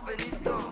Pelito,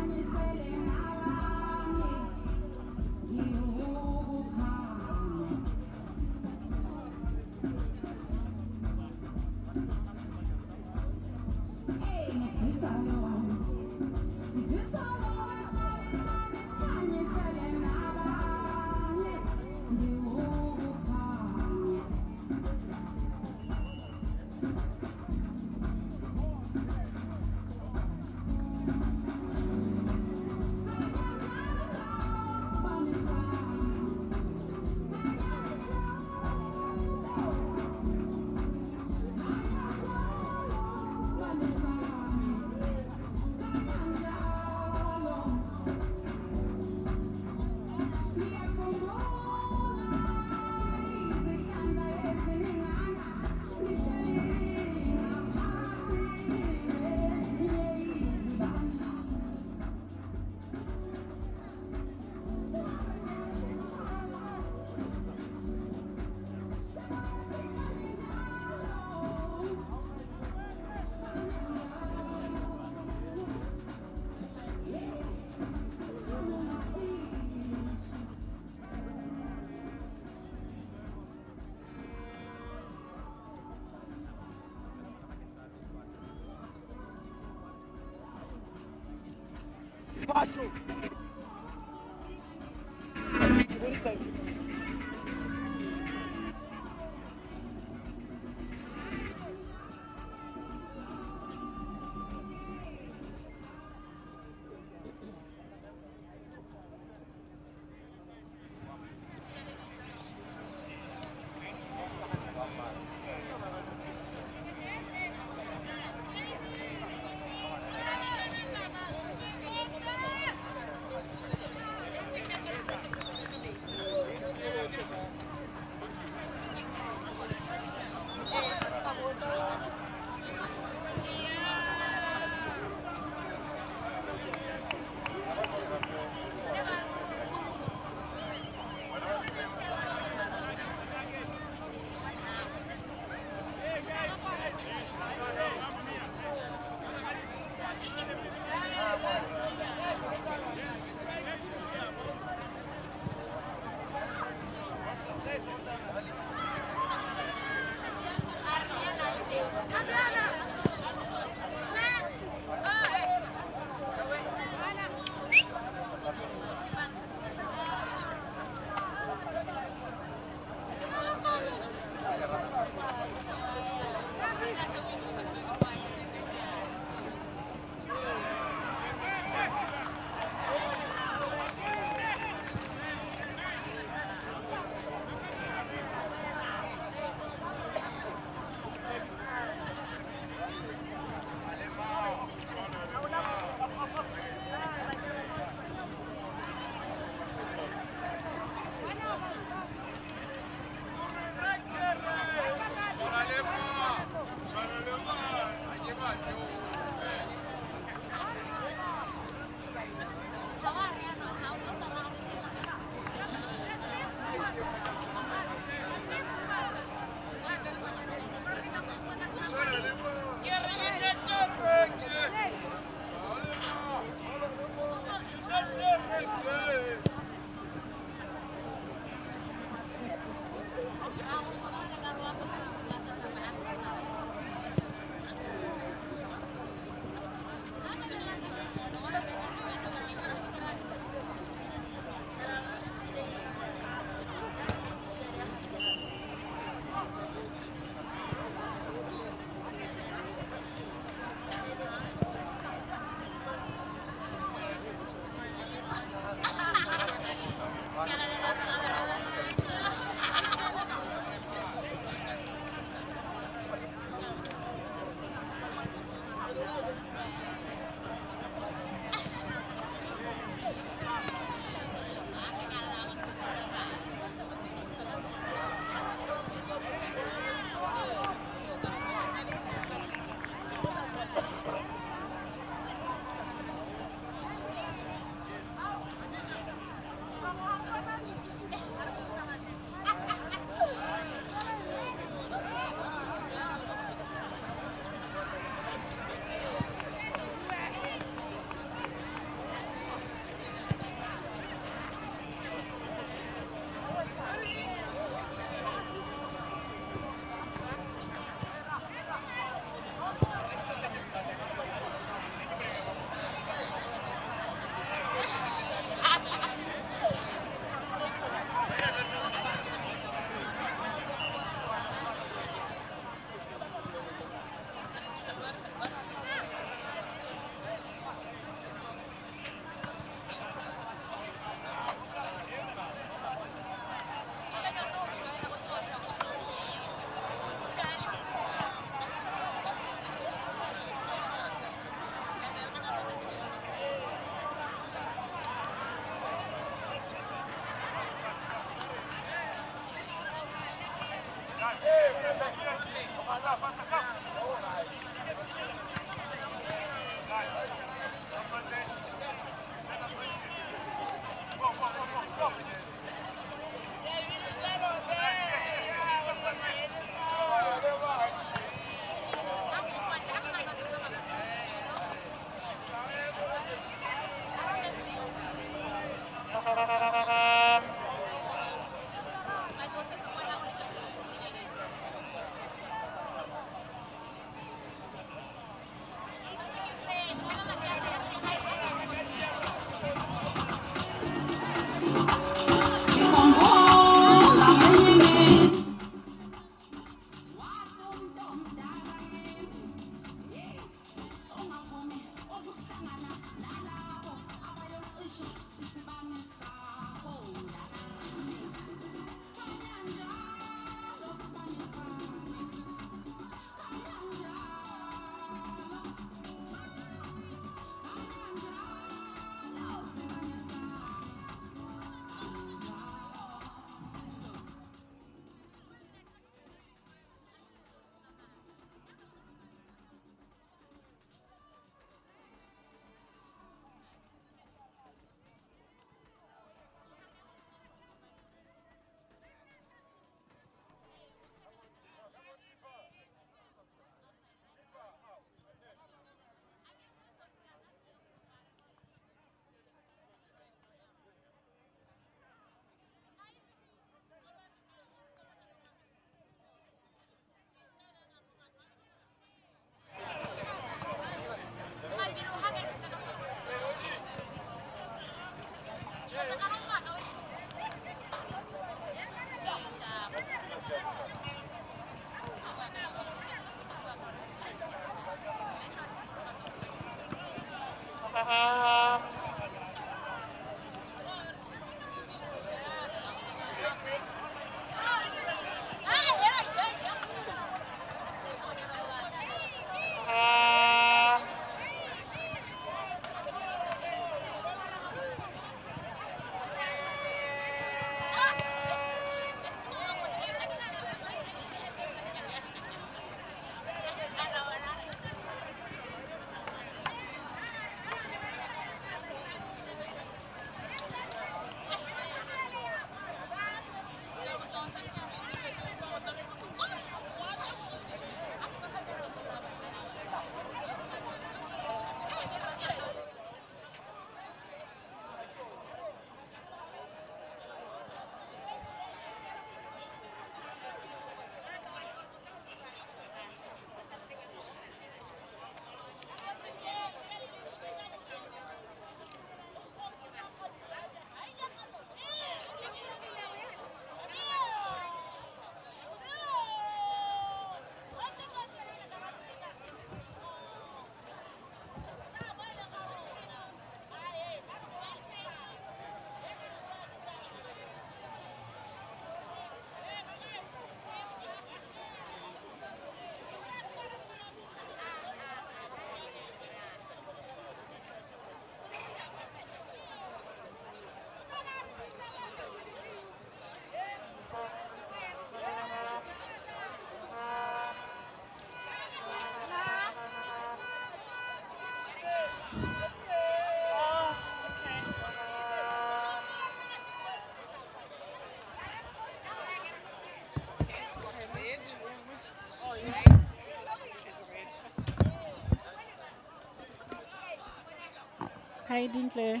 Hi, Dinkley.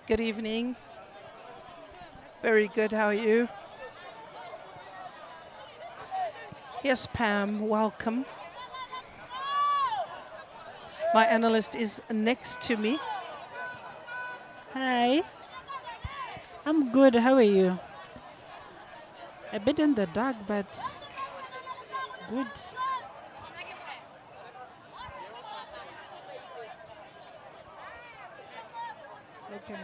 Good evening. Very good. How are you? Yes, Pam, welcome. My analyst is next to me. Hi. I'm good. How are you? A bit in the dark, but good. Okay.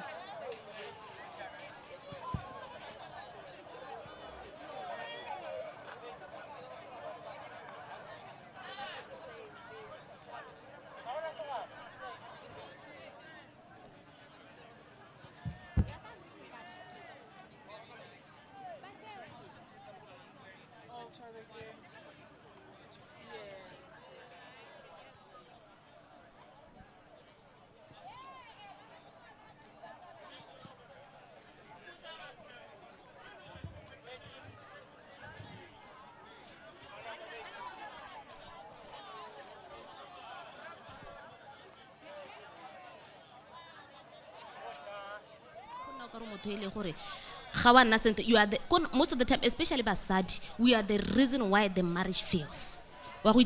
You are the most of the time, especially basadi, we are the reason why the marriage fails. But when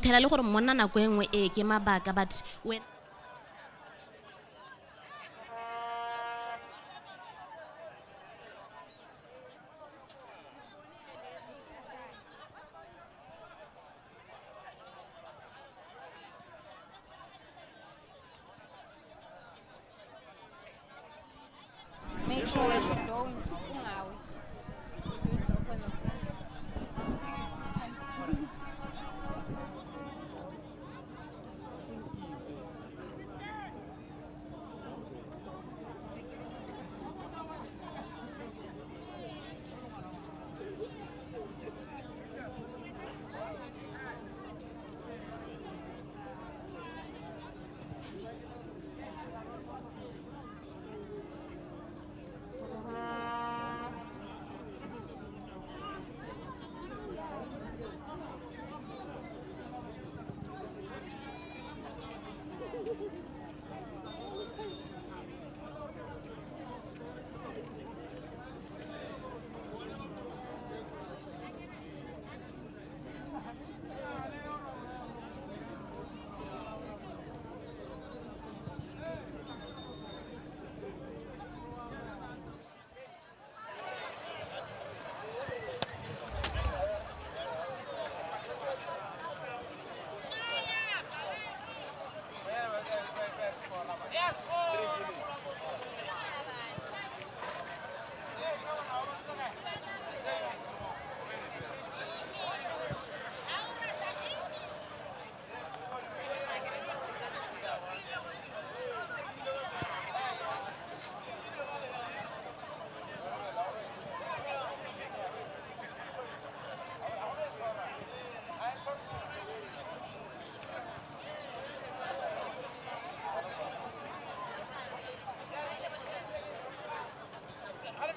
make sure that you go into Pungawi.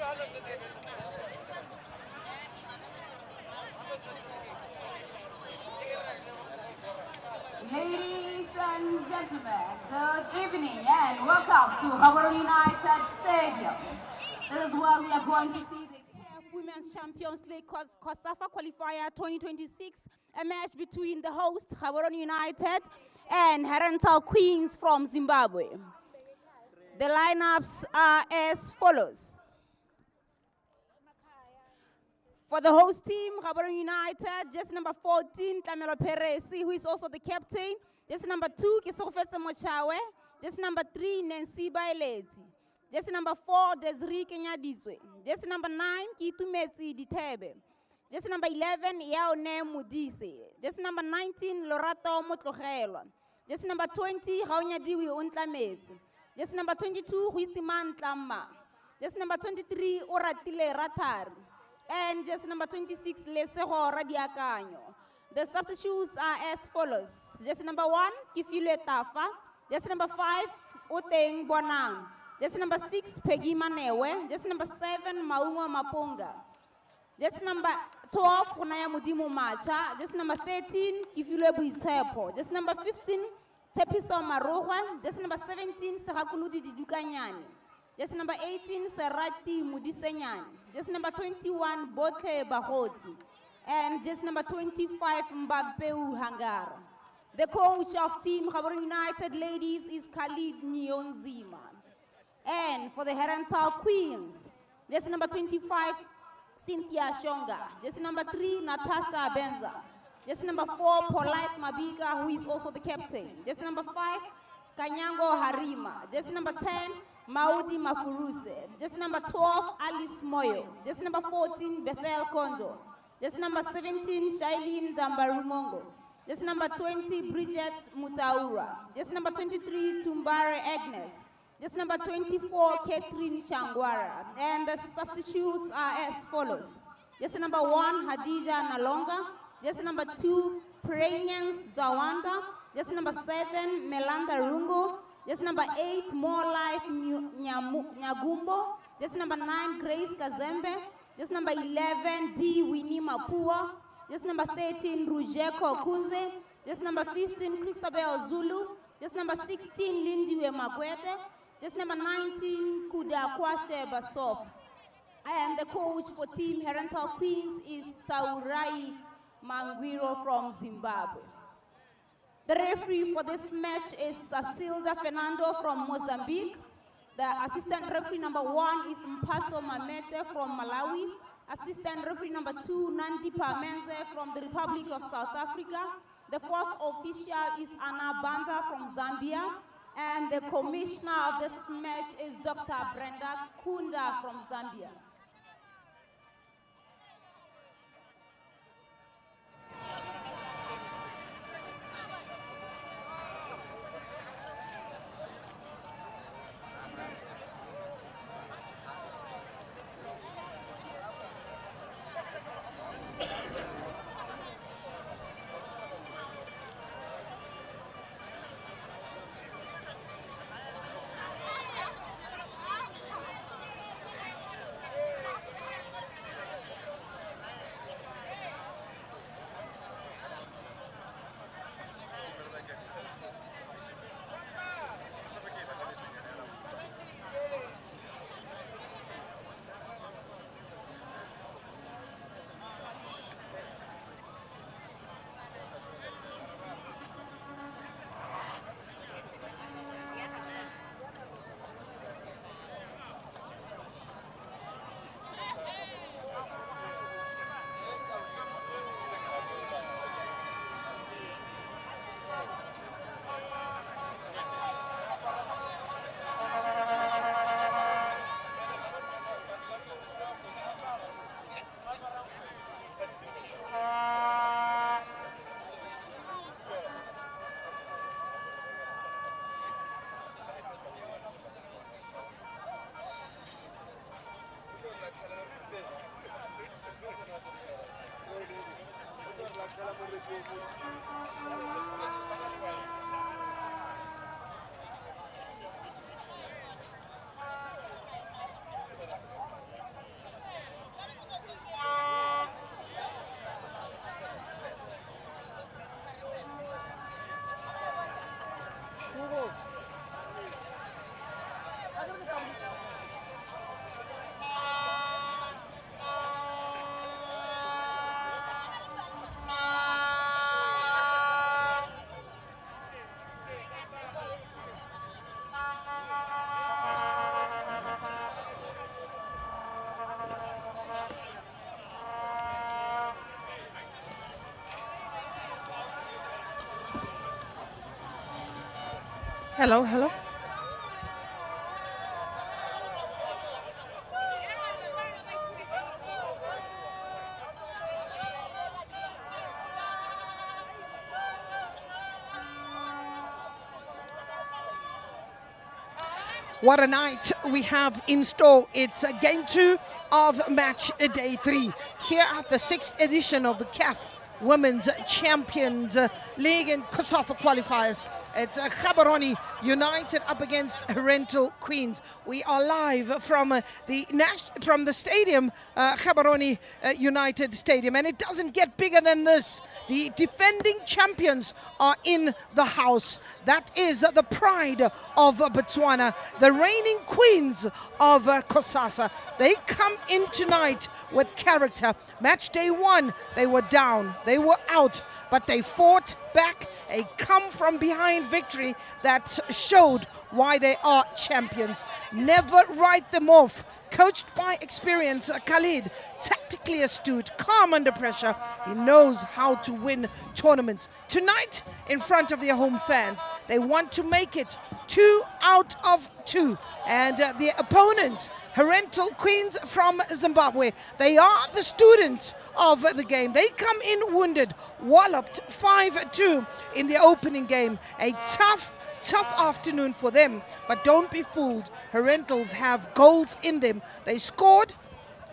Ladies and gentlemen, good evening and welcome to Gaborone United Stadium. This is where we are going to see the CAF Women's Champions League COSAFA Qualifier 2026, a match between the host Gaborone United and Herentals Queens from Zimbabwe. The lineups are as follows. For the host team, Gaborone United, just number 14, Tlamelo Peresi, who is also the captain. Just number 2, Kisofetse Mochawe. Just number 3, Nancy Bailezi. Just number 4, Desiree Kenyadizwe. Just number 9, Kitumezi Ditebe. Just number 11, Yaone Mudise. Just number 19, Lorato Motlogelo. Just number 20, Raunya Diwi Untlamezi. Just number 22, Huisiman Tlama. Just number 23, Oratile Ratari. And just number 26, Lesero Radiakanyo. The substitutes are as follows. Just number 1, Kifile Tafa. Just number 5, Oteng Bonang. Just number 6, Peggy Manewe. Just number 7, Mauma Mapunga. Just number 12, Kunaya Mudimu Macha. Just number 13, Kifile Buisepo. Just number 15, Tepiso Marohan. Just number 17, Serakuludi Didukanyani. Just number 18, Serati Mudisenyani. Just number 21, Bote Bahoti. And just number 25, Mbapeu Hangara. The coach of Team Gaborone United Ladies is Khalid Nyonzima. And for the Herentals Queens, just number 25, Cynthia Shonga. Just number 3, Natasha Benza. Just number 4, Polite Mabiga, who is also the captain. Just number 5, Kanyango Harima. Just number 10, Maudi Mafuruse. Just number 12, Alice Moyo. Just number 14, Bethel Kondo. Just number 17, Shailene Dambarumongo. Just number 20, Bridget Mutaura. Just number 23, Tumbare Agnes. Just number 24, Catherine Changwara. And the substitutes are as follows. Just number 1, Hadija Nalonga. Just number 2, Prenians Zawanda. Just number 7, Melanda Rungo. Just number 8, More Life Nyagumbo. Just number 9, Grace Kazembe. Just number 11, D. Winnie Mapua. Just number 13, Rujeko Kunze. Just number 15, Christabel Zulu. Just number 16, Lindiwe Magwete. Just number 19, Kuda Kwashe Basop. And the coach for Team Herentals Queens is Taurai Mangwiro from Zimbabwe. The referee for this match is Cecilda Fernando from Mozambique. The assistant referee number 1 is Mpaso Mamete from Malawi. Assistant referee number 2, Nandi Pamenze from the Republic of South Africa. The 4th official is Anna Banda from Zambia. And the commissioner of this match is Dr. Brenda Kunda from Zambia. Hello, hello. What a night we have in store. It's game 2 of match day 3 here at the 6th edition of the CAF Women's Champions League and COSAFA qualifiers. It's Gaborone United up against Herentals Queens. We are live from the stadium, Gaborone United Stadium, and it doesn't get bigger than this. The defending champions are in the house. That is the pride of Botswana, the reigning queens of COSAFA. They come in tonight with character. Match day 1, they were down, they were out, but they fought back, a come-from-behind victory that showed why they are champions. Never write them off. Coached by experience, Khalid, tactically astute, calm under pressure. He knows how to win tournaments. Tonight, in front of their home fans, they want to make it 2 out of 2. And the opponents, Herentals Queens from Zimbabwe, they are the students of the game. They come in wounded, walloped 5-2 in the opening game. A tough afternoon for them, but don't be fooled. Herentals have goals in them. They scored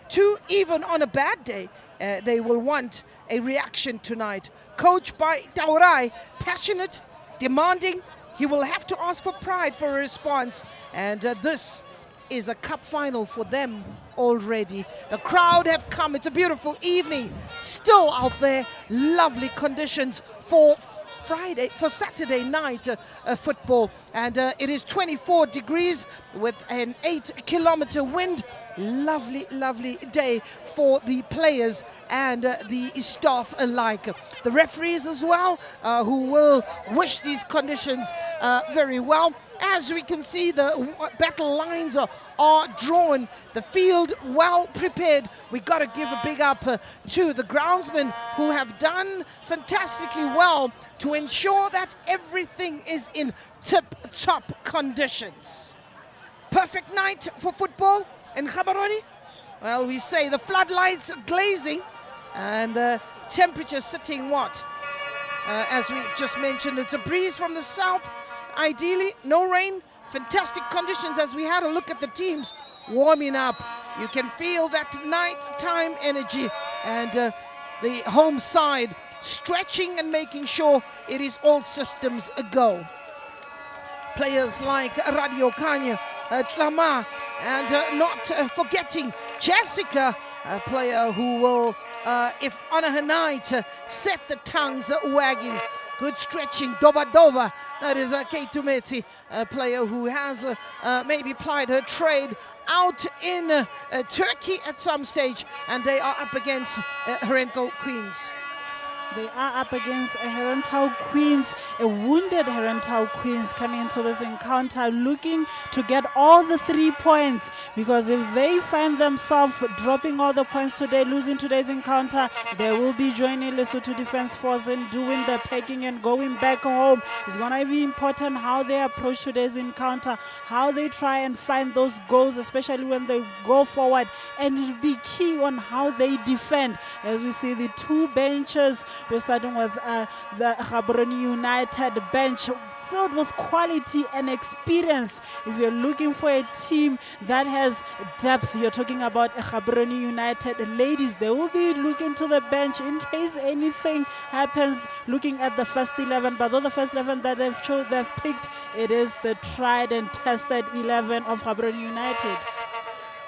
2 even on a bad day. They will want a reaction tonight. Coached by Taurai, passionate, demanding. He will have to ask for pride for a response, and this is a cup final for them already. The crowd have come. It's a beautiful evening still out there. Lovely conditions for Saturday night football, and it is 24 degrees with an 8-kilometer wind. Lovely day for the players and the staff alike. The referees as well, who will wish these conditions very well. As we can see, the battle lines are drawn, the field well prepared. We got to give a big up to the groundsmen who have done fantastically well to ensure that everything is in tip-top conditions. Perfect night for football in Gaborone. Well, we say the floodlights glazing and the temperature sitting what? As we've just mentioned, it's a breeze from the south. Ideally, no rain, fantastic conditions as we had a look at the teams warming up. You can feel that nighttime energy and the home side stretching and making sure it is all systems a go. Players like Radio Kanya, Tlama, and not forgetting Jessica, a player who will, if on her night, set the tongues wagging. Good stretching, Doba. That is Kate Tumeti, a player who has maybe plied her trade out in Turkey at some stage, and they are up against Herentals Queens. They are up against a Herentals Queens, a wounded Herentals Queens coming into this encounter looking to get all the 3 points, because if they find themselves dropping all the points today, losing today's encounter, they will be joining Lesotho Defence Force and doing the packing and going back home. It's going to be important how they approach today's encounter, how they try and find those goals, especially when they go forward, and it'll be key on how they defend. As we see the 2 benches, we're starting with the Gaborone United bench, filled with quality and experience. If you're looking for a team that has depth, you're talking about Gaborone United ladies. They will be looking to the bench in case anything happens, looking at the first 11. But though the first 11 that they've picked, it is the tried and tested 11 of Gaborone United.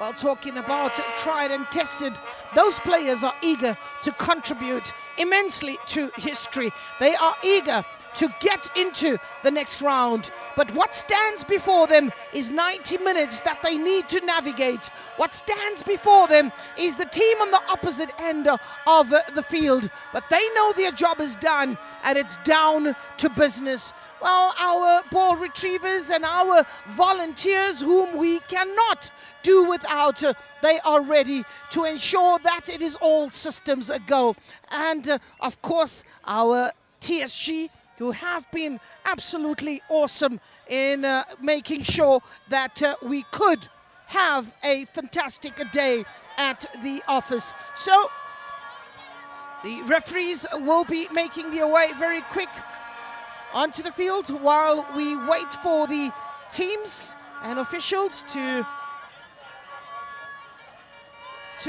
Well, talking about tried and tested, those players are eager to contribute immensely to history. They are eager to get into the next round. But what stands before them is 90 minutes that they need to navigate. What stands before them is the team on the opposite end of the field. But they know their job is done, and it's down to business. Well, our ball retrievers and our volunteers, whom we cannot do without, they are ready to ensure that it is all systems a go. And of course, our TSG, who have been absolutely awesome in making sure that we could have a fantastic day at the office. So the referees will be making their way very quick onto the field while we wait for the teams and officials to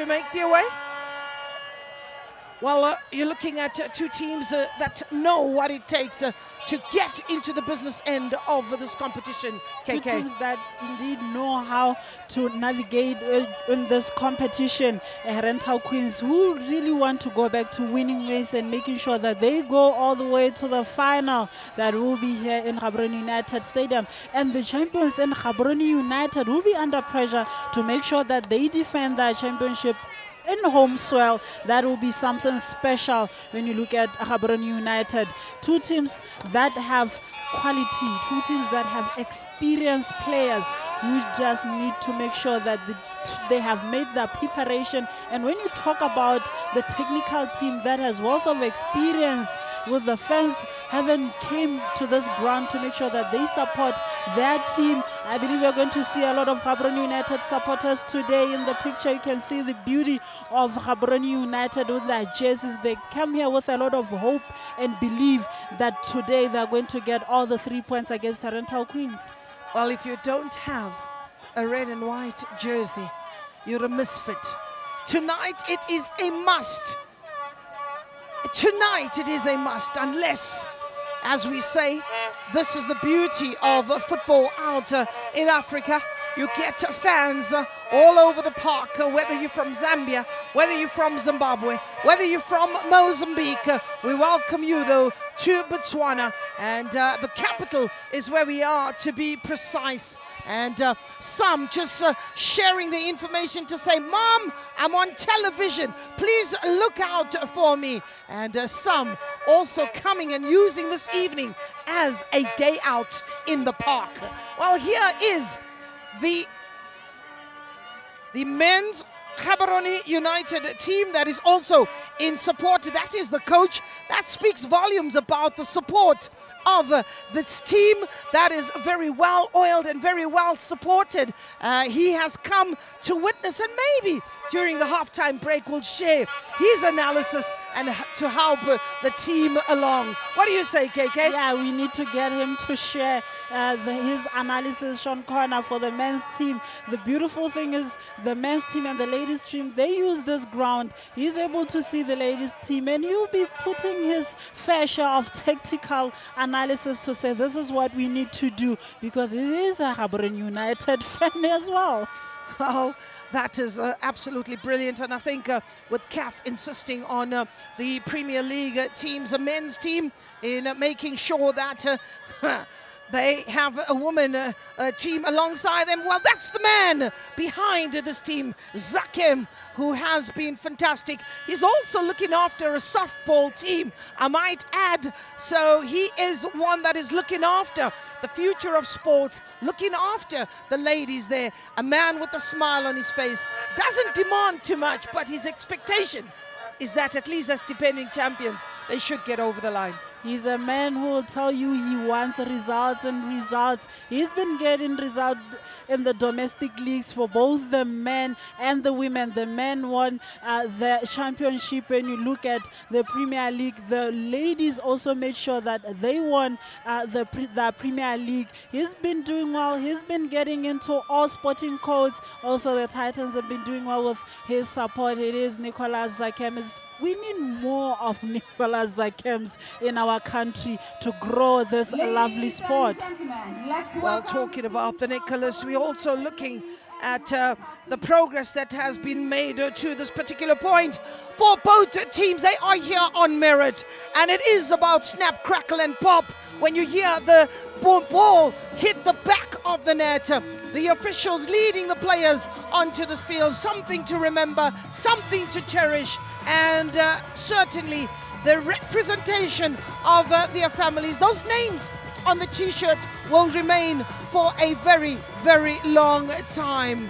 make their way. Well, you're looking at two teams that know what it takes to get into the business end of this competition, KK. Two teams that indeed know how to navigate in this competition. Herental Queens, who really want to go back to winning ways and making sure that they go all the way to the final that will be here in Gaborone United Stadium. And the champions in Gaborone United will be under pressure to make sure that they defend their championship in home soil. That will be something special when you look at Gaborone United. Two teams that have quality, two teams that have experienced players who just need to make sure that they have made their preparation. And when you talk about the technical team that has wealth of experience, with the fans having came to this ground to make sure that they support their team. I believe we're going to see a lot of Gaborone United supporters today. In the picture you can see the beauty of Gaborone United with their jerseys. They come here with a lot of hope and believe that today they're going to get all the 3 points against Herentals Queens. Well, if you don't have a red and white jersey, you're a misfit. Tonight it is a must. Tonight it is a must, unless, as we say, this is the beauty of football out in Africa. You get fans all over the park, whether you're from Zambia, whether you're from Zimbabwe, whether you're from Mozambique. We welcome you, though, to Botswana, and the capital is where we are, to be precise. And some just sharing the information to say, Mom, I'm on television, please look out for me. And some also coming and using this evening as a day out in the park. Well, here is the men's Gaborone United team that is also in support. That is the coach. That speaks volumes about the support of this team that is very well oiled and very well supported. He has come to witness, and maybe during the halftime break will share his analysis and to help the team along. What do you say, KK? Yeah, we need to get him to share his analysis, Sean Corner, for the men's team. The beautiful thing is the men's team and the ladies team, they use this ground. He's able to see the ladies team, and he'll be putting his fair share of tactical analysis to say this is what we need to do, because it is a Gaborone United fan as well. Oh, that is absolutely brilliant. And I think with CAF insisting on the Premier League teams, the men's team, in making sure that they have a woman team alongside them. Well, that's the man behind this team, Zakem, who has been fantastic. He's also looking after a softball team, I might add. So he is one that is looking after the future of sports, looking after the ladies there. A man with a smile on his face. Doesn't demand too much, but his expectation is that at least as defending champions, they should get over the line. He's a man who will tell you he wants results and results. He's been getting results in the domestic leagues for both the men and the women. The men won the championship. When you look at the Premier League, the ladies also made sure that they won the Premier League. He's been doing well. He's been getting into all sporting codes. Also, the Titans have been doing well with his support. It is Nicolas Zakem. We need more of Nicolas Zakems in our country to grow this lovely sport. Well, talking about the Nicolas, we're also looking at the progress that has been made to this particular point. For both teams, they are here on merit, and it is about snap, crackle and pop. When you hear the ball hit the back of the net, the officials leading the players onto this field, something to remember, something to cherish, and certainly the representation of their families. Those names on the t-shirts will remain for a very, very long time.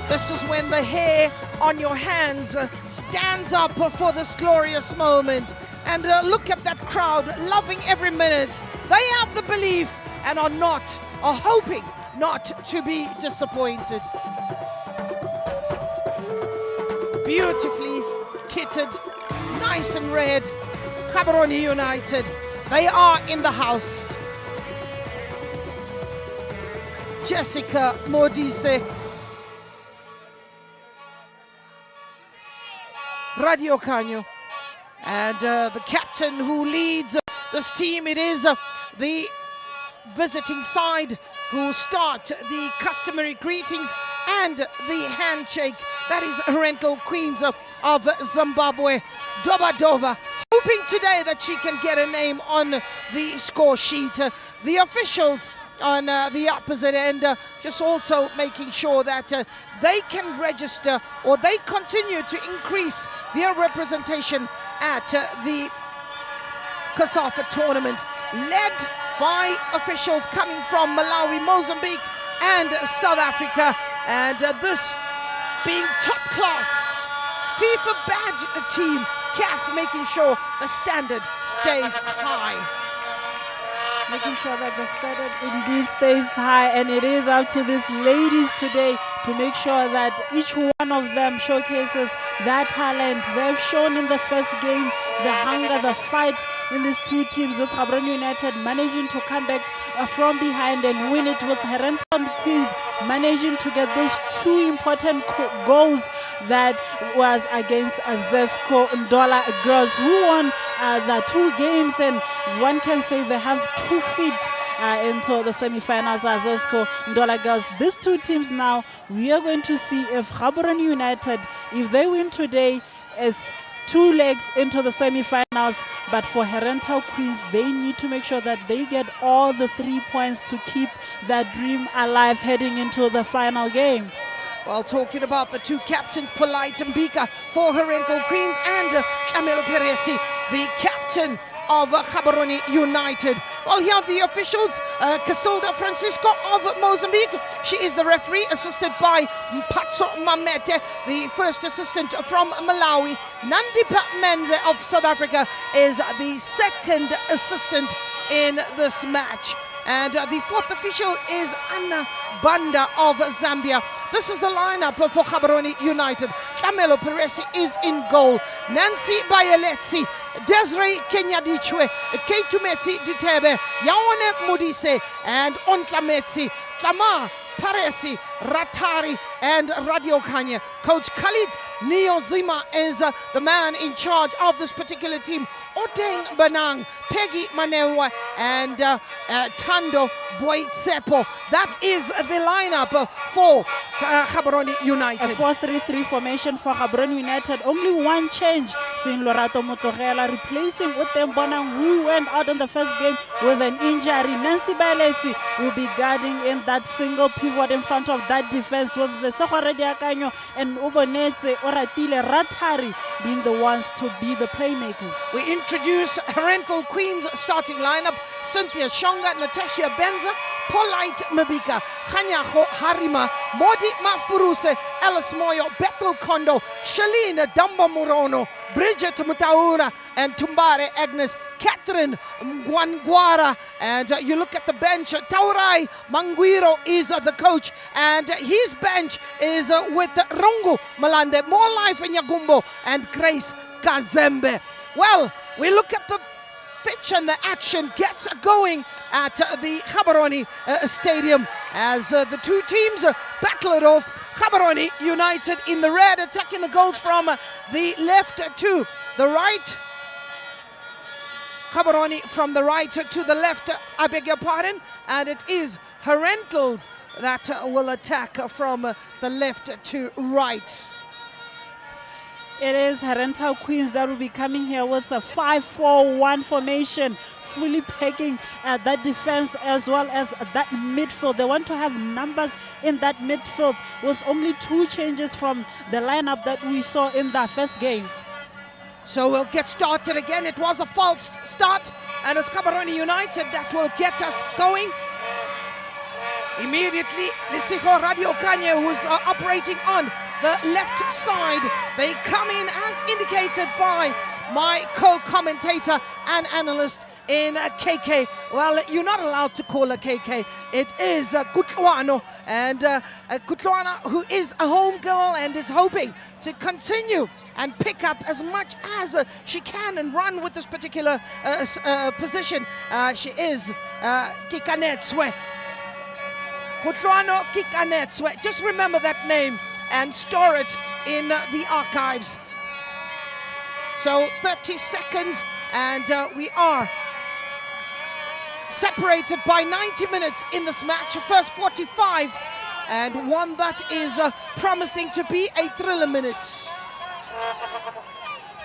This is when the hair on your hands stands up for this glorious moment. And look at that crowd, loving every minute. They have the belief and are hoping not to be disappointed. Beautifully kitted, nice and red. Gaborone United, they are in the house. Jessica Modise, Radio Canyo, and the captain who leads this team. It is the visiting side who start the customary greetings and the handshake. That is Herentals Queens of Zimbabwe, Doba Doba, hoping today that she can get a name on the score sheet. The officials on the opposite end just also making sure that they can register or they continue to increase their representation at the COSAFA tournament, led by officials coming from Malawi, Mozambique and South Africa, and this being top class FIFA badge team, CAF making sure the standard stays high. Making sure that the standard indeed stays high, and it is up to these ladies today to make sure that each one of them showcases their talent. They've shown in the first game the hunger, the fight in these two teams, with Gaborone United managing to come back from behind and win it, with Herentals Queens managing to get those two important goals that was against Zesco Ndola girls, who won the two games, and one can say they have 2 feet into the semi-finals as Zesco Ndola girls. These two teams now, we are going to see if Gaborone United, if they win today, is 2 legs into the semi-finals. But for Herentals Queens, they need to make sure that they get all the 3 points to keep that dream alive heading into the final game. Well, talking about the two captains, Polite Mbika for Herentals Queens and Camilo Peresi, the captain of Gaborone United. Well, here are the officials. Casilda Francisco of Mozambique, she is the referee, assisted by Mpatso Mamete, the first assistant from Malawi. Nandipa Menze of South Africa is the second assistant in this match. And the fourth official is Anna Banda of Zambia. This is the lineup for Gaborone United. Camelo Peresi is in goal. Nancy Bayeletsi, Desiree Kenyadichwe, Keitumetsi Ditebe, Yaone Mudise, and Ontlametsi, Tama Paresi, Ratari, and Radio Kanye. Coach Khalid Niozima is the man in charge of this particular team. Oteng Banang, Peggy Manewa, and Tando Boitsepo. That is the lineup for Gaborone United. A 4-3-3 formation for Gaborone United. Only one change, seeing Lorato Motorela replacing Oteng Banang, who went out in the first game with an injury. Nancy Bayeletsi will be guarding in that single pivot in front of that defense, with the Sohore Diakanyo and Ubonetse Oratile Ratari being the ones to be the playmakers. We introduce Herentals Queens starting lineup: Cynthia Shonga, Natasha Benza, Polite Mbika, Khanyago Harima, Modi Mafuruse, Alice Moyo, Bethel Kondo, Shalina Damba Murono, Bridget Mutaura, and Tumbare Agnes, Catherine Mgwangwara. And you look at the bench, Taurai Manguiro is the coach, and his bench is with Rungu Malande, More Life in Yagumbo, and Grace Kazembe. Well, we look at the pitch and the action gets going at the Gaborone Stadium as the two teams battle it off. Gaborone United in the red, attacking the goals from the left to the right. Gaborone from the right to the left, I beg your pardon, and it is Herentals that will attack from the left to right. It is Herentals Queens that will be coming here with a 5-4-1 formation, fully packing that defense as well as that midfield. They want to have numbers in that midfield, with only 2 changes from the lineup that we saw in the first game. So we'll get started again. It was a false start, and it's Gaborone United that will get us going. Immediately, Lisigo Radio Kanye, who's operating on the left side. They come in as indicated by my co-commentator and analyst in KK. Well, you're not allowed to call her KK. It is Kutlwano, and Kutlwana, who is a home girl and is hoping to continue and pick up as much as she can and run with this particular position. She is Kikanetswe. Kutlwano Kikanetswe. Just remember that name and store it in the archives. So 30 seconds, and we are separated by 90 minutes in this match. First 45, and one that is promising to be a thriller minute.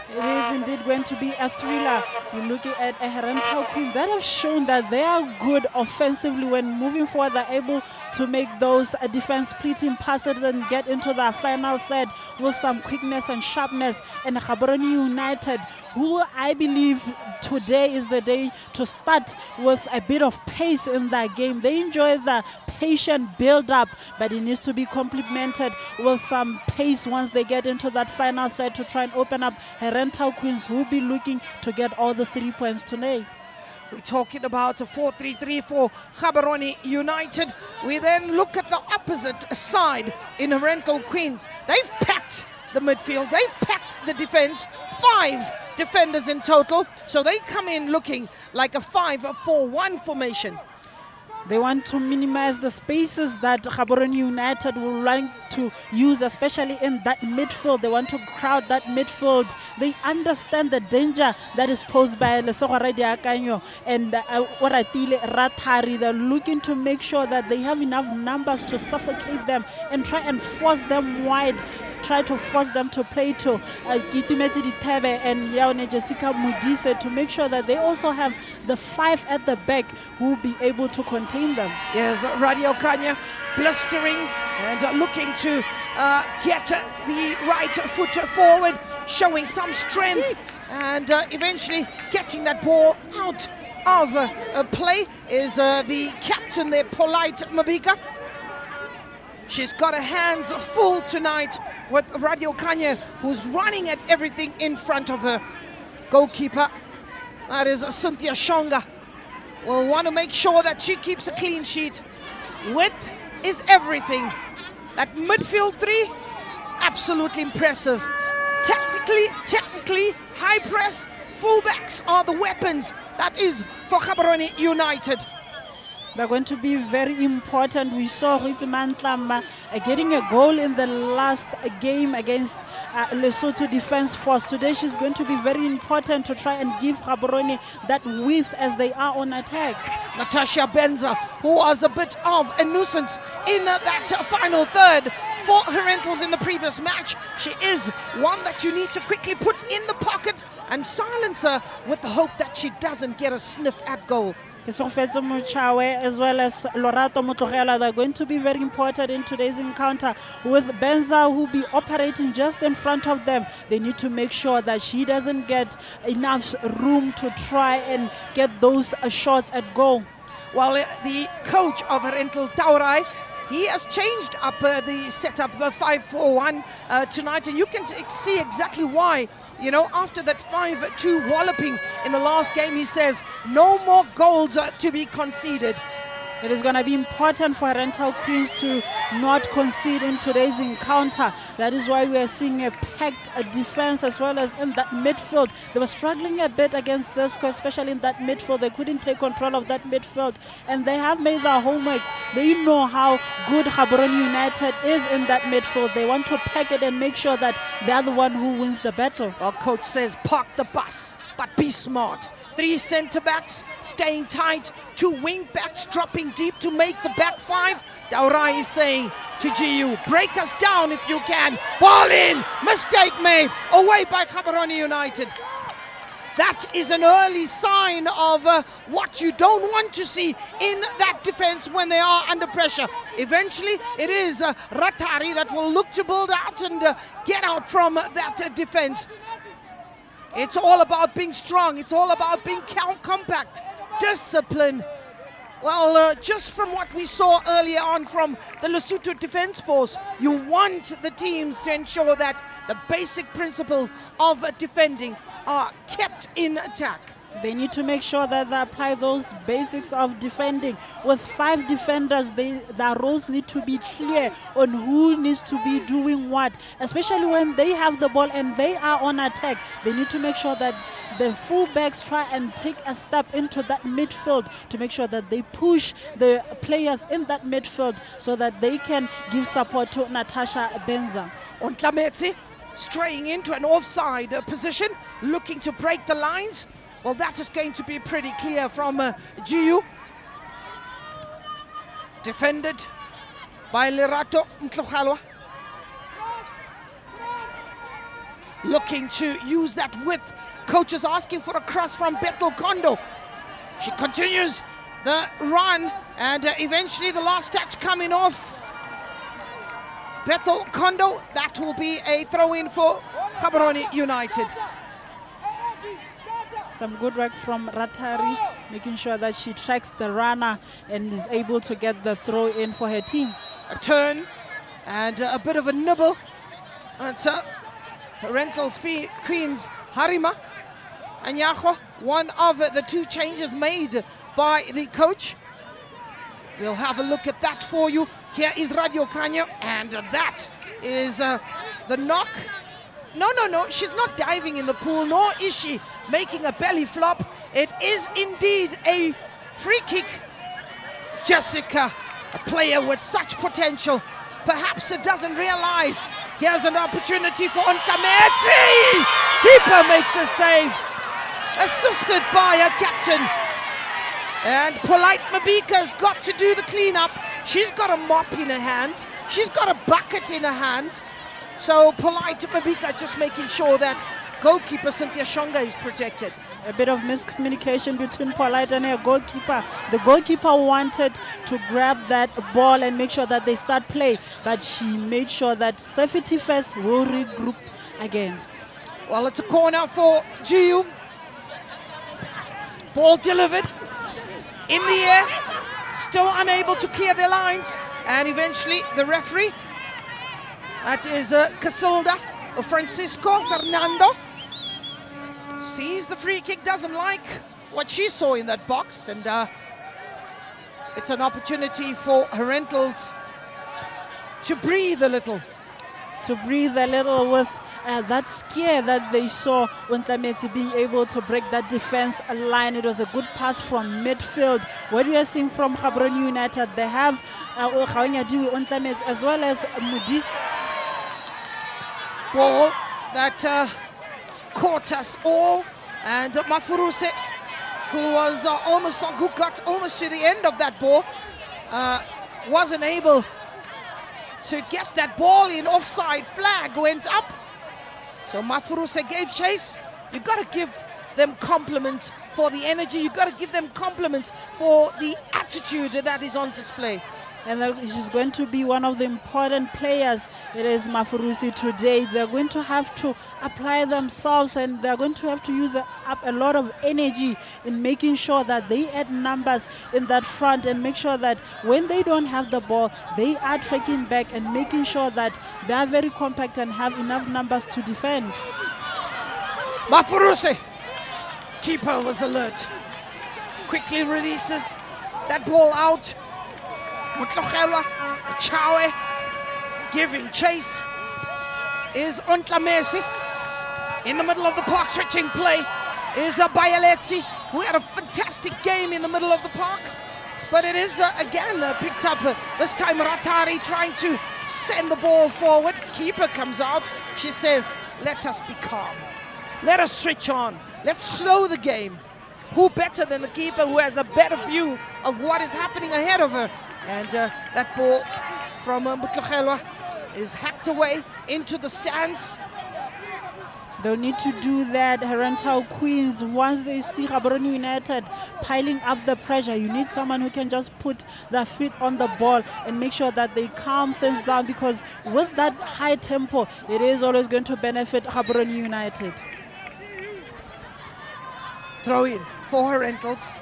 It is indeed going to be a thriller. You're looking at a Herental Queen that have shown that they are good offensively when moving forward. They're able to make those defense splitting passes and get into the final third with some quickness and sharpness. And Gaborone United, who I believe today is the day to start with a bit of pace in that game. They enjoy the patient build-up, but it needs to be complemented with some pace once they get into that final third to try and open up Herentals Queens, who will be looking to get all the 3 points today. We're talking about a 4-3-3 for Gaborone United. We then look at the opposite side in Herentals Queens. They've packed the midfield, they've packed the defense, 5 defenders in total, so they come in looking like a 5-4-1 formation. They want to minimize the spaces that Gaborone United will like to use, especially in that midfield. They want to crowd that midfield. They understand the danger that is posed by Lesego Radiakanyo and Oratile Ratari. They're looking to make sure that they have enough numbers to suffocate them and try and force them wide, try to force them to play to Kitimeti Ditebe and Yaone Jessica Mudise to make sure that they also have the 5 at the back who will be able to contain them. Yes, Radio Kanya blustering and looking to get the right foot forward, showing some strength and eventually getting that ball out of play is the captain there, Polite Mabika. She's got her hands full tonight with Radio Kanya, who's running at everything in front of her. Goalkeeper, that is Cynthia Shonga, will want to make sure that she keeps a clean sheet. Width is everything. That midfield 3, absolutely impressive. Technically, high press, fullbacks are the weapons. That is for Gaborone United. They're going to be very important. We saw Ritzimantlamba getting a goal in the last game against Lesotho Defence Force. Today she's going to be very important to try and give Gaborone that width as they are on attack. Natasha Benza, who was a bit of a nuisance in that final third for Herentals in the previous match. She is one that you need to quickly put in the pocket and silence her with the hope that she doesn't get a sniff at goal. Kesofetse Mochawe as well as Lorato Motlogela, they're going to be very important in today's encounter with Benza, who will be operating just in front of them. They need to make sure that she doesn't get enough room to try and get those shots at goal. Well, the coach of Herentals, Taurai, he has changed up the setup 5-4-1 tonight, and you can see exactly why. You know, after that 5-2 walloping in the last game, he says no more goals to be conceded. It is going to be important for Herentals Queens to not concede in today's encounter. That is why we are seeing a packed defense as well as in that midfield. They were struggling a bit against Zesco, especially in that midfield. They couldn't take control of that midfield, and they have made their homework. They know how good Gaborone United is in that midfield. They want to pack it and make sure that they are the one who wins the battle. Well, coach says park the bus, but be smart. 3 centre-backs staying tight, 2 wing-backs dropping deep to make the back 5. Daurai is saying to GU, break us down if you can. Ball in, mistake made, away by Gaborone United. That is an early sign of what you don't want to see in that defense when they are under pressure. Eventually, it is Ratari that will look to build out and get out from that defense. It's all about being strong. It's all about being compact, discipline, Well, just from what we saw earlier on from the Lesotho Defence Force, you want the teams to ensure that the basic principle of defending are kept intact. They need to make sure that they apply those basics of defending. With 5 defenders, their roles need to be clear on who needs to be doing what, especially when they have the ball and they are on attack. They need to make sure that the fullbacks try and take a step into that midfield to make sure that they push the players in that midfield so that they can give support to Natasha Benza. Ontlametsi straying into an offside position, looking to break the lines. Well, that is going to be pretty clear from GU. Defended by Lerato Mtlogalwa. Looking to use that width. Coach is asking for a cross from Bethel Kondo. She continues the run, and eventually the last touch coming off Bethel Kondo. That will be a throw-in for Gaborone United. Some good work from Ratari, making sure that she tracks the runner and is able to get the throw in for her team. A turn and a bit of a nibble. And so Herentals Queens Harima and Yaho, one of the 2 changes made by the coach. We'll have a look at that for you. Here is Radio Canyo, and that is the knock. No, she's not diving in the pool, nor is she making a belly flop. It is indeed a free kick. Jessica, a player with such potential, perhaps it doesn't realize. Here's an opportunity for Ontlametsi. Keeper makes a save, assisted by her captain. And Polite Mabika's got to do the cleanup. She's got a mop in her hand. She's got a bucket in her hand. So Polite Mabika just making sure that goalkeeper Cynthia Shonga is protected. A bit of miscommunication between Polite and her goalkeeper. The goalkeeper wanted to grab that ball and make sure that they start play, but she made sure that safety first will regroup again. Well, it's a corner for GU. Ball delivered in the air, still unable to clear their lines, and eventually the referee, that is Casilda or Francisco Fernando, sees the free kick, doesn't like what she saw in that box, and it's an opportunity for Herentals to breathe a little. With that scare that they saw when Ontlametsi being able to break that defense line. It was a good pass from midfield. What we are seeing from Gaborone United, they have Ontlametsi as well as Mudis. Ball that caught us all, and Mafuruse, who got almost to the end of that ball, wasn't able to get that ball in. Offside flag went up, so Mafuruse gave chase. You've got to give them compliments for the energy. You've got to give them compliments for the attitude that is on display. And she's going to be one of the important players. It is Mafurusi today. They're going to have to apply themselves, and they're going to have to use up a lot of energy in making sure that they add numbers in that front and make sure that when they don't have the ball, they are tracking back and making sure that they are very compact and have enough numbers to defend. Mafurusi, keeper was alert. Quickly releases that ball out. Mutlogelwa, Chawe, giving chase is Ontlametsi. In the middle of the park, switching play is Bayaletsi, who had a fantastic game in the middle of the park. But it is again picked up, this time Ratari trying to send the ball forward. Keeper comes out. She says, let us be calm. Let us switch on. Let's slow the game. Who better than the keeper who has a better view of what is happening ahead of her? And that ball from Mutlogelwa is hacked away into the stands. They'll need to do that, Herental Queens, once they see Gaborone United piling up the pressure. You need someone who can just put their feet on the ball and make sure that they calm things down, because with that high tempo, it is always going to benefit Gaborone United. Throw in for Herentals.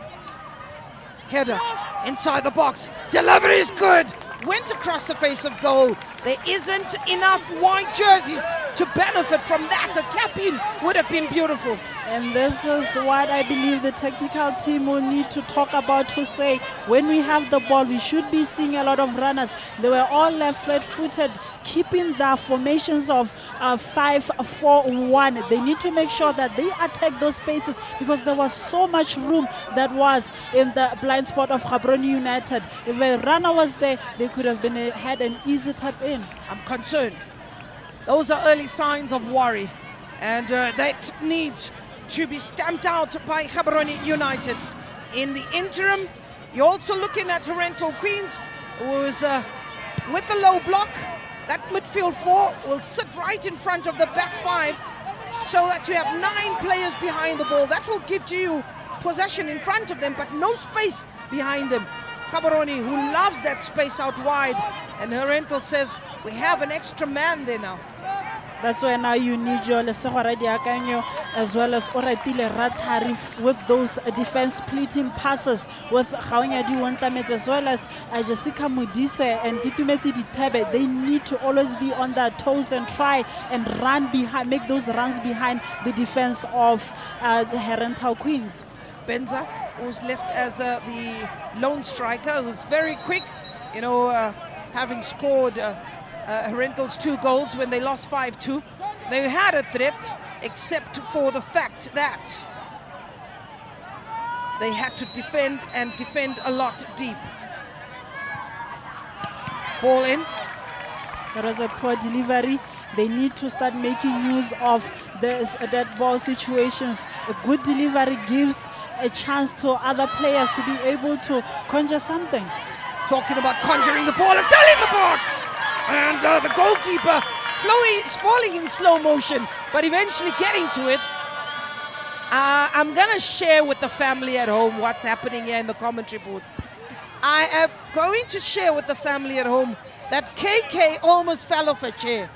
Header inside the box. Delivery is good. Went across the face of goal. There isn't enough white jerseys to benefit from that. A tap-in would have been beautiful. And this is what I believe the technical team will need to talk about, to say when we have the ball, we should be seeing a lot of runners. They were all left flat-footed, keeping the formations of 5-4-1. They need to make sure that they attack those spaces, because there was so much room that was in the blind spot of Gaborone United. If a runner was there, they could have had an easy tap in. I'm concerned. Those are early signs of worry, and that needs to be stamped out by Gaborone United. In the interim, you're also looking at Herentals Queens, who is with the low block. That midfield four will sit right in front of the back five, so that you have 9 players behind the ball. That will give you possession in front of them, but no space behind them. Gaborone, who loves that space out wide, and Herentals says, we have an extra man there now. That's why now you need your Lesegora Diakanyo as well as Oratile Ratari with those defense splitting passes with Gaonyadi Wontlametse as well as Jessica Modise and Ditumetse Ditebe. They need to always be on their toes and try and run behind, make those runs behind the defense of the Herentals Queens. Benza, who's left as the lone striker, who's very quick, you know, having scored Herentals 2 goals when they lost 5-2. They had a threat, except for the fact that they had to defend, and defend a lot deep. Ball in. There was a poor delivery. They need to start making use of this dead ball situations. A good delivery gives a chance to other players to be able to conjure something. Talking about conjuring, the ball is still in the box, and the goalkeeper falling in slow motion, but eventually getting to it. I'm gonna share with the family at home what's happening here in the commentary booth. I am going to share with the family at home that KK almost fell off a chair.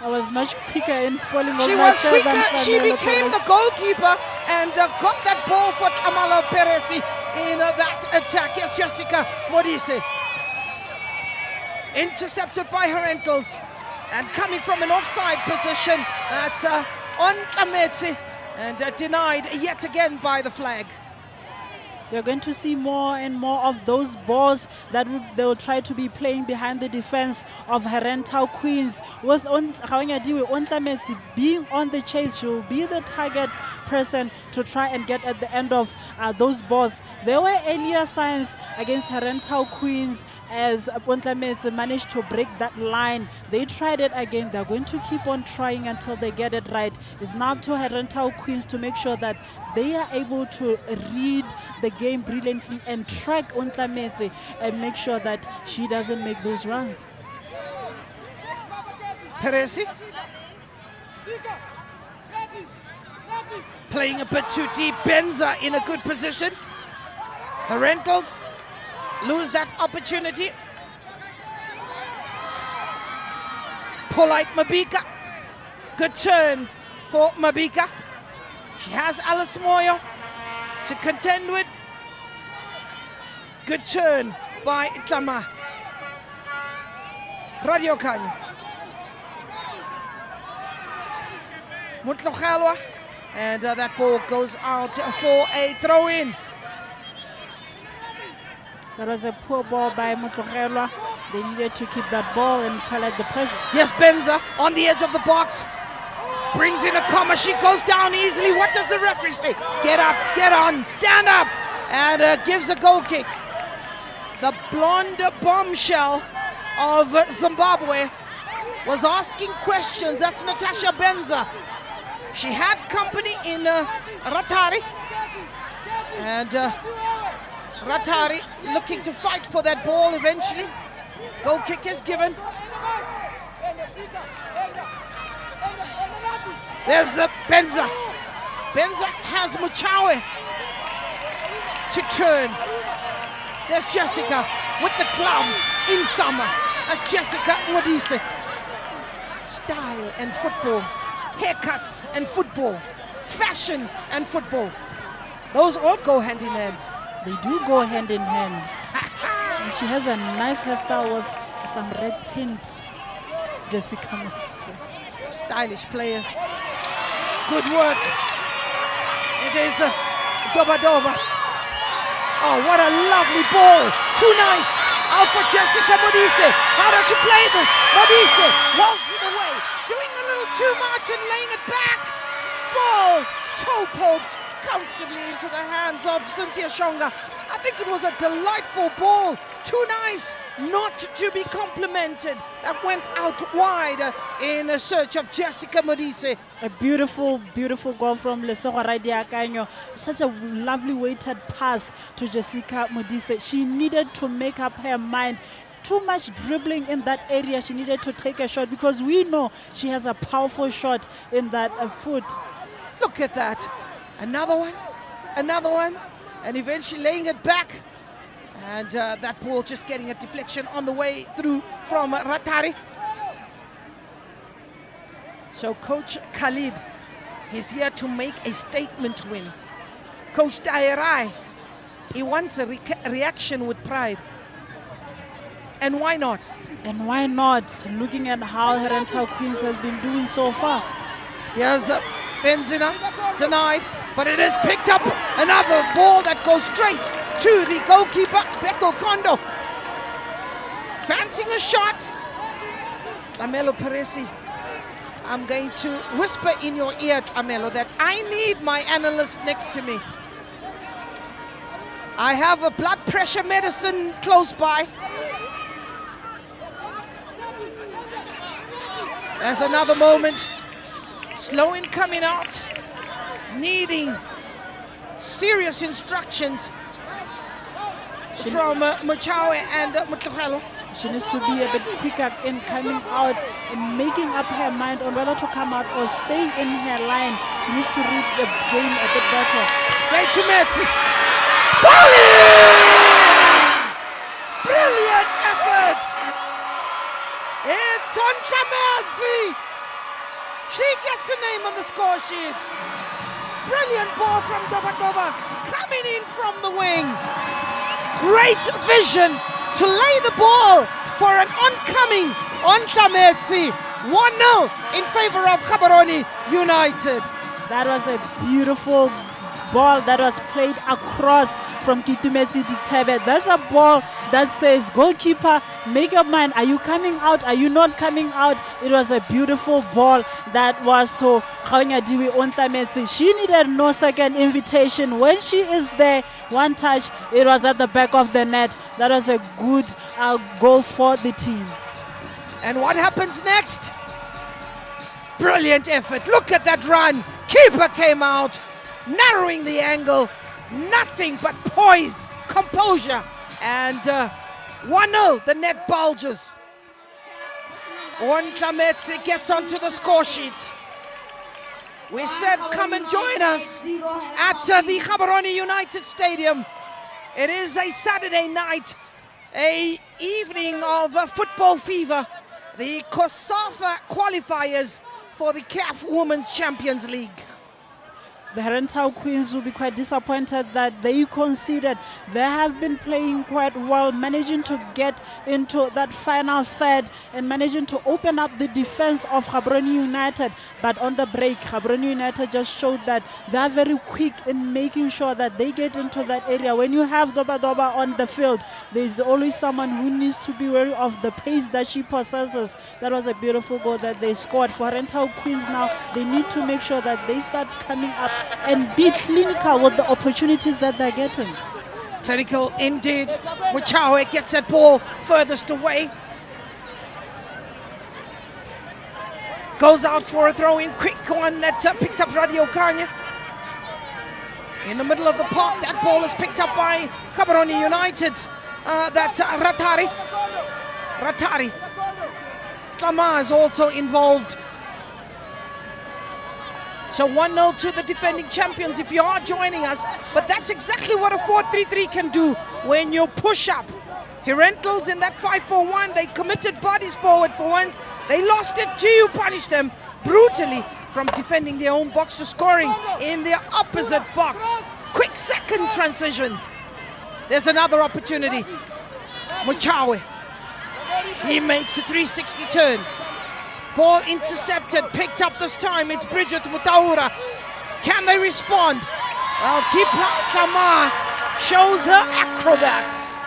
I was much quicker in falling off She my was chair quicker. than She Fernando became Perez. the goalkeeper and got that ball for Tamala Perez in that attack. Yes, Jessica Modise. Intercepted by Herentals, and coming from an offside position, that's on Tlametse, and denied yet again by the flag. You're going to see more and more of those balls that they will try to be playing behind the defense of Herentals Queens. With Gaonyadiwe Ontlametse being on the chase, she will be the target person to try and get at the end of those balls. There were earlier signs against Herentals Queens as Ontlametse managed to break that line. They tried it again. They're going to keep on trying until they get it right. It's now up to Herentals Queens to make sure that they are able to read the game brilliantly and track Ontlametse and make sure that she doesn't make those runs. Peresi playing a bit too deep. Benza in a good position. Herentals lose that opportunity. Polite Mabika. Good turn for Mabika. She has Alice Moyo to contend with. Good turn by Tlama. Radio Kanya. Mutlogelwa. And that ball goes out for a throw-in. That was a poor ball by Mutlogelwa. They needed to keep that ball and pallet the pressure. Yes, Benza on the edge of the box. Brings in a comma. She goes down easily. What does the referee say? Get up, get on, stand up. And gives a goal kick. The blonde bombshell of Zimbabwe was asking questions. That's Natasha Benza. She had company in Ratari. And Ratari looking to fight for that ball eventually. Goal kick is given. There's the Benza. Benza has Muchawe to turn. There's Jessica with the gloves in summer. That's Jessica Modise. Style and football. Haircuts and football. Fashion and football. Those all go hand in hand. They do go hand in hand. And she has a nice hairstyle with some red tint. Jessica Modise. Stylish player. Good work. It is Doba. Oh, what a lovely ball. Too nice. Out for Jessica Modise. How does she play this? Modise waltzes it away. Doing a little too much and laying it back. Ball toe poked comfortably into the hands of Cynthia Shonga. I think it was a delightful ball. Too nice not to be complimented. That went out wide in a search of Jessica Modise. A beautiful, beautiful goal from Lesego Radiakanyo. Such a lovely weighted pass to Jessica Modise. She needed to make up her mind. Too much dribbling in that area. She needed to take a shot because we know she has a powerful shot in that foot. Look at that. Another one, and eventually laying it back. And that ball just getting a deflection on the way through from Ratari. So Coach Khalid, he's here to make a statement win. Coach Dairai, he wants a reaction with pride. And why not? And why not? Looking at how Herentals Queens has been doing so far. Here's Benzina, denied, but it is picked up. Another ball that goes straight to the goalkeeper, Beto Kondo. Fancying a shot. Tlamelo Peresi, I'm going to whisper in your ear, Tlamelo, that I need my analyst next to me. I have a blood pressure medicine close by. There's another moment. Sloan coming out, needing serious instructions from Machawe and Mutlogelo. She needs to be a bit quicker in coming out and making up her mind on whether to come out or stay in her line. She needs to read the game a bit better. Great to Metsi. Bowling! Brilliant effort! It's on Metsi. She gets a name on the score sheet. Brilliant ball from Doba coming in from the wing. Great vision to lay the ball for an oncoming Ontlametsi. 1-0 in favor of Gaborone United. That was a beautiful ball that was played across from Kitumetsi Ditebe. That's a ball that says, goalkeeper, make up mind. Are you coming out? Are you not coming out? It was a beautiful ball that was so Khawanyadiwe Ontlametsi. She needed no second invitation. When she is there, one touch, it was at the back of the net. That was a good goal for the team. And what happens next? Brilliant effort. Look at that run. Keeper came out, narrowing the angle. Nothing but poise, composure. And 1-0, the net bulges. Ontlametsi gets onto the score sheet. We said come and join us at the Gaborone United Stadium. It is a Saturday night, a evening of football fever. The COSAFA qualifiers for the CAF Women's Champions League. The Herentals Queens will be quite disappointed that they conceded. They have been playing quite well, managing to get into that final third and managing to open up the defense of Gaborone United. But on the break, Gaborone United just showed that they are very quick in making sure that they get into that area. When you have Doba on the field, there's always someone who needs to be wary of the pace that she possesses. That was a beautiful goal that they scored. For Herentals Queens now, they need to make sure that they start coming up and be clinical with the opportunities that they're getting. Clinical indeed. Muchawe gets that ball furthest away. Goes out for a throw-in, quick one that picks up Radio Kanya. In the middle of the park, that ball is picked up by Gaborone United. That's Ratari. Klama is also involved. So 1-0 to the defending champions if you are joining us. But that's exactly what a 4-3-3 can do when you push up. Herentals in that 5-4-1, they committed bodies forward for once. They lost it. GU punished them brutally from defending their own box to scoring in their opposite box. Quick second transition. There's another opportunity. Mochawe. He makes a 360 turn. Ball intercepted, picked up this time. It's Bridget Mutaura. Can they respond? Well, keeper Kama shows her acrobats.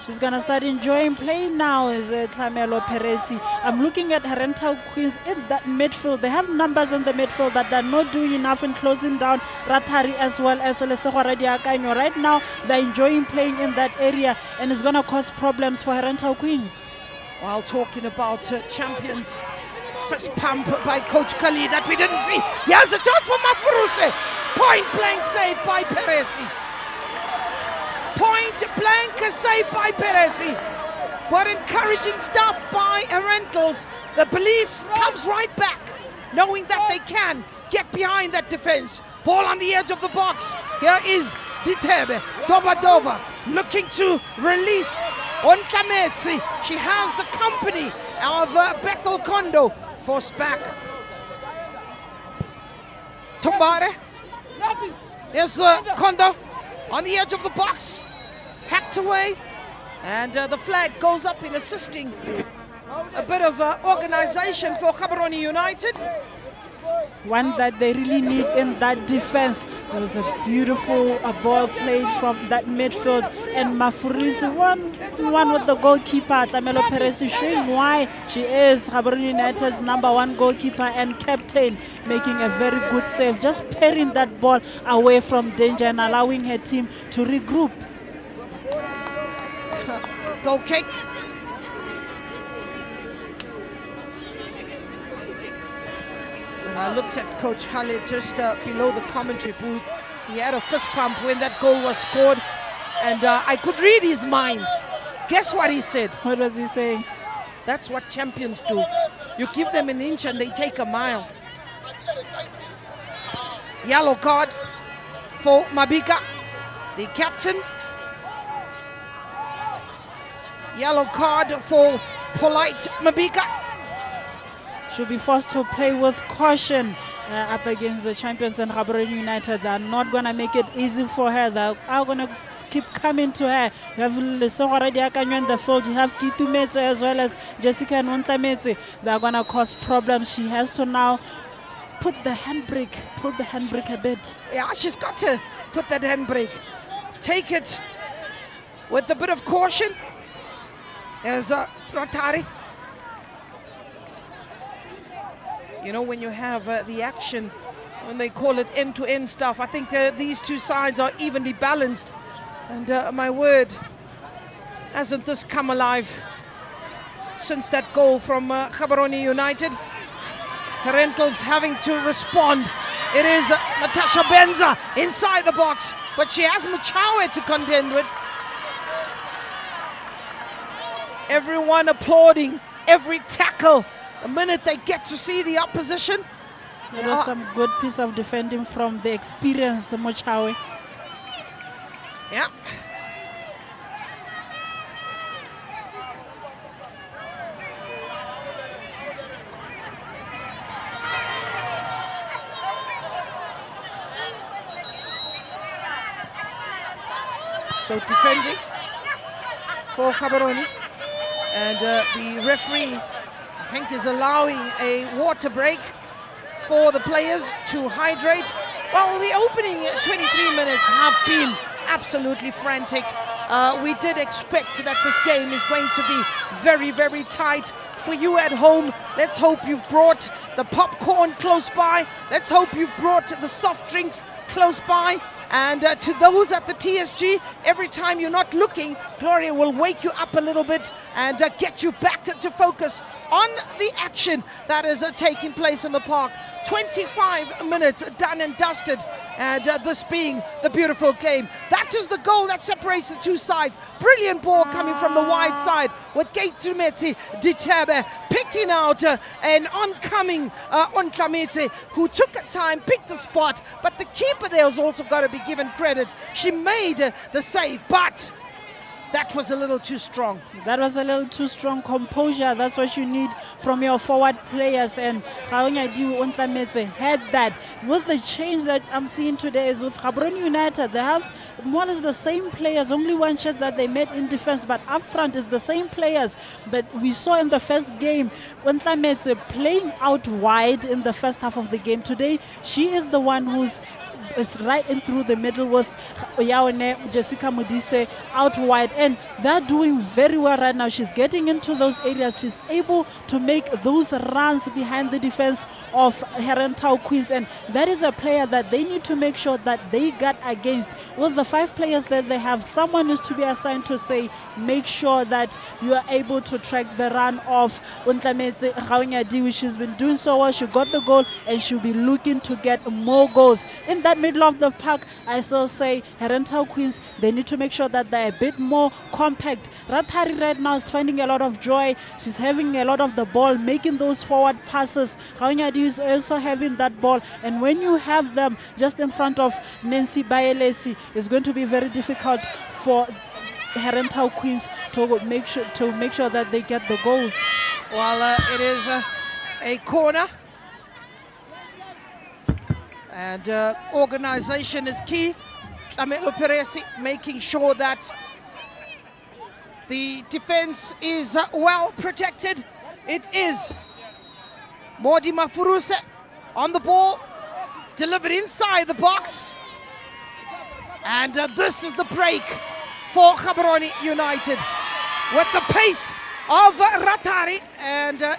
She's going to start enjoying playing now, is Tlamelo Peresi. I'm looking at Herental Queens in that midfield. They have numbers in the midfield, but they're not doing enough in closing down Ratari as well as Lesego Radiakanyo. Right now, they're enjoying playing in that area, and it's going to cause problems for Herental Queens. While talking about champions, first pump by Coach Kali that we didn't see. Here's a chance for Mafuruse. Point blank save by Peresi. Point blank save by Peresi. But encouraging stuff by Herentals. The belief comes right back, knowing that they can get behind that defense. Ball on the edge of the box. Here is Ditebe. Dova looking to release on Kametsi. She has the company of Bethel Kondo. Forced back. Tumbare. There's Kondo on the edge of the box. Hacked away. And the flag goes up in assisting a bit of organization for Gaborone United. One that they really need in that defense. There was a beautiful ball played from that midfield, and Mafurisi one with the goalkeeper Tlamelo Peresi, showing why she is Gaborone United's #1 goalkeeper and captain, making a very good save, just parrying that ball away from danger and allowing her team to regroup. Goal kick. I looked at Coach Khalid just below the commentary booth. He had a fist pump when that goal was scored, and I could read his mind. Guess what he said? What was he saying? That's what champions do. You give them an inch and they take a mile. Yellow card for Mabika, the captain. Yellow card for Polite Mabika. She'll be forced to play with caution up against the champions and Gaborone United. They're not going to make it easy for her. They are going to keep coming to her. You have Lesego Radiakanyo in the field. You have Kitu Metse as well as Jessica Nwantla Metse. They're going to cause problems. She has to now put the handbrake a bit. Yeah, she's got to put that handbrake. Take it with a bit of caution. As Ratari. You know, when you have the action, when they call it end-to-end stuff, I think these two sides are evenly balanced. And my word, hasn't this come alive since that goal from Gaborone United? Herentals having to respond. It is Natasha Benza inside the box, but she has Mochawe to contend with. Everyone applauding every tackle the minute they get to see the opposition. There was some good piece of defending from the experienced Mochawe. Yeah. So defending for Gaborone. And the referee, I think, is allowing a water break for the players to hydrate. Well, the opening 23 minutes have been absolutely frantic. We did expect that this game is going to be very, very tight. For you at home, let's hope you've brought the popcorn close by. Let's hope you've brought the soft drinks close by. And to those at the TSG, every time you're not looking, Gloria will wake you up a little bit and get you back to focus on the action that is taking place in the park. 25 minutes done and dusted, and this being the beautiful game. That is the goal that separates the two sides. Brilliant ball coming from the wide side with Kate Tumetse Ditebe picking out an oncoming Ontlametse, who took a time, picked a spot, but the keeper there has also got to be given credit. She made the save, but That was a little too strong. That was a little too strong. Composure, that's what you need from your forward players. And Gaborone Ontlametse had that. With the change that I'm seeing today is with Gaborone United, they have more or less the same players, only one change that they made in defense, but up front is the same players. But we saw in the first game, Ontlametse playing out wide in the first half of the game. Today, she is the one who's right in through the middle with Yaone, Jessica Modise out wide, and they're doing very well right now. She's getting into those areas. She's able to make those runs behind the defense of Herentals Queens, and that is a player that they need to make sure that they guard against. With the 5 players that they have, someone needs to be assigned to say, make sure that you are able to track the run of Ontlametse Gaonyadi, which she's been doing so well. She got the goal, and she'll be looking to get more goals. In that middle of the park, I still say Herentals Queens, they need to make sure that they're a bit more compact. Rathari right now is finding a lot of joy. She's having a lot of the ball, making those forward passes. Gaonyadi is also having that ball, and when you have them just in front of Nancy Baelesi, it's going to be very difficult for Herentals Queens to make sure that they get the goals. Well, it is a corner. And organization is key. Tlamelo Peresi making sure that the defense is well protected. It is Modi Mafuruse on the ball, delivered inside the box. And this is the break for Gaborone United with the pace of Rathari, and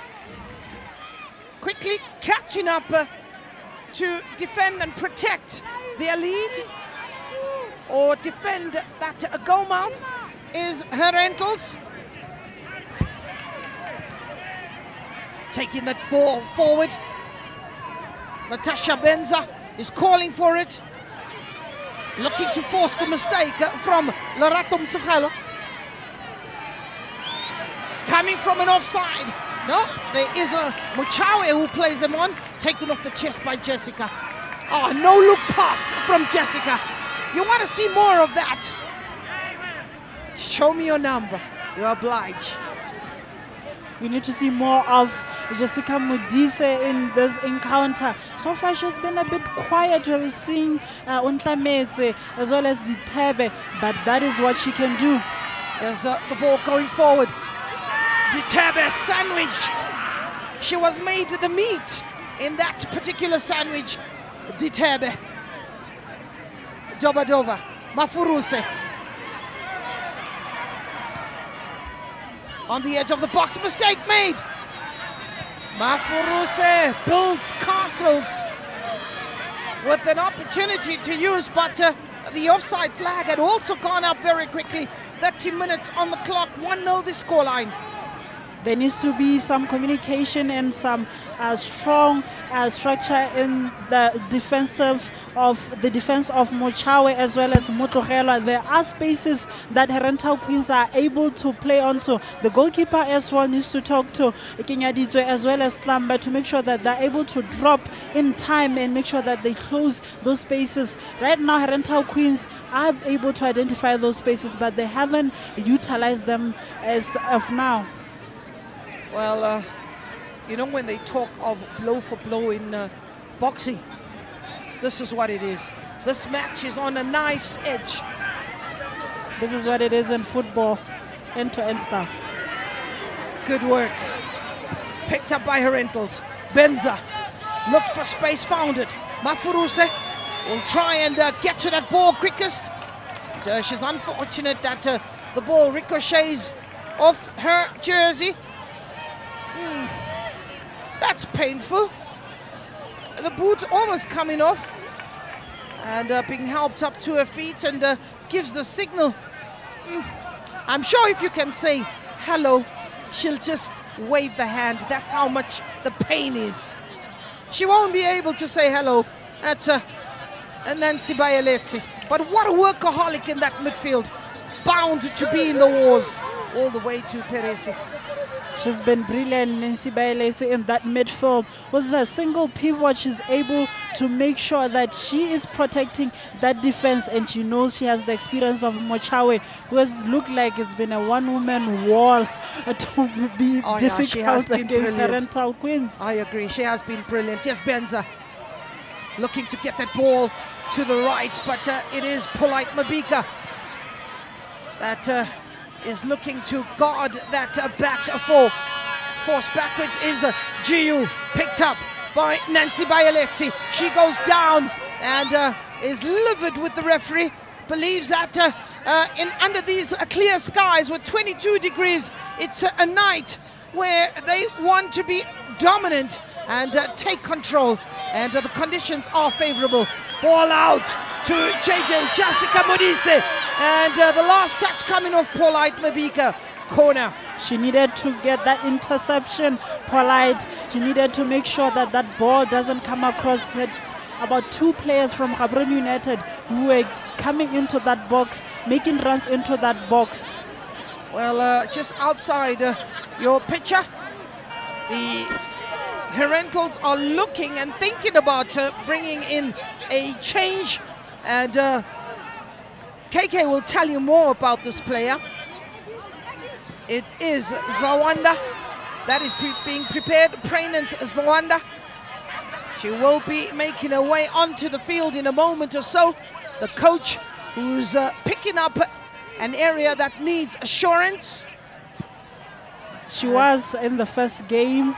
quickly catching up to defend and protect their lead, or defend that goal mouth, is Herentals. Taking that ball forward. Natasha Benza is calling for it, looking to force the mistake from Lorato Mtlogelo. Coming from an offside. No, there is a Mochawe who plays them on, taken off the chest by Jessica. Oh, no look pass from Jessica. You want to see more of that? Show me your number. You oblige. We need to see more of Jessica Modise in this encounter. So far, she's been a bit quiet. We're seeing Ontlametse as well as Ditebe, but that is what she can do. There's the ball going forward. Ditebe sandwiched. She was made the meat in that particular sandwich. Ditebe. Doba Mafuruse. On the edge of the box, mistake made. Mafuruse builds castles with an opportunity to use, but the offside flag had also gone up very quickly. 30 minutes on the clock, 1-0 the scoreline. There needs to be some communication and some strong structure in the defense of Mochawe as well as Motlogelo. There are spaces that Herentals Queens are able to play onto. The goalkeeper as well needs to talk to Kinyaditwe as well as Tlamba to make sure that they're able to drop in time and make sure that they close those spaces. Right now, Herentals Queens are able to identify those spaces, but they haven't utilized them as of now. Well, you know, when they talk of blow for blow in boxing, this is what it is. This match is on a knife's edge. This is what it is in football, end-to-end stuff. Good work. Picked up by Herentals. Benza looked for space, found it. Mafuruse will try and get to that ball quickest. She's unfortunate that the ball ricochets off her jersey. That's painful. The boot almost coming off and being helped up to her feet, and gives the signal. I'm sure if you can say hello, she'll just wave the hand. That's how much the pain is. She won't be able to say hello. That's Nancy Baelesi. But what a workaholic in that midfield. Bound to be in the wars all the way to Peresi. She's been brilliant, Nancy Bailesi, in that midfield. With the single pivot, she's able to make sure that she is protecting that defense, and she knows she has the experience of Mochawe, who has looked like it's been a one-woman wall to be difficult against Herental Queens. I agree, she has been brilliant. Yes, Benza looking to get that ball to the right, but it is Polite Mabika that is looking to guard that back four. Force backwards is Giu, picked up by Nancy Bailesi. She goes down and is livid with the referee. Believes that under these clear skies with 22 degrees, it's a night where they want to be dominant and take control, and the conditions are favorable. Ball out to JJ Jessica Modise, and the last touch coming off Polite Mabika. Corner. She needed to get that interception, Polite. She needed to make sure that that ball doesn't come across her. About 2 players from Gaborone United who were coming into that box, making runs into that box. Well, just outside your picture, the Herentals are looking and thinking about bringing in a change, and KK will tell you more about this player. It is Zwanda that is being prepared. Prainant Zwanda. She will be making her way onto the field in a moment or so. The coach, who's picking up an area that needs assurance. She was in the first game,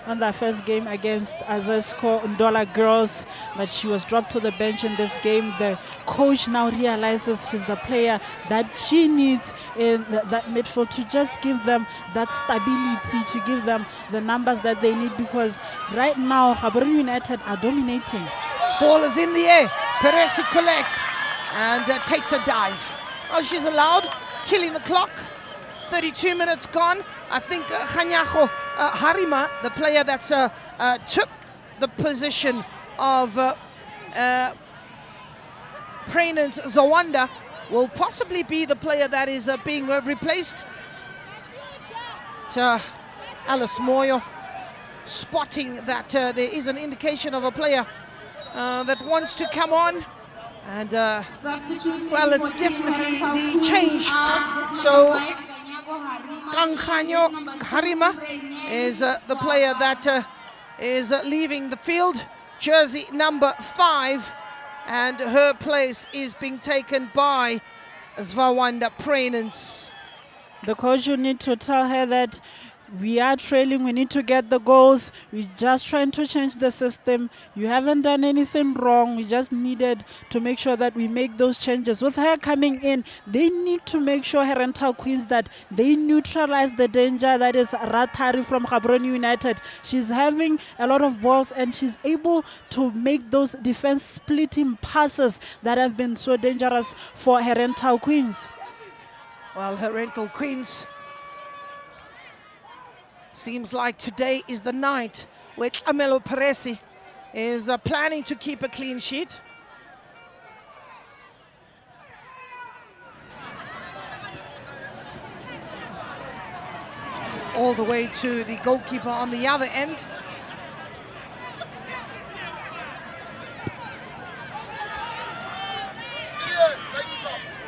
on that first game against Azesco Ndola girls, but she was dropped to the bench in this game. The coach now realizes she's the player that she needs in that midfield to just give them that stability, to give them the numbers that they need, because right now Gaborone United are dominating. Ball is in the air. Peresi collects and takes a dive. Oh, she's allowed, killing the clock. 32 minutes gone. I think Khanyago Harima, the player that's took the position of Prainant Zawanda, will possibly be the player that is being replaced. Alice Moyo spotting that there is an indication of a player that wants to come on. And well, it's definitely the change. So Kanghanyo Harima is the player that is leaving the field, jersey number 5, and her place is being taken by Zwawanda Prainants. The coach, you need to tell her that we are trailing, we need to get the goals. We're just trying to change the system. You haven't done anything wrong. We just needed to make sure that we make those changes. With her coming in, they need to make sure Herental Queens that they neutralize the danger that is Ratari from Gaborone United. She's having a lot of balls and she's able to make those defense splitting passes that have been so dangerous for Herental Queens. Well, Herental Queens, seems like today is the night which Amelo Peresi is planning to keep a clean sheet. All the way to the goalkeeper on the other end.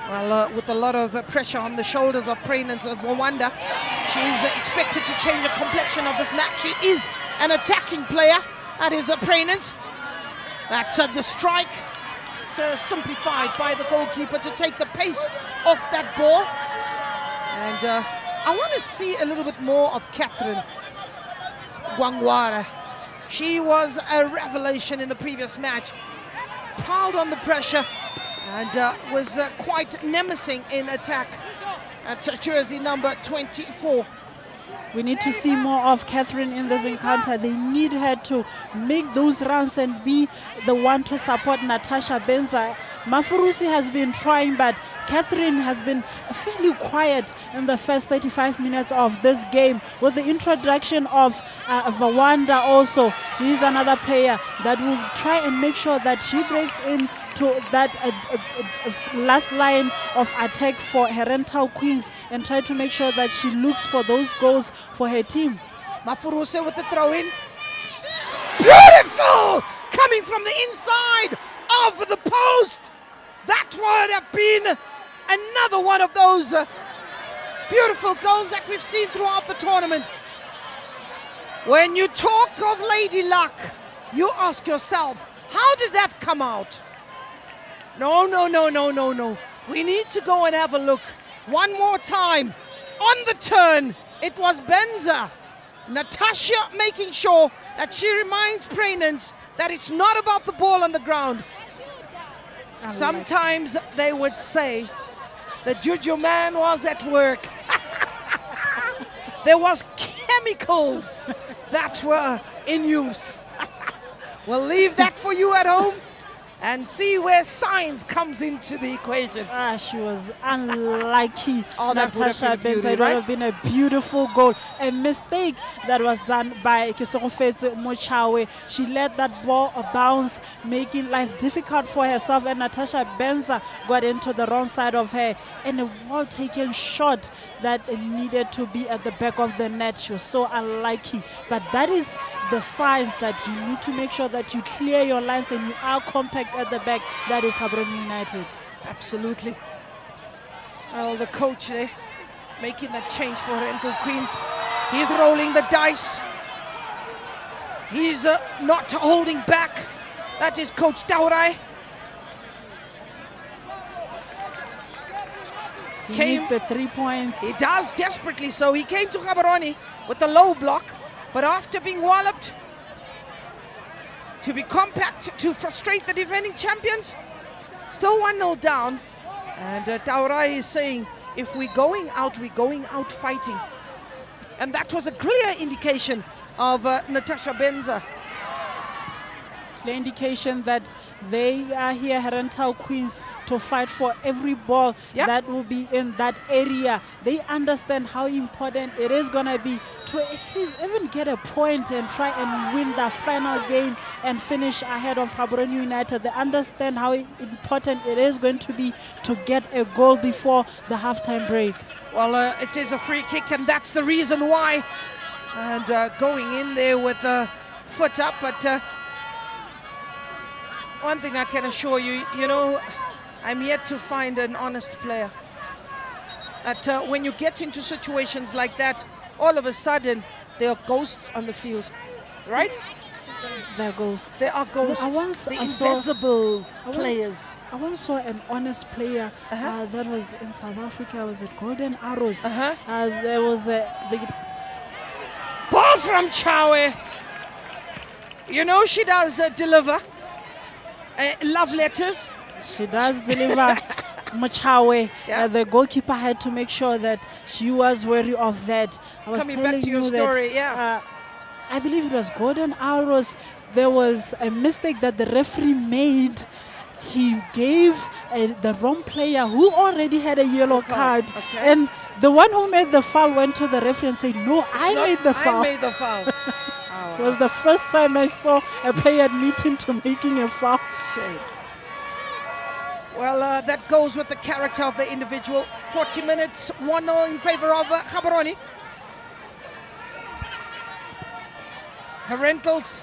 Well, with a lot of pressure on the shoulders of Prainant of Rwanda, she's expected to change the complexion of this match. She is an attacking player. That is a Prainant. That's the strike. Simplified by the goalkeeper to take the pace off that ball. And I want to see a little bit more of Catherine Gwangwara. She was a revelation in the previous match. Piled on the pressure and was quite nemesing in attack at jersey number 24. We need to see more of Catherine in this encounter. They need her to make those runs and be the one to support Natasha Benza. Mafurusi has been trying, but Catherine has been fairly quiet in the first 35 minutes of this game. With the introduction of Vawanda also, she is another player that will try and make sure that she breaks in to that last line of attack for Herental Queens and try to make sure that she looks for those goals for her team. Mafuruse with the throw in. Beautiful! Coming from the inside of the post. That would have been another one of those beautiful goals that we've seen throughout the tournament. When you talk of Lady Luck, you ask yourself, how did that come out? No. We need to go and have a look. One more time. On the turn, it was Benza. Natasha making sure that she reminds Prainans that it's not about the ball on the ground. Sometimes they would say the Juju man was at work. There was chemicals that were in use. We'll leave that for you at home and see where science comes into the equation. She was unlucky. Natasha Benza. It would have been a beautiful goal. A mistake that was done by Kisogofetse Mochawe. She let that ball bounce, making life difficult for herself, and Natasha Benza got into the wrong side of her. And a well-taken shot that needed to be at the back of the net. She was so unlucky. But that is the signs that you need to make sure that you clear your lines and you are compact at the back. That is Gaborone United. Absolutely. Well, the coach there making that change for Herentals Queens. He's rolling the dice. He's not holding back. That is Coach Taurai. He needs the 3 points. He does, desperately so. He came to Gaborone with the low block, but after being walloped, to be compact, to frustrate the defending champions, still 1-0 down. And Taurai is saying, if we're going out fighting. And that was a clear indication of Natasha Benza. Clear indication that they are here, Herentals Queens, to fight for every ball that will be in that area. They understand how important it is going to be to at least even get a point and try and win the final game and finish ahead of Gaborone United. They understand how important it is going to be to get a goal before the halftime break. Well, it is a free kick, and that's the reason why. And going in there with the foot up, but one thing I can assure you, I'm yet to find an honest player. That when you get into situations like that, all of a sudden, there are ghosts on the field, right? There are ghosts. There are ghosts. Invisible players. I once saw an honest player that was in South Africa. Was it Golden Arrows? There was a ball from Chawe. She does deliver love letters. She does deliver. Mochawe, the goalkeeper had to make sure that she was wary of that. I was Coming telling back to your you story, that, I believe it was Golden Arrows. There was a mistake that the referee made. He gave the wrong player who already had a yellow card. And the one who made the foul went to the referee and said, no, I made the foul. I made the foul. It was the first time I saw a player admitting to making a foul. Shame. Well, that goes with the character of the individual. 40 minutes, 1-0 in favor of Gaborone. Herentals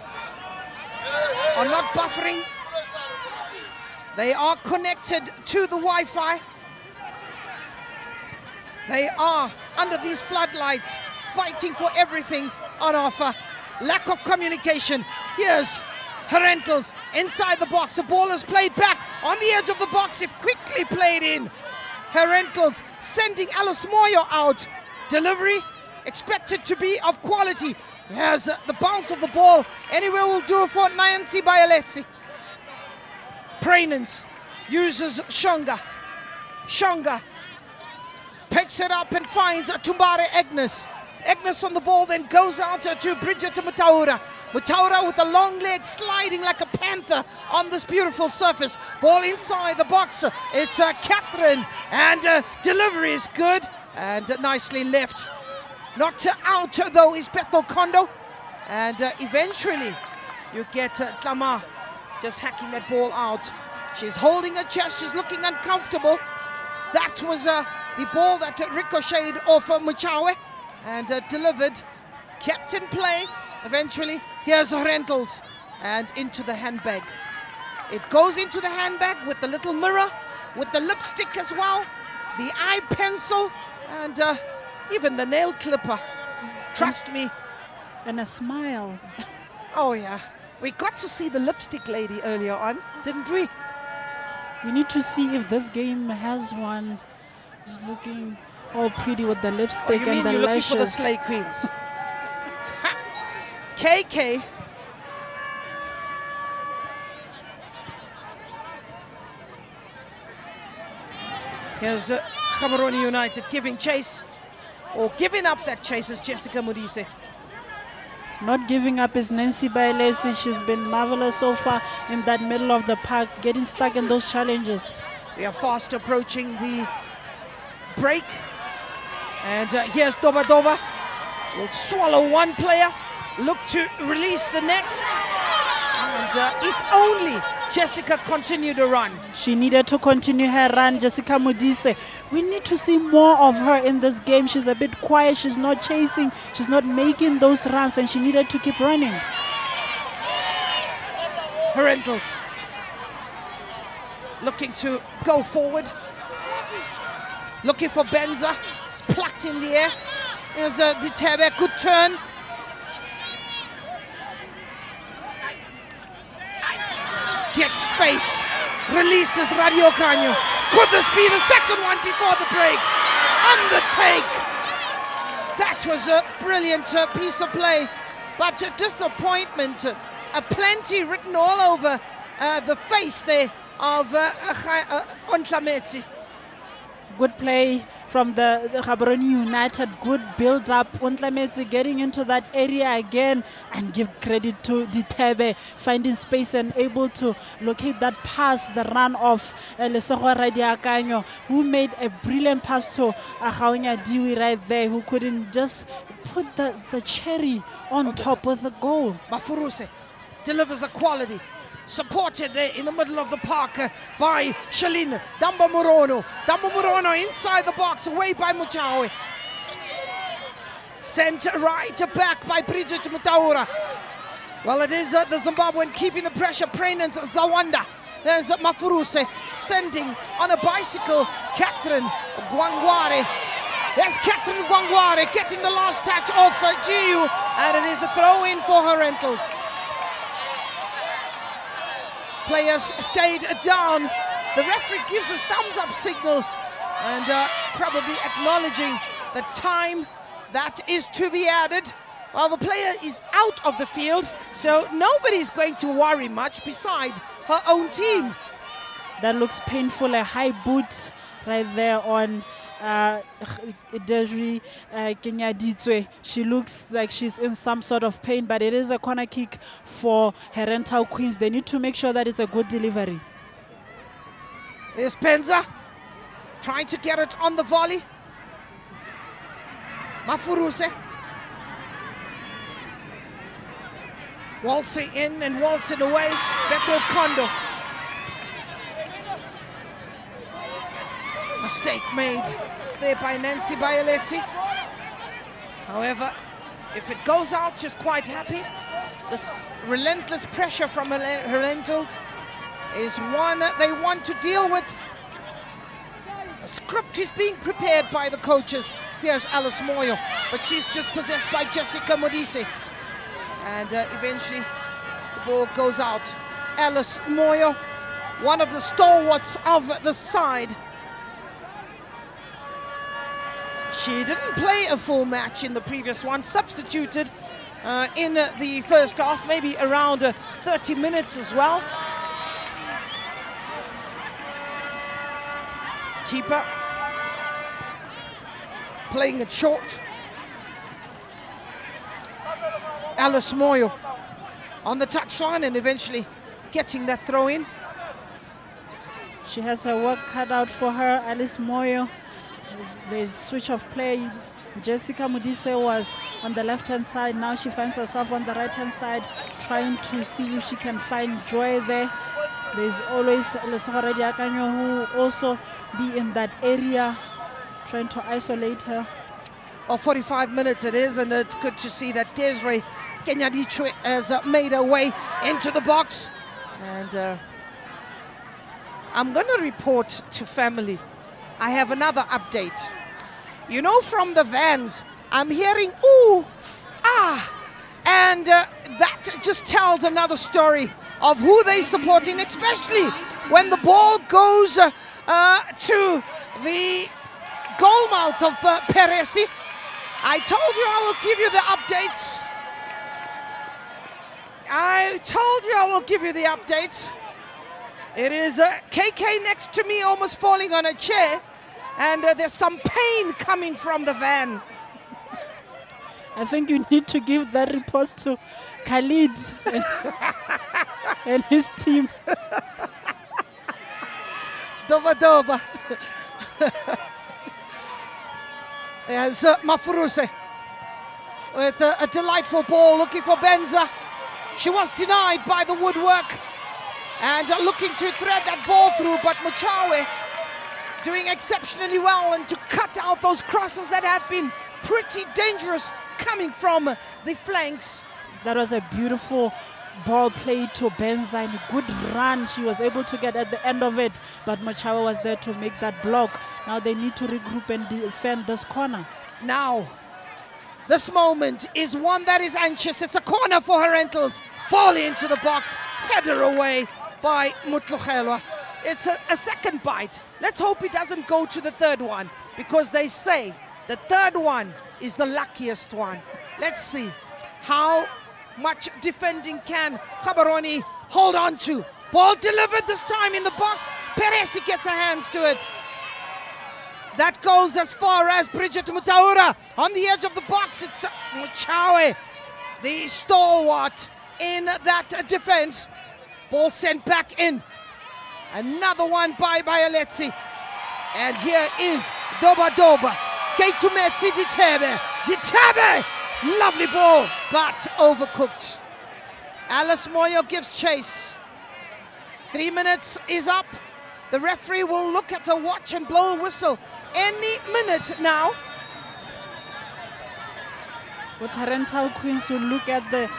are not buffering. They are connected to the Wi-Fi. They are under these floodlights, fighting for everything on offer. Lack of communication. Here's Herentals inside the box. The ball is played back on the edge of the box. If quickly played in. Herentals sending Alice Moyo out. Delivery expected to be of quality. There's the bounce of the ball. Anywhere will do for Nancy Bayaletsi. Prainans uses Shonga. Shonga picks it up and finds Tumbare Agnes. Agnes on the ball, then goes out to Bridget Mutaura. Mutaura with the long leg sliding like a panther on this beautiful surface. Ball inside the box. It's Catherine, and delivery is good and nicely left. Not out though is Bethel Kondo, and eventually you get Tlama just hacking that ball out. She's holding her chest. She's looking uncomfortable. That was the ball that ricocheted off Muchawe and delivered. Kept in play. Eventually, here's Herentals and into the handbag. It goes into the handbag with the little mirror, with the lipstick as well, the eye pencil, and even the nail clipper. Trust me. And a smile. Oh, yeah. We got to see the lipstick lady earlier on, didn't we? We need to see if this game has one. She's looking all pretty with the lipstick and the you're lashes. looking for the Slay Queens. KK. Here's Gaborone United giving chase, or giving up that chase, as Jessica Modise. Not giving up is Nancy Bailesi. She's been marvelous so far in that middle of the park, getting stuck in those challenges. We are fast approaching the break. And here's Doba Doba. Will swallow one player, look to release the next. And if only Jessica continued to run. She needed to continue her run, Jessica Modise. We need to see more of her in this game. She's a bit quiet. She's not chasing. She's not making those runs, and she needed to keep running. Herentals looking to go forward. Looking for Benza. It's plucked in the air. Here's Ditebe. Good turn. Gets space, releases Radio Canyo. Could this be the second one before the break? On the take. That was a brilliant piece of play, but disappointment. Plenty written all over the face there of Ontlametsi. Good play from the Gaborone United. Good build-up. Ontlametsi getting into that area again, and give credit to Ditebe, finding space and able to locate that pass, the run of Lesego Radiakanyo, who made a brilliant pass to Agaunya Diwi right there, who couldn't just put the cherry on top with the goal. Mafuruse delivers a quality. Supported there in the middle of the park by Shalin. Damba Murono. Damba Murono inside the box, away by Muchawe. Sent right back by Bridget Mutaura. Well, it is the Zimbabwean keeping the pressure. Prenance Zawanda. There's Mafuruse sending on a bicycle Catherine Gwangware. There's Catherine Gwangware getting the last touch off Giu, and it is a throw-in for Herentals. Players stayed down. The referee gives a thumbs-up signal, and probably acknowledging the time that is to be added. Well, the player is out of the field, so nobody's going to worry much besides her own team. That looks painful. A high boot right there on Dejri Kenyaditswe. She looks like she's in some sort of pain, but it is a corner kick for Herentals Queens. They need to make sure that it's a good delivery. There's Penza trying to get it on the volley. Mafuruse waltzing in and waltzing away. Beto Kondo. Mistake made there by Nancy Bailesi. However, if it goes out, she's quite happy. This relentless pressure from Herentals is one they want to deal with. A script is being prepared by the coaches. Here's Alice Moyo, but she's dispossessed by Jessica Modise. And eventually the ball goes out. Alice Moyo, one of the stalwarts of the side. She didn't play a full match in the previous one, substituted in the first half, maybe around 30 minutes as well. Keeper playing it short. Alice Moyo on the touchline and eventually getting that throw in. She has her work cut out for her, Alice Moyo. There's switch of play. Jessica Modise was on the left-hand side. Now she finds herself on the right-hand side, trying to see if she can find joy there. There's always Lesogora Diakanyo who also be in that area, trying to isolate her. 45 minutes it is, and it's good to see that Desiree Kenyadichwe has made her way into the box. And I'm going to report to family. I have another update. You know, from the vans, I'm hearing, ooh, ah, and that just tells another story of who they're supporting, especially when the ball goes to the goal mouth of Peresi. I told you I will give you the updates. It is KK next to me almost falling on a chair, and there's some pain coming from the van. I think you need to give that report to Khalid and his team. Doba. There's Mafuruse with a delightful ball, looking for Benza. She was denied by the woodwork, and looking to thread that ball through, but Muchawe doing exceptionally well and to cut out those crosses that have been pretty dangerous coming from the flanks. That was a beautiful ball played to Benza, and a good run she was able to get at the end of it, but Machawa was there to make that block. Now they need to regroup and defend this corner. Now, this moment is one that is anxious. It's a corner for Herentals. Ball into the box, header away by Mutlugelwa. It's a second bite. Let's hope it doesn't go to the third one, because they say the third one is the luckiest one. Let's see how much defending can Gaborone hold on to. Ball delivered this time in the box. Peresi gets her hands to it. That goes as far as Bridget Mutaura on the edge of the box. It's Muchawe, the stalwart in that defense. Ball sent back in. Another one by Aletsi. And here is Doba. Geitumetse Ditebe. Lovely ball, but overcooked. Alice Moyo gives chase. 3 minutes is up. The referee will look at the watch and blow a whistle any minute now. With Herental Queens, you look at the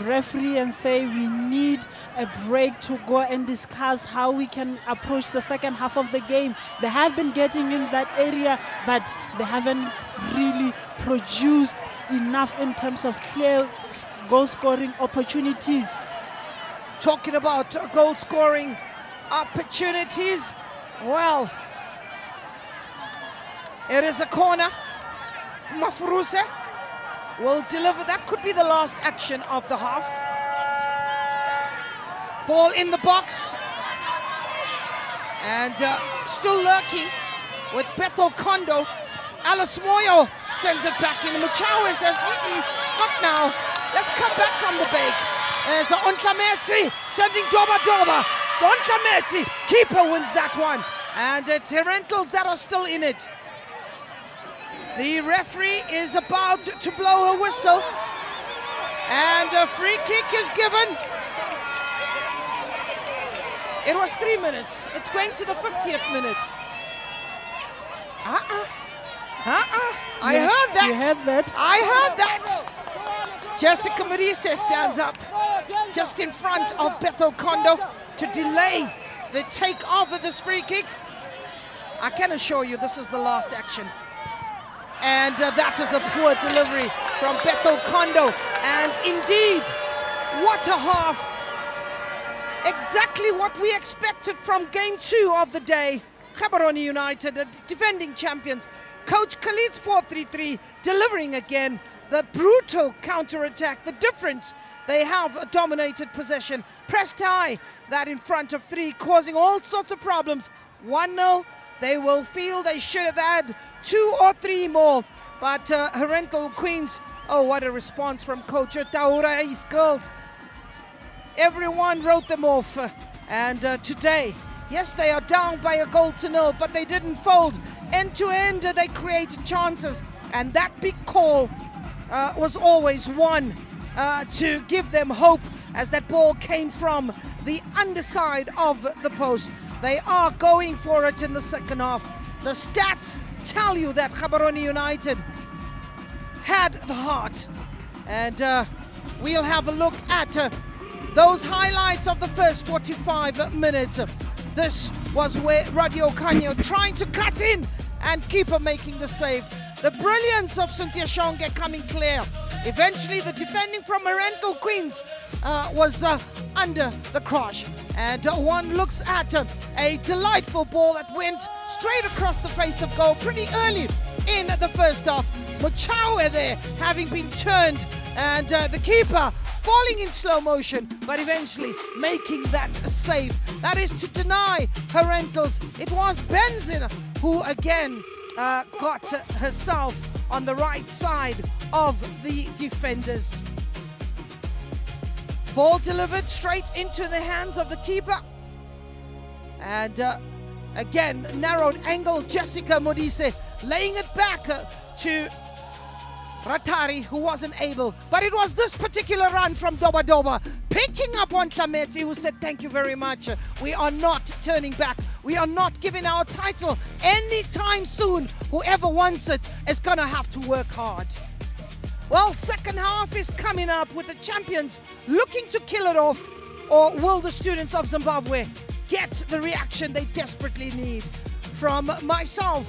referee and say we need a break to go and discuss how we can approach the second half of the game. They have been getting in that area, but they haven't really produced enough in terms of clear goal scoring opportunities. Talking about goal scoring opportunities, well, it is a corner. Mafuruse will deliver. That could be the last action of the half. Ball in the box, and still lurking with Bethel Kondo. Alice Moyo sends it back in. Muchawe says, not now. Let's come back from the break. There's Ontlametsi sending Doba. Ontlametsi, keeper wins that one. And it's Herentals that are still in it. The referee is about to blow a whistle. And a free kick is given. It was 3 minutes. It's going to the 50th minute. I heard that. You heard that? I heard that. Jessica Marise stands up just in front of Bethel Kondo to delay the takeoff of this free kick. I can assure you this is the last action. And that is a poor delivery from Bethel Kondo. And indeed, what a half. Exactly what we expected from game 2 of the day. Gaborone United, the defending champions. Coach Khalid's 4-3-3 delivering again. The brutal counter-attack, the difference. They have dominated possession, pressed high, that in front of 3, causing all sorts of problems. 1-0, they will feel they should have had 2 or 3 more. But Herental Queens, oh, what a response from Coach Taura, his girls. Everyone wrote them off. And today, yes, they are down by a goal to 0, but they didn't fold. End to end, they created chances. And that big call was always one to give them hope as that ball came from the underside of the post. They are going for it in the second half. The stats tell you that Gaborone United had the heart. And we'll have a look at those highlights of the first 45 minutes. This was where Radio Canyo trying to cut in and keeper making the save. The brilliance of Cynthia Shonge coming clear. Eventually the defending from Herentals Queens was under the crush. And one looks at a delightful ball that went straight across the face of goal pretty early in the first half. Mochawe there having been turned, and the keeper falling in slow motion, but eventually making that save. That is to deny Herentals. It was Benzin who again got herself on the right side of the defenders. Ball delivered straight into the hands of the keeper. And again, narrowed angle, Jessica Modise laying it back to Ratari, who wasn't able. But it was this particular run from Doba Doba, picking up on Tlameti, who said, thank you very much. We are not turning back. We are not giving our title anytime soon. Whoever wants it is going to have to work hard. Well, second half is coming up with the champions looking to kill it off. Or will the students of Zimbabwe get the reaction they desperately need? From myself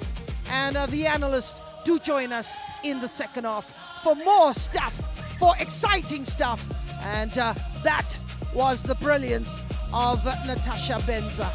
and the analyst, do join us in the second half for more stuff, for exciting stuff. And that was the brilliance of Natasha Benza.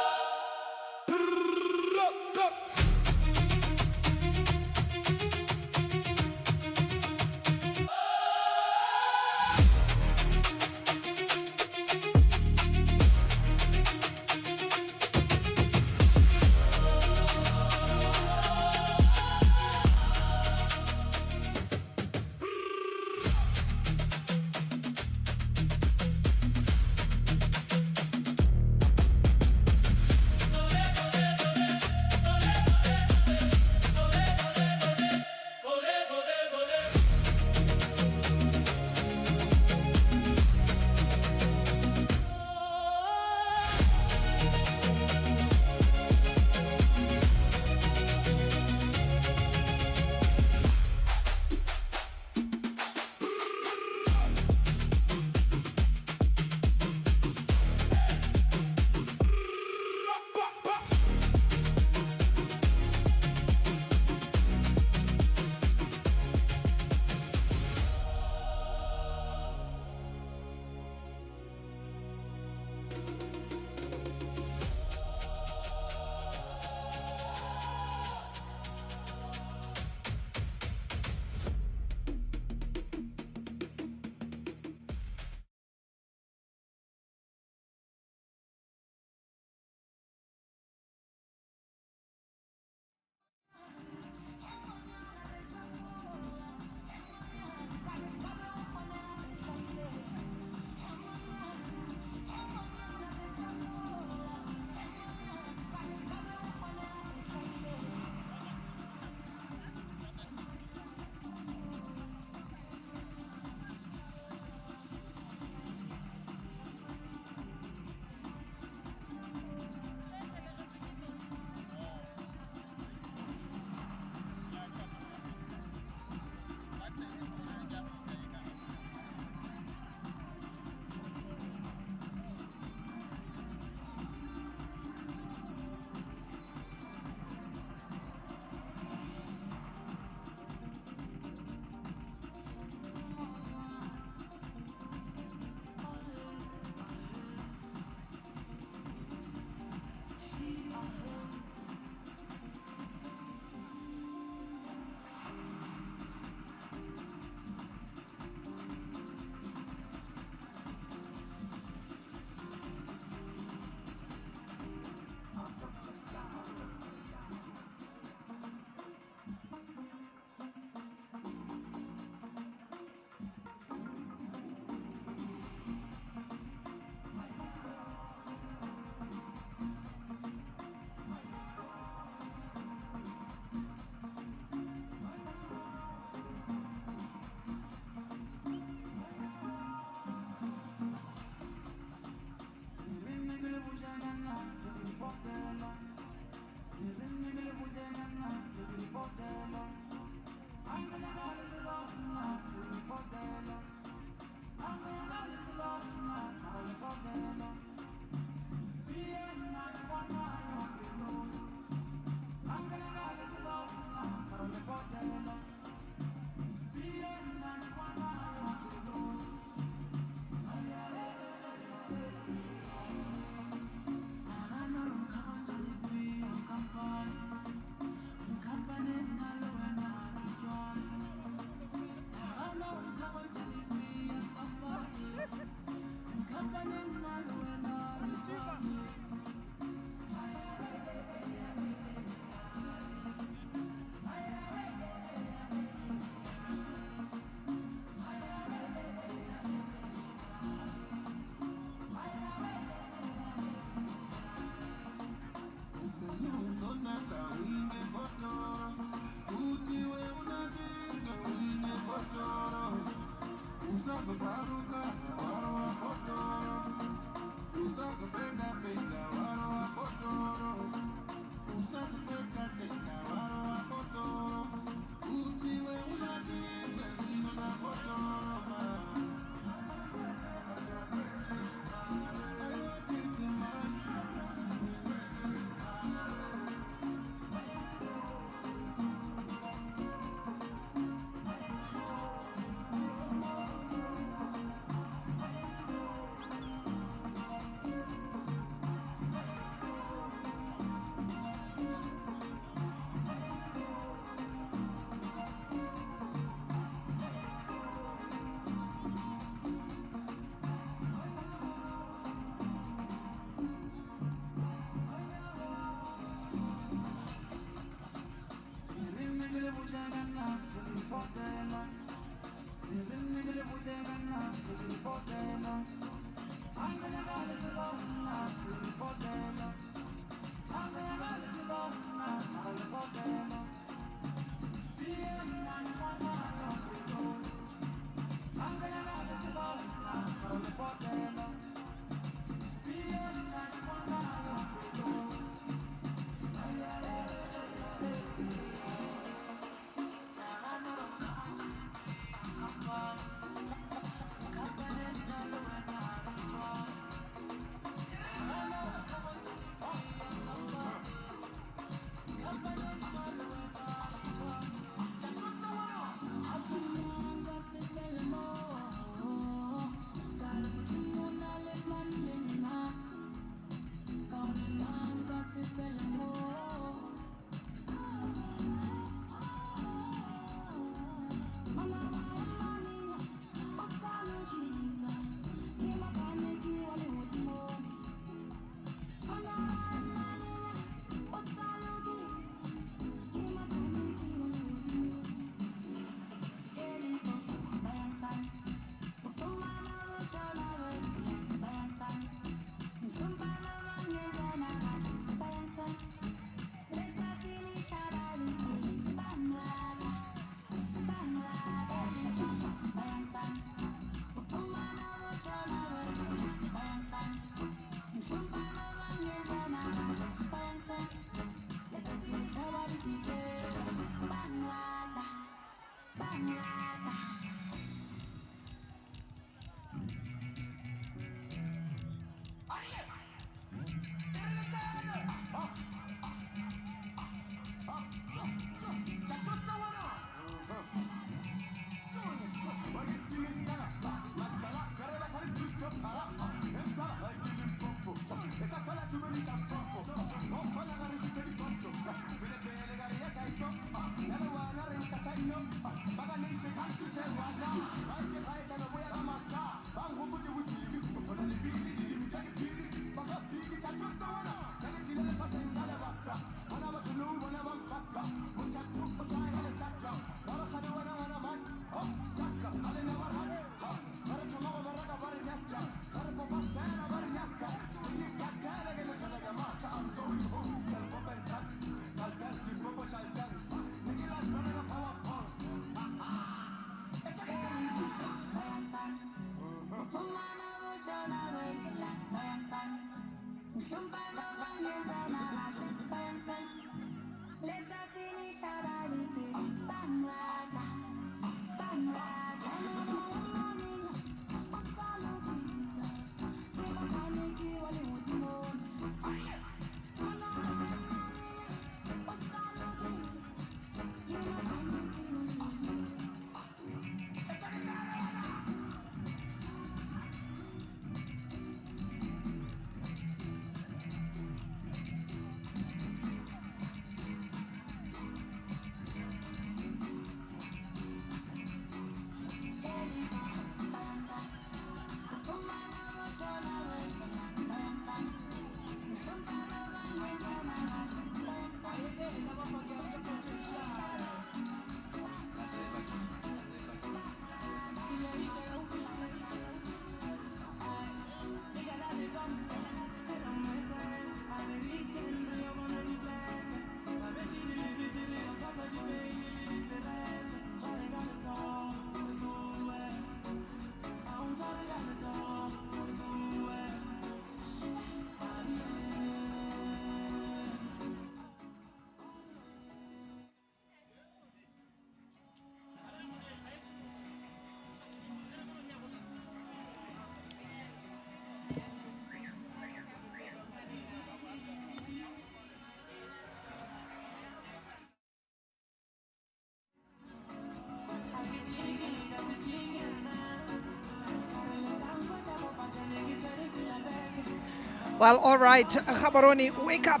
Well, all right, Gaborone, wake up.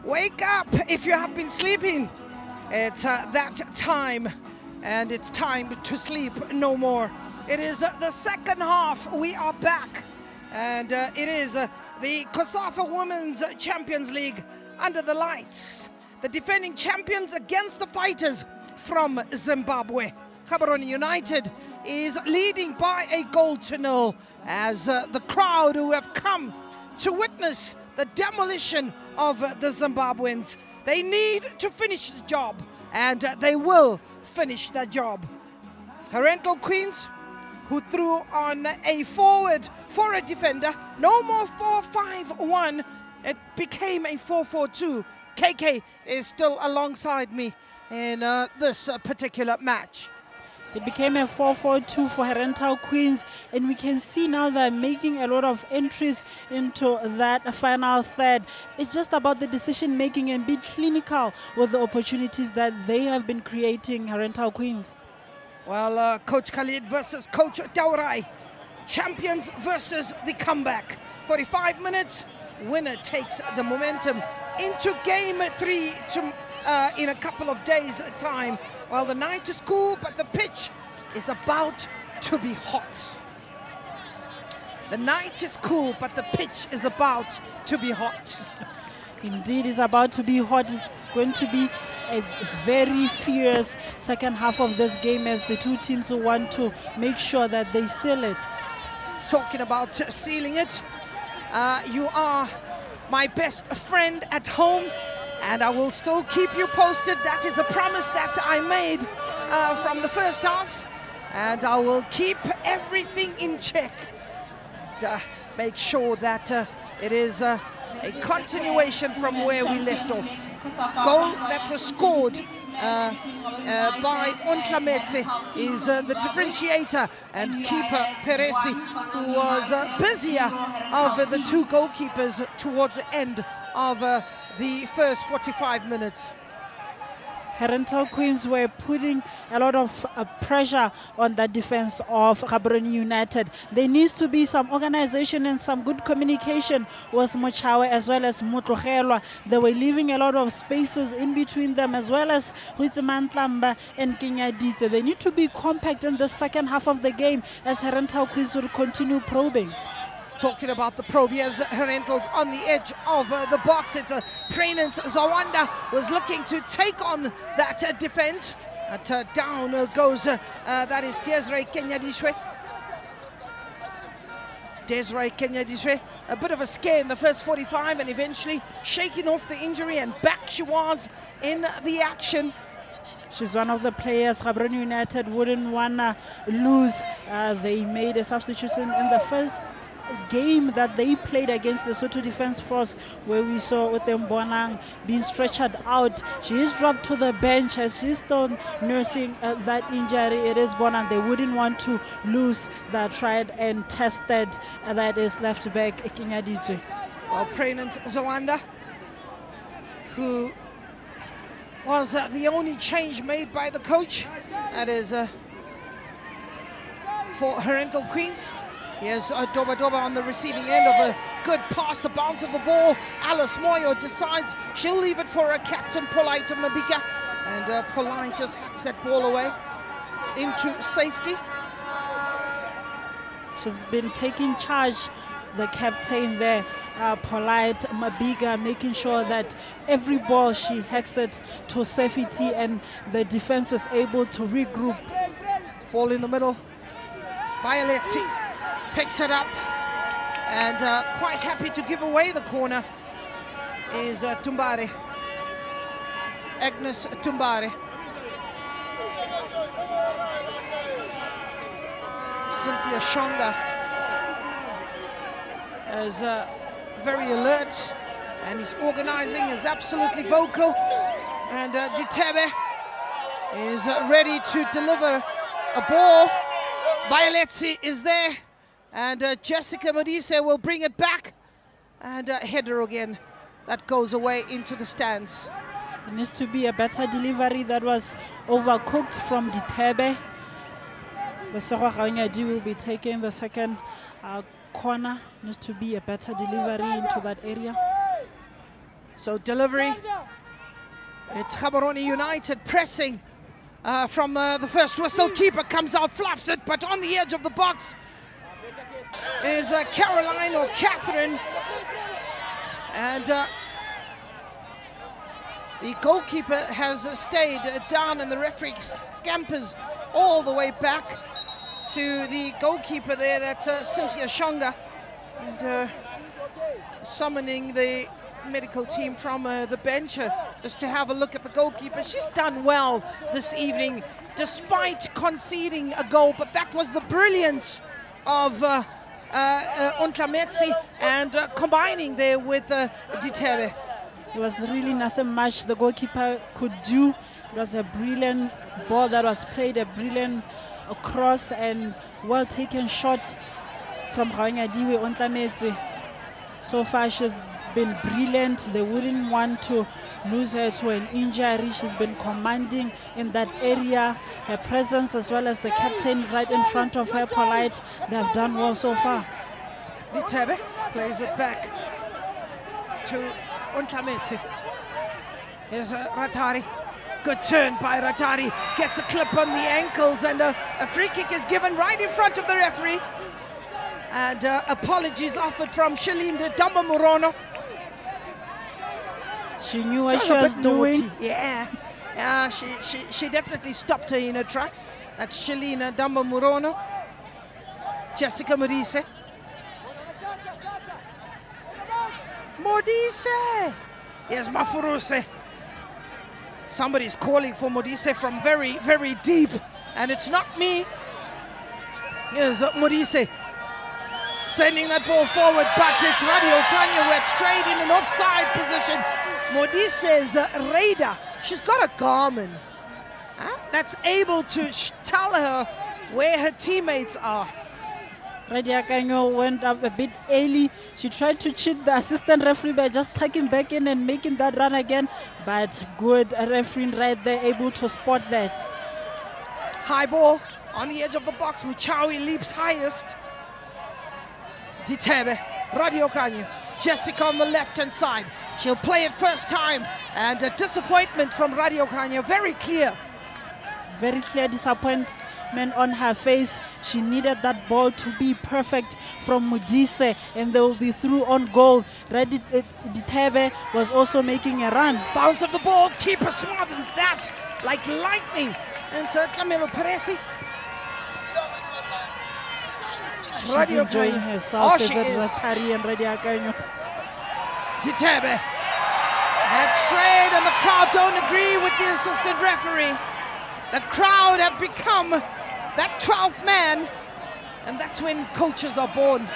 Wake up if you have been sleeping. It's that time, and it's time to sleep no more. It is the second half. We are back, and it is the COSAFA Women's Champions League under the lights. The defending champions against the fighters from Zimbabwe. Gaborone United is leading by a goal to nil as the crowd who have come to witness the demolition of the Zimbabweans. They need to finish the job, and they will finish that job. Herentals Queens, who threw on a forward for a defender, no more 4-5-1, it became a 4-4-2. KK is still alongside me in this particular match. It became a 4-4-2 for Herentals Queens, and we can see now they're making a lot of entries into that final third. It's just about the decision making and be clinical with the opportunities that they have been creating, Herentals Queens. Well, Coach Khalid versus Coach Daurai. Champions versus the comeback. 45 minutes, winner takes the momentum into game 3 in a couple of days' time. Well, the night is cool, but the pitch is about to be hot. The night is cool, but the pitch is about to be hot. Indeed, it's about to be hot. It's going to be a very fierce second half of this game as the two teams will want to make sure that they seal it. Talking about sealing it, you are my best friend at home, and I will still keep you posted. That is a promise that I made from the first half, and I will keep everything in check. Make sure that it is a continuation from where we left off. Goal that was scored by Ontlametse is the differentiator, and keeper Peresi, who was busier of the two goalkeepers towards the end of the first 45 minutes. Herentals Queens were putting a lot of pressure on the defense of Gaborone United. There needs to be some organization and some good communication with Mochawe as well as Motlogelwa. They were leaving a lot of spaces in between them, as well as Huitzimantlamba and Kinyaditse. They need to be compact in the second half of the game as Herentals Queens will continue probing. Talking about the probe, here's Herentals on the edge of the box. It's a Prenant Zawanda was looking to take on that defense. But down goes, that is Desiree Kenyadishwe. Desiree Kenyadishwe, a bit of a scare in the first 45 and eventually shaking off the injury, and back she was in the action. She's one of the players Gaborone United wouldn't want to lose. They made a substitution in the first game that they played against the Lesotho Defence Force, where we saw with Mbonang being stretched out. She is dropped to the bench as she's still nursing that injury. It is Bonang. They wouldn't want to lose that tried and tested, that is left back Kinyaditse. Well, Prenant Zawanda, who was the only change made by the coach, that is for Herentals Queens. Here's Doba Doba on the receiving end of a good pass, the bounce of the ball. Alice Moyo decides she'll leave it for a captain, Polite Mabika. And Polite just hacks that ball away into safety. She's been taking charge, the captain there, Polite Mabiga, making sure that every ball she hacks it to safety and the defense is able to regroup. Ball in the middle. Violetzi picks it up, and quite happy to give away the corner is Tumbare. Agnes Tumbare. Cynthia Shonga is very alert, and is organizing, is absolutely vocal, and Ditebe is ready to deliver a ball. Violetzi is there, and Jessica Modise will bring it back, and a header again that goes away into the stands. It needs to be a better delivery that was overcooked from Ditebe. The Sehwa Ganyadi will be taking the second corner. Needs to be a better delivery into that area. So delivery. It's Gaborone United pressing from the first whistle. Keeper comes out, fluffs it, but on the edge of the box is Caroline or Catherine. And the goalkeeper has stayed down, and the referee scampers all the way back to the goalkeeper there. That's Cynthia Shonga, and summoning the medical team from the bench just to have a look at the goalkeeper. She's done well this evening despite conceding a goal, but that was the brilliance of Ontlametsi and combining there with Ditere. There was really nothing much the goalkeeper could do. It was a brilliant ball that was played, a brilliant cross and well taken shot from Gaonyadiwe Ontlametsi. So far she's been brilliant. They wouldn't want to lose her to an injury. She's been commanding in that area. Her presence as well as the captain right in front of her, Polite, they have done well so far. Ditebe plays it back to Ontlametsi. Here's Ratari. Good turn by Ratari. Gets a clip on the ankles, and a free kick is given right in front of the referee. And apologies offered from Shalinda Damba Murono. She knew what she was doing. Yeah, she definitely stopped her in her tracks. That's Shalina Damba Murono. Jessica Modise. Modise! Yes, Mafuruse. Somebody's calling for Modise from very, very deep, and it's not me. Here's Modise sending that ball forward, but it's Radio Kanya who had strayed in an offside position. Modise's radar, she's got a Garmin that's able to tell her where her teammates are. Radia Kanyo went up a bit early. She tried to cheat the assistant referee by just tucking back in and making that run again. But good referee right there, able to spot that. High ball on the edge of the box. Muchawi leaps highest. Ditebe, Radio Kanyo. Jessica on the left-hand side. She'll play it first time. And a disappointment from Radio Kanyo. Very clear. Very clear disappointment on her face. She needed that ball to be perfect from Modise, and they will be through on goal. Ditebe was also making a run. Bounce of the ball, keeper smothers that like lightning. And Tlamelo Peresi. She's enjoying herself as Ratari and Radio Kanyo. Ditebe. That's straight, and the crowd don't agree with the assistant referee. The crowd have become that 12th man, and that's when coaches are born.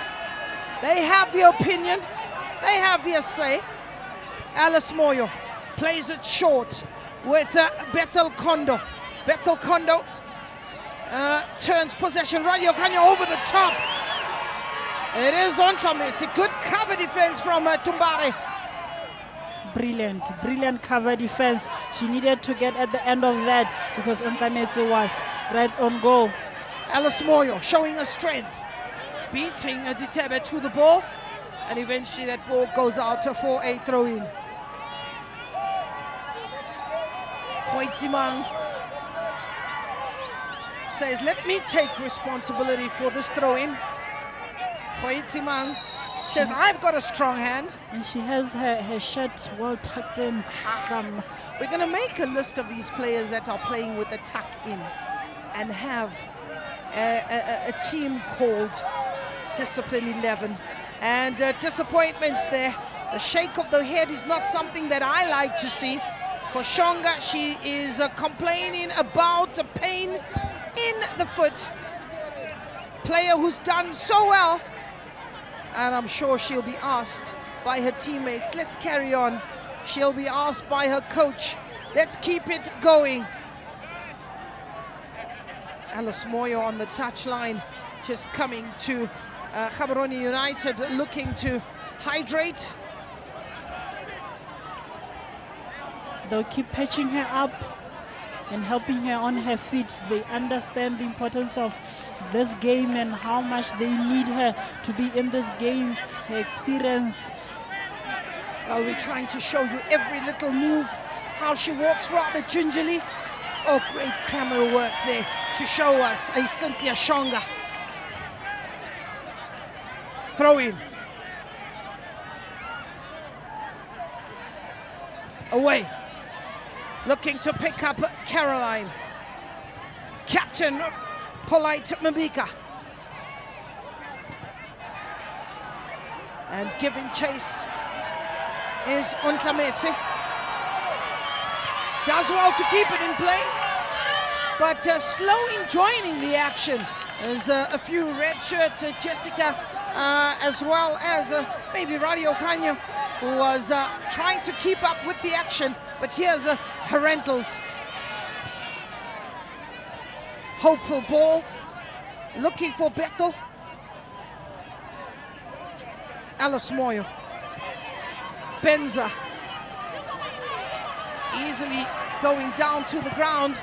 They have the opinion, they have their say. Alice Moyo plays it short with Bethel Kondo. Bethel Kondo turns possession. Radio Kanya over the top. It is Ontlametsi. Good cover defense from Tumbare. Brilliant cover defense. She needed to get at the end of that because Ontlametsi was right on goal. Alice Moyo showing her strength, beating Ditebe to the ball, and eventually that ball goes out for a throw-in. Hoitzimang says, let me take responsibility for this throw-in. Hoitzimang says, I've got a strong hand. And she has her shirt well tucked in. We're going to make a list of these players that are playing with a tuck in and have a team called Discipline 11. And disappointments there. The shake of the head is not something that I like to see. For Shonga, she is complaining about a pain in the foot. Player who's done so well. And I'm sure she'll be asked by her teammates, let's carry on. She'll be asked by her coach, let's keep it going. Alice Moyo on the touchline, just coming to Gaborone United, looking to hydrate. They'll keep patching her up. and helping her on her feet. They understand the importance of this game and how much they need her to be in this game, her experience. Well, we're trying to show you every little move, how she walks rather gingerly. Oh, great camera work there to show us a Cynthia Shonga. Throw in. Away. Looking to pick up Caroline. Captain Polite Mabika. And giving chase is Ontlametse. Does well to keep it in play, but slow in joining the action. There's a few red shirts, Jessica, as well as maybe Radio Kanya, who was trying to keep up with the action. But here's Herentals. Hopeful ball, looking for Bethel. Alice Moyo. Benza. Easily going down to the ground.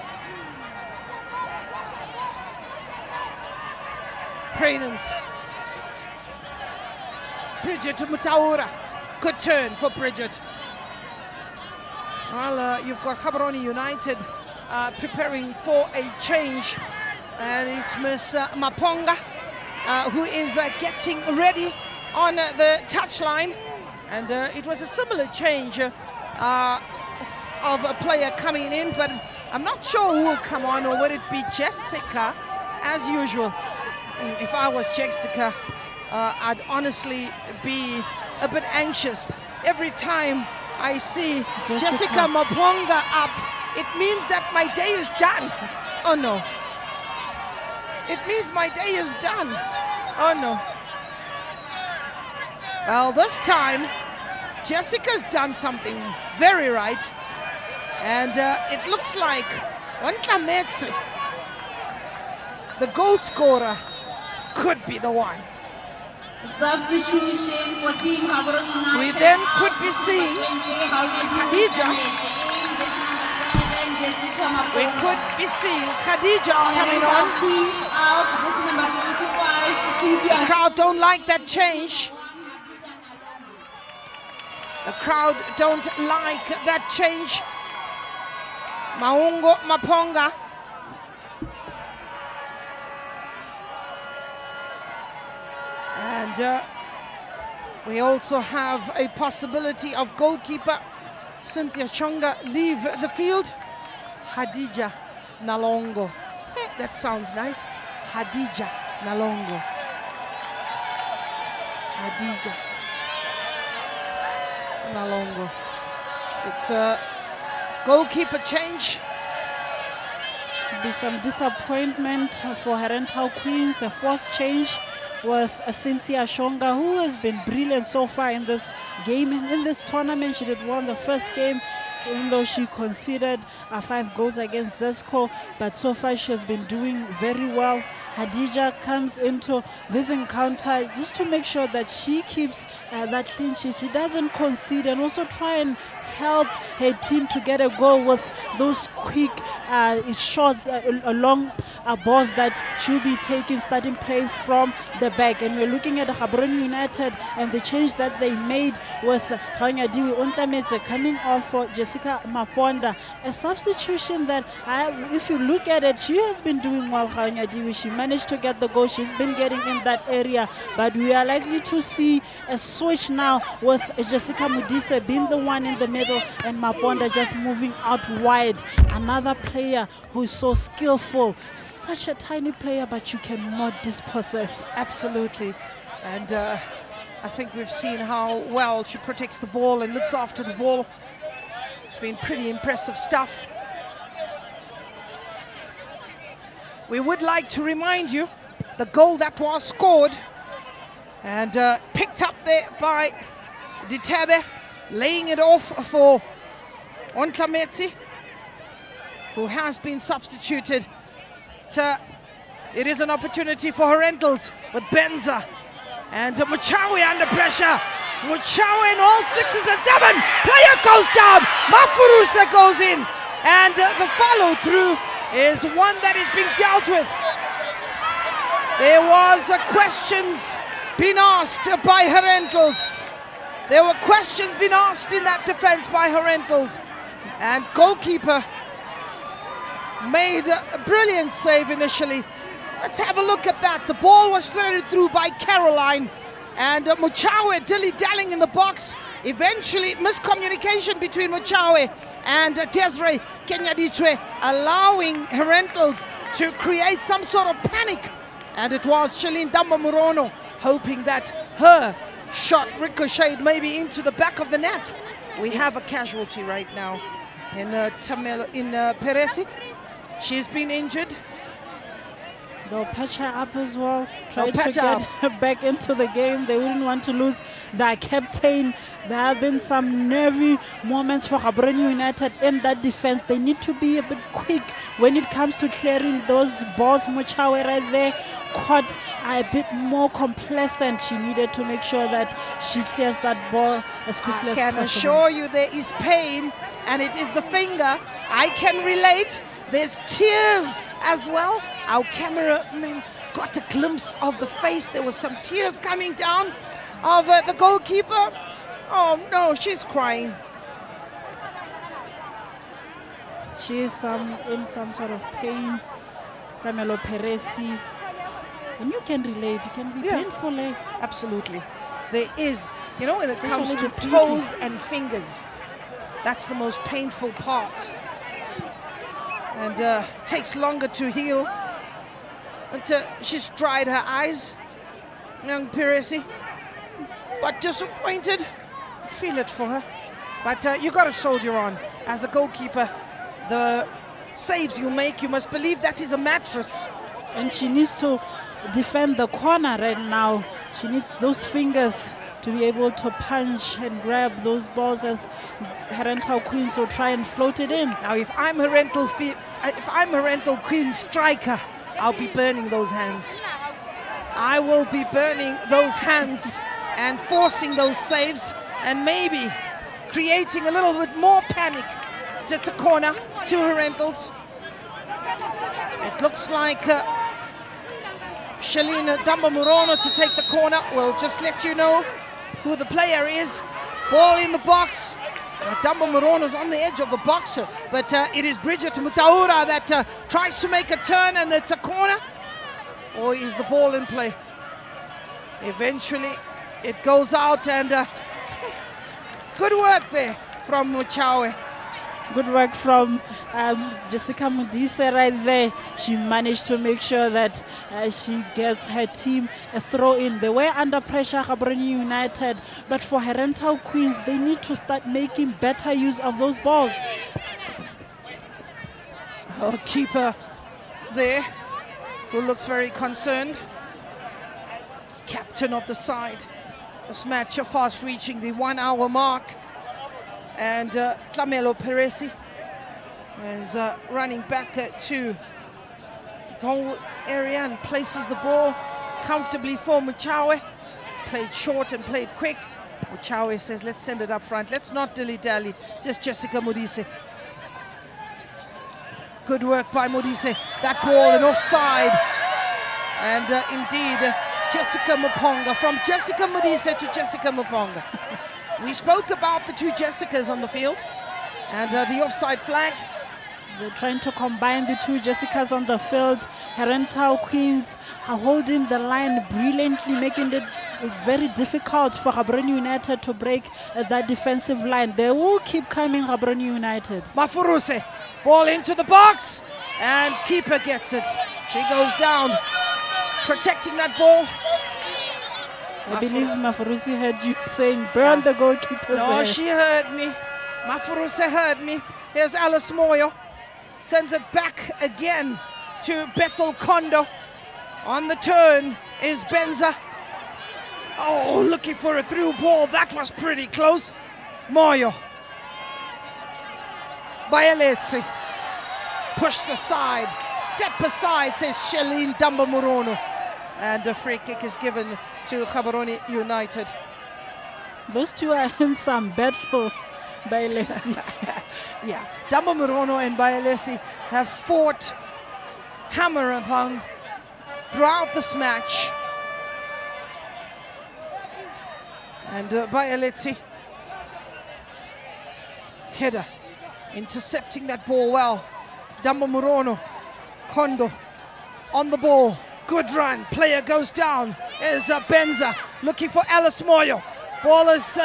Prudence. Bridget Mutaura. Good turn for Bridget. Well, you've got Gaborone United preparing for a change. And it's Miss Maponga who is getting ready on the touchline. And it was a similar change of a player coming in, but I'm not sure who will come on, or would it be Jessica as usual? If I was Jessica, I'd honestly be a bit anxious. Every time I see Jessica Maponga up, it means that my day is done. Oh no. It means my day is done. Oh no. Well, this time, Jessica's done something very right. And it looks like Ontlametse, the goal scorer, could be the one. Substitution for Team Gaborone United. We then could be seeing Khadija. We could be seeing Khadija coming on. Out, jersey number 25, Cynthia. The crowd don't like that change. The crowd don't like that change. Maungo Maponga. And we also have a possibility of goalkeeper Cynthia Shonga leave the field. Hadija Nalongo. That sounds nice. Hadija Nalongo. Hadija Nalongo. It's a goalkeeper change. Be some disappointment for Herental Queens, a forced change with Cynthia Shonga, who has been brilliant so far in this game. In this tournament, she did won the first game, even though she conceded 5 goals against Zesco, but so far she has been doing very well. Hadija comes into this encounter just to make sure that she keeps that clean sheet. She doesn't concede, and also try and help her team to get a goal with those quick shots along balls that she'll be taking, starting play from the back. And we're looking at Gaborone United and the change that they made with Hanyadiwi Ontlametse coming off for Jessica Maponda. A substitution that, if you look at it, she has been doing well, Hanyadiwi. She managed to get the goal. She's been getting in that area, but we are likely to see a switch now with Jessica Mudise being the one in the middle and Maponda just moving out wide. Another player who is so skillful, such a tiny player, but you cannot dispossess. Absolutely. And I think we've seen how well she protects the ball and looks after the ball. It's been pretty impressive stuff. We would like to remind you the goal that was scored and picked up there by Ditabe, laying it off for Ontlametse, who has been substituted. It is an opportunity for Herentals with Benza and Muchawe under pressure. Muchawe in all 6s and 7. Player goes down. Mafurusa goes in. And the follow-through is one that is being dealt with. There was questions being asked by Herentals. There were questions being asked in that defense by Herentals. And goalkeeper made a brilliant save initially. Let's have a look at that. The ball was threaded through by Caroline. And Mochawe dilly-dallying in the box. Eventually, miscommunication between Mochawe and Desiree Kenyaditwe, allowing Herentals to create some sort of panic. And it was Shalene Damba-Murono hoping that her shot ricocheted maybe into the back of the net. We have a casualty right now in Peresi. She's been injured. They'll patch her up as well, try to get her back into the game. They wouldn't want to lose their captain. There have been some nervy moments for Gaborone United in that defense. They need to be a bit quick when it comes to clearing those balls. Mochawe right there caught a bit more complacent. She needed to make sure that she clears that ball as quickly as possible. I can assure you there is pain, and it is the finger. I can relate. There's tears as well. Our cameraman got a glimpse of the face. There was some tears coming down of the goalkeeper. Oh no, she's crying. She is in some sort of pain. Tlamelo Peresi. And you can relate. It can be painful. Absolutely. There is, you know, when it comes to Especially toes and fingers, that's the most painful part. And takes longer to heal. Until she's dried her eyes, young Peresi. But disappointed. Feel it for her. But you got to soldier on. As a goalkeeper, the saves you make, you must believe that is a mattress. And she needs to defend the corner right now. She needs those fingers to be able to punch and grab those balls as Herental Queens will try and float it in. Now, if I'm Herental Queen striker, I'll be burning those hands. I will be burning those hands and forcing those saves and maybe creating a little bit more panic. Just a corner to Herentals. It looks like Shalene Damba-Murono to take the corner. We'll just let you know who the player is. Ball in the box. Damba-Murono's on the edge of the box, but it is Bridget Mutaura that tries to make a turn, and it's a corner. Or is the ball in play? Eventually, it goes out, and good work there from Mochawe. Good work from Jessica Modise right there. She managed to make sure that she gets her team a throw in. They were under pressure, Gaborone United, but for Herental Queens, they need to start making better use of those balls. Our keeper there, who looks very concerned. Captain of the side. This match fast reaching the 1 hour mark. And Tlamelo Peresi is running back to goal area and places the ball comfortably for Mochawe. Played short and played quick. Mochawe says, let's send it up front. Let's not dilly-dally. Just Jessica Modise. Good work by Modise. That ball in offside. And indeed, Jessica Muponga. From Jessica Modise to Jessica Muponga. We spoke about the two Jessicas on the field and the offside flag. They're trying to combine the two Jessicas on the field. Herental Queens are holding the line brilliantly, making it very difficult for Gaborone United to break that defensive line. They will keep coming, Gaborone United. Mafuruse, ball into the box, and keeper gets it. She goes down, protecting that ball. I believe Mafurusi heard you saying, burn the goalkeeper's No, head. she heard me. Mafuruse heard me. Here's Alice Moyo. Sends it back again to Bethel Kondo. On the turn is Benza. Oh, looking for a through ball. That was pretty close. Moyo. Bayaletsi. Pushed aside. Step aside, says Shalene Damba-Murono. And a free kick is given to Gaborone United. Those two are in some battle by Leslie. Yeah, Damba Murono and Bayelesi have fought hammer and thong throughout this match. And Bayelesi, header, intercepting that ball well. Damba Murono, Kondo on the ball. Good run, player goes down. There's Benza looking for Alice Moyo. Ball is,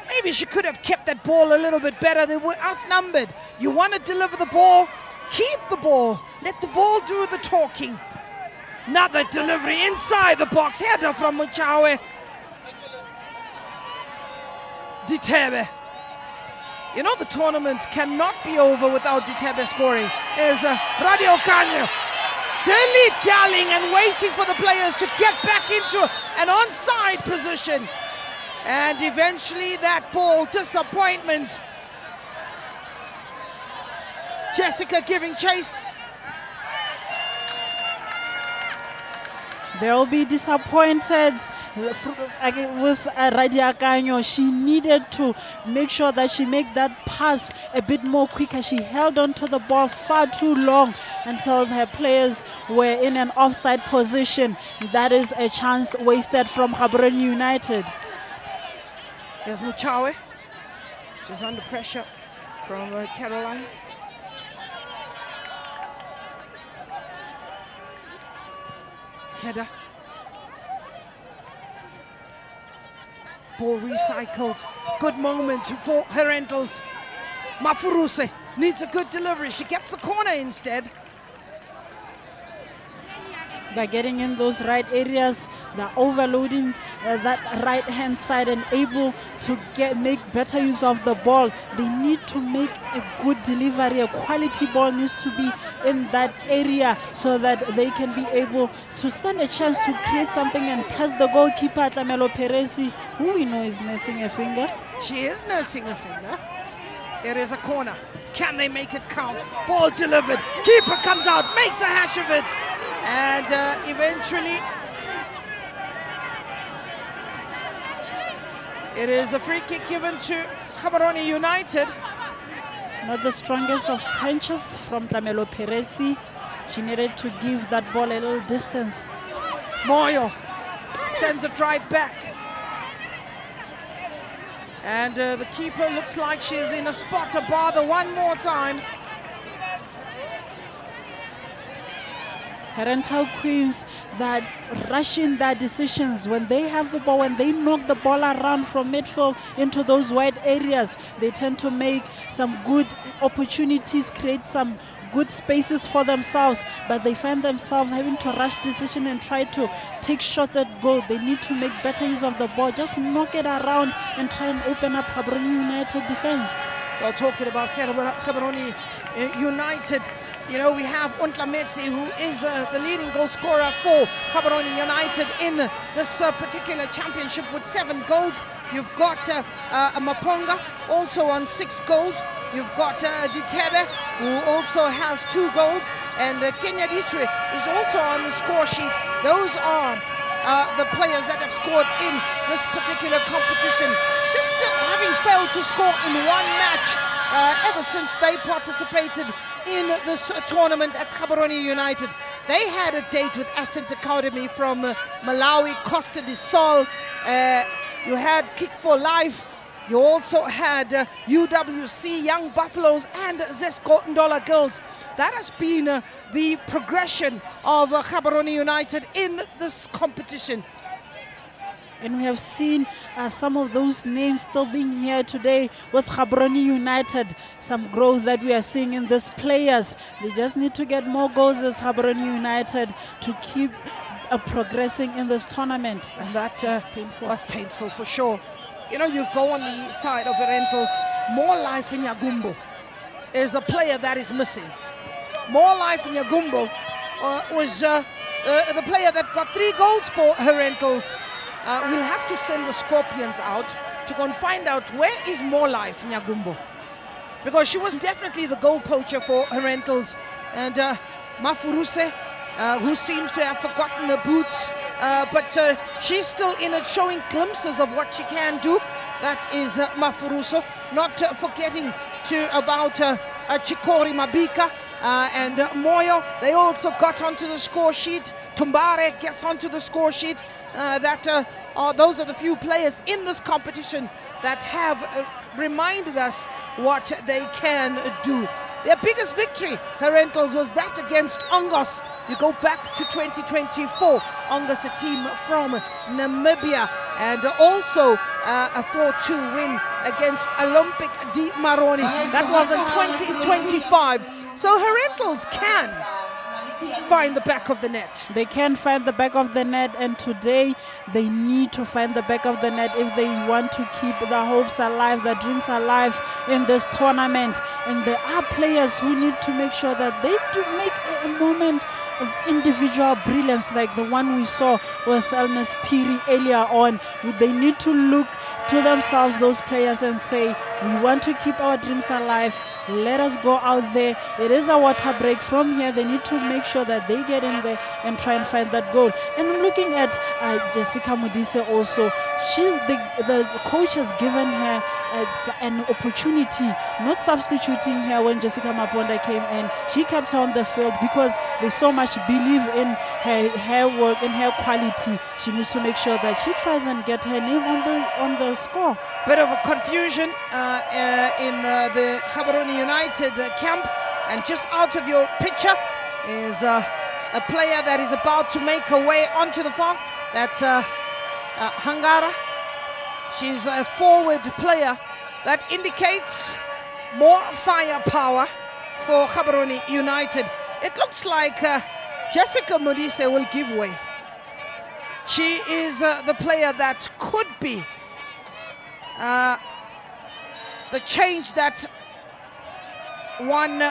maybe she could have kept that ball a little bit better. They were outnumbered. You want to deliver the ball, keep the ball. Let the ball do the talking. Another delivery inside the box. Header from Muchawe. Ditebe. You know the tournament cannot be over without Ditebe scoring. There's Radio Kanyo. Dilly-dallying and waiting for the players to get back into an onside position. And eventually that ball, disappointment. Jessica giving chase. They'll be disappointed with Radia Kanyo. She needed to make sure that she make that pass a bit more quicker. She held on to the ball far too long until her players were in an offside position. That is a chance wasted from Gaborone United. Here's Muchawe. She's under pressure from Caroline. Header. Ball recycled. Good moment for Herentals. Mafuruse needs a good delivery. She gets the corner instead. By getting in those right areas, they're overloading that right hand side and able to make better use of the ball. They need to make a good delivery. A quality ball needs to be in that area so that they can be able to stand a chance to create something and test the goalkeeper, Tlamelo Peresi, who we know is nursing a finger. She is nursing a finger. It is a corner. Can they make it count? Ball delivered. Keeper comes out, makes a hash of it. And eventually, it is a free kick given to Gaborone United. Not the strongest of punches from Tlamelo Peresi. She needed to give that ball a little distance. Moyo sends it right back. And the keeper looks like she's in a spot to bother one more time. Herental Queens that rush in their decisions when they have the ball, when they knock the ball around from midfield into those wide areas, they tend to make some good opportunities, create some good spaces for themselves, but they find themselves having to rush decision and try to take shots at goal. They need to make better use of the ball, just knock it around and try and open up Gaborone United defense. Well, talking about Gaborone United, you know, we have Untla Metsi, who is the leading goal scorer for Gaborone United in this particular championship with 7 goals. You've got Maponga also on 6 goals. You've got Ditebe, who also has 2 goals. And Kenya Ditwe is also on the score sheet. Those are the players that have scored in this particular competition. Just having failed to score in one match ever since they participated in this tournament at Gaborone United. They had a date with Ascent Academy from Malawi, Costa de Sol. You had Kick for Life. You also had UWC, Young Buffaloes, and Zesco Ndola Girls. That has been the progression of Gaborone United in this competition. And we have seen some of those names still being here today with Gaborone United. Some growth that we are seeing in these players. They just need to get more goals as Gaborone United to keep progressing in this tournament. And that was painful for sure. You know, you go on the side of Herentals, More Life in Yagumbo is a player that is missing. More Life in Yagumbo was the player that got 3 goals for Herentals. We'll have to send the Scorpions out to go and find out where is More Life in Yagumbo, because she was definitely the goal poacher for Herentals. And Mafuruse, who seems to have forgotten her boots, but she's still in it, showing glimpses of what she can do. That is Mafuruso. Not forgetting about Chikori Mabika and Moyo. They also got onto the score sheet. Tumbare gets onto the score sheet. Those are the few players in this competition that have reminded us what they can do. Their biggest victory, Herentals, was that against Ongos. You go back to 2024. Ongos, a team from Namibia, and also a 4-2 win against Olympic di Maroni. That was in 2025. So Herentals can find the back of the net. They can find the back of the net, and today they need to find the back of the net if they want to keep the hopes alive, the dreams alive in this tournament. And there are players who need to make sure that they do make a moment of individual brilliance like the one we saw with Elmas Piri earlier on. They need to look to themselves, those players, and say, we want to keep our dreams alive. Let us go out there. It is a water break. From here, they need to make sure that they get in there and try and find that goal. And I'm looking at Jessica Modise also. The coach has given her an opportunity, not substituting her when Jessica Maponda came in. She kept her on the field because they so much believe in her work and her quality. She needs to make sure that she tries and get her name on the score. Bit of a confusion in the Gaborone United camp, and just out of your picture is a player that is about to make her way onto the farm. That's Hangara. She's a forward player. That indicates more firepower for Gaborone United. It looks like Jessica Modise will give way. She is the player that could be the change that one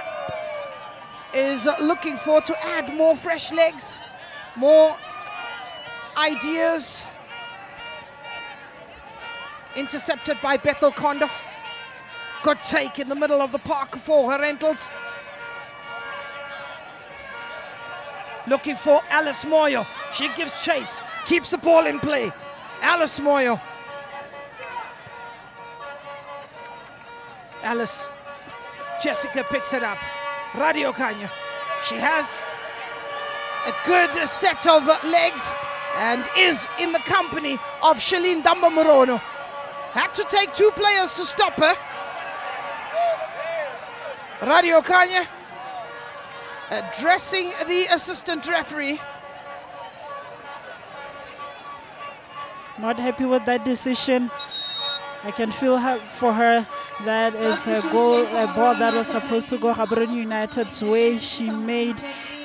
is looking for, to add more fresh legs, more ideas. Intercepted by Bethel Kondo. Good take in the middle of the park for Herentals. Looking for Alice Moyo. She gives chase, keeps the ball in play. Alice Moyo. Alice. Jessica picks it up. Radio Kanya. She has a good set of legs and is in the company of Shalene Damba Morono. Had to take two players to stop her. Radio Kanya addressing the assistant referee. Not happy with that decision. I can feel for her. That is a goal, a ball that was supposed to go Gaborone United's way. She made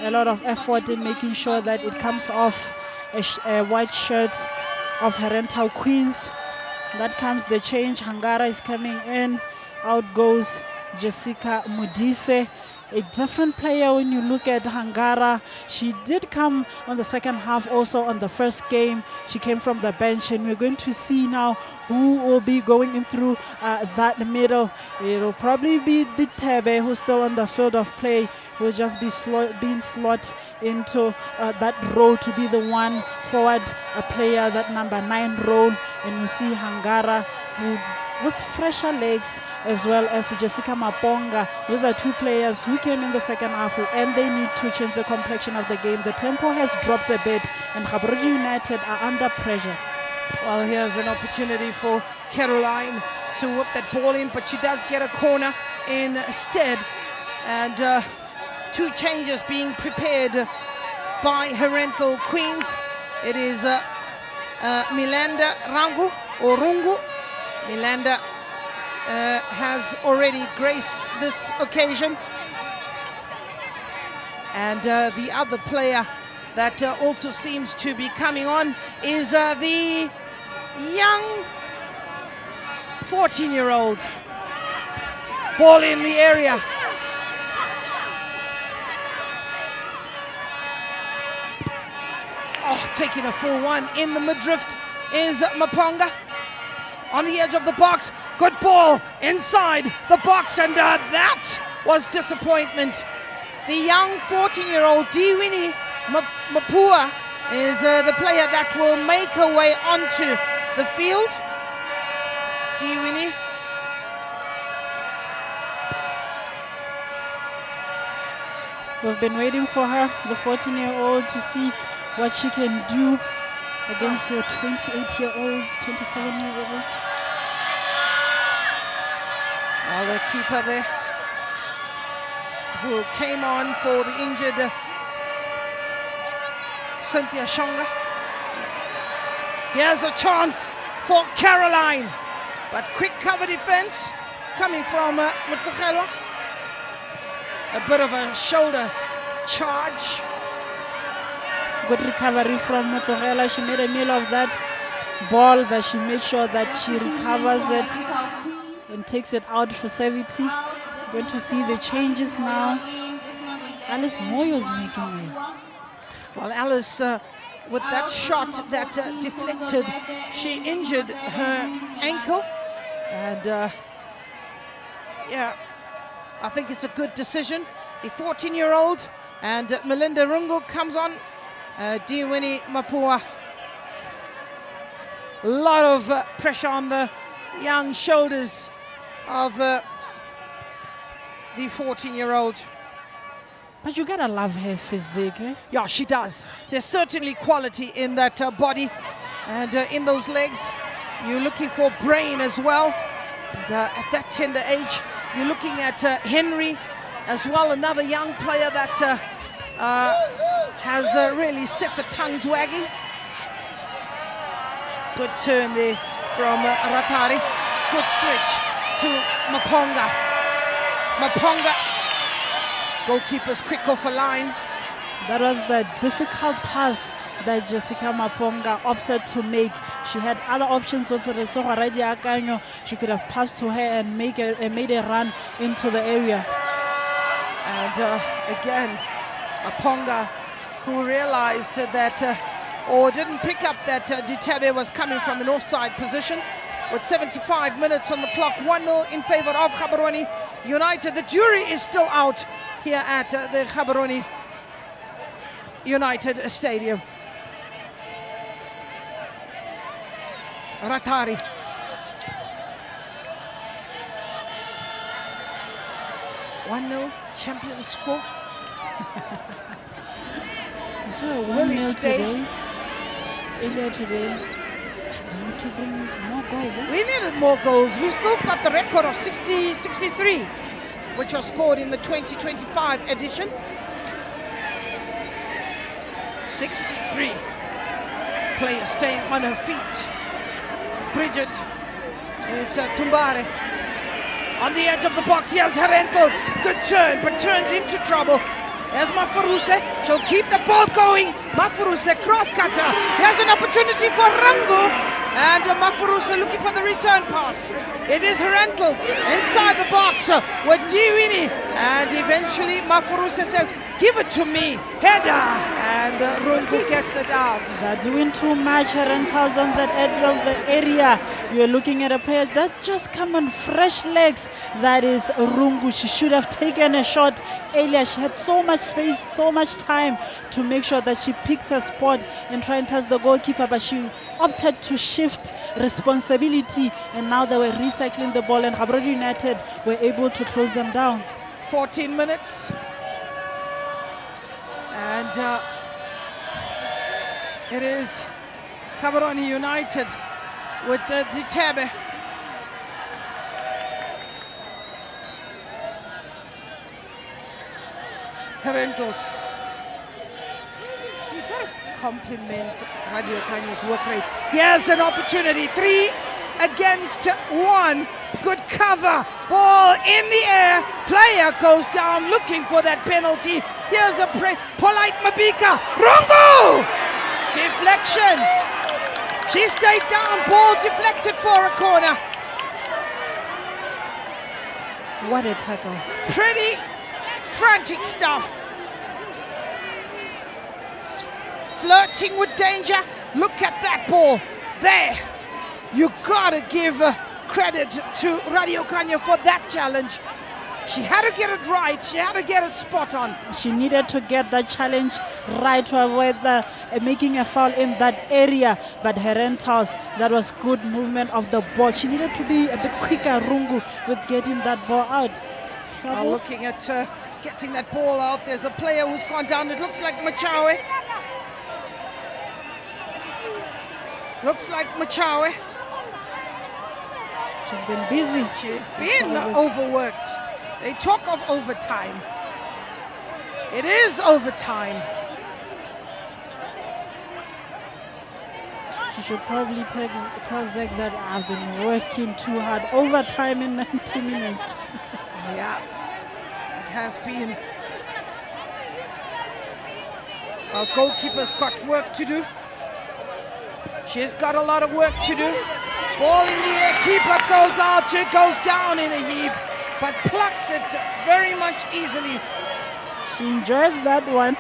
a lot of effort in making sure that it comes off a white shirt of Herental Queens. That comes the change. Hangara is coming in. Out goes Jessica Modise. A different player when you look at Hangara. She did come on the second half, also on the first game. She came from the bench, and we're going to see now who will be going in through that middle. It'll probably be the Tebe, who's still on the field of play. Will just be being slotted into that role to be the one forward player, that number 9 role. And you see Hangara, who with fresher legs, as well as Jessica Maponga. Those are two players who came in the second half, and they need to change the complexion of the game. The tempo has dropped a bit, and Gaborone United are under pressure. Well, here's an opportunity for Caroline to whip that ball in, but she does get a corner instead. And two changes being prepared by Herental Queens. It is Milanda Rungu. Milanda has already graced this occasion. And the other player that also seems to be coming on is the young 14-year-old. Ball in the area. Oh, taking a full one in the midriff is Maponga. On the edge of the box, good ball inside the box, and that was disappointment. The young 14-year-old Diwini Mapua is the player that will make her way onto the field. Diwini. We've been waiting for her, the 14-year-old, to see what she can do against your 28-year-olds, 27-year-olds. Well, the keeper there, who came on for the injured Cynthia Shonga. Here's a chance for Caroline, but quick cover defense coming from Mutlugelwa. A bit of a shoulder charge. Good recovery from Motlogela. She made a meal of that ball, but she made sure that she recovers it and takes it out for Saviti. Going to see the changes now. Alice Moyo is making way. Well, Alice, with that shot that deflected, she injured her ankle. And yeah, I think it's a good decision. The 14-year-old and Melinda Rungu comes on. Diwini Mapua. A lot of pressure on the young shoulders of the 14-year-old. But you gotta love her physique, eh? Yeah, she does. There's certainly quality in that body and in those legs. You're looking for brain as well. And, at that tender age, you're looking at Henry as well, another young player that has really set the tongues wagging. Good turn there from Ratari. Good switch to Maponga. Maponga, goalkeeper's quick off a line. That was the difficult pass that Jessica Maponga opted to make. She had other options with Resogwa Radia Akanyo. She could have passed to her and made a run into the area. And again, Maponga, who realized that, or didn't pick up that Ditabe was coming from an offside position. With 75 minutes on the clock, 1-0 in favor of Gaborone United. The jury is still out here at the Gaborone United Stadium. Ratari. Champion score. You saw a 1-0 today. Earlier today. We need to bring more goals, eh? We needed more goals. We still got the record of 63, which was scored in the 2025 edition. 63 players staying on her feet. Bridget, it's Tumbare on the edge of the box. Here's Herentals. Good turn, but turns into trouble. There's Mafaruse. She'll keep the ball going. Mafaruse, cross cutter. There's an opportunity for Rangu. And Mafaruse looking for the return pass. It is Herentals inside the box with Diwini. And eventually Mafaruse says, give it to me. Header. And Rungu gets it out. They're doing too much, Herentals, on that edge of the area. You're looking at a player that just come on fresh legs. That is Rungu. She should have taken a shot earlier. She had so much space, so much time to make sure that she picks her spot and try and touch the goalkeeper, but she opted to shift responsibility, and now they were recycling the ball, and Gaborone United were able to close them down. 14 minutes. And it is Gaborone United with the Ditabe. Herentals. Compliment Radio Kanye's work rate. Here's an opportunity. 3 against 1. Good cover. Ball in the air. Player goes down looking for that penalty. Here's a polite Mabika. Rungu! Deflection. She stayed down. Ball deflected for a corner. What a tackle. Pretty frantic stuff. Flirting with danger. Look at that ball there. You gotta give credit to Radio Kanye for that challenge. She had to get it right. She had to get it spot on. She needed to get that challenge right to avoid making a foul in that area. But Herentals, that was good movement of the ball. She needed to be a bit quicker, Rungu, with getting that ball out. Looking at getting that ball out. There's a player who's gone down. It looks like Machawe. Looks like Machawe. She's been busy. She's been overworked. They talk of overtime. It is overtime. She should probably tell Zach that I've been working too hard. Overtime in 90 minutes. Yeah, it has been. Our goalkeeper's got work to do. She's got a lot of work to do. Ball in the air, keeper goes out, she goes down in a heap, but plucks it very much easily. She enjoys that one.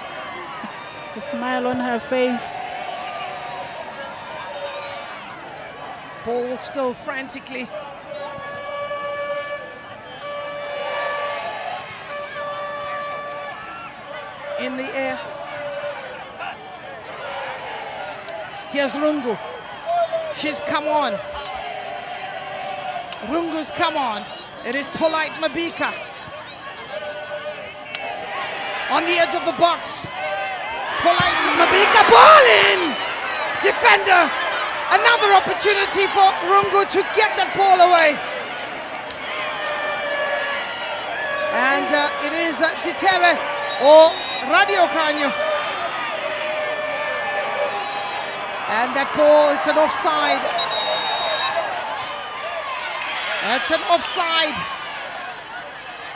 A smile on her face. Ball still frantically. In the air. Here's Rungu. She's come on. Rungu's come on. It is Polite Mabika. On the edge of the box. Polite Mabika, ball in! Defender. Another opportunity for Rungu to get that ball away. And it is Ditebe or Radio Kanyo. And that ball, it's an offside. It's an offside.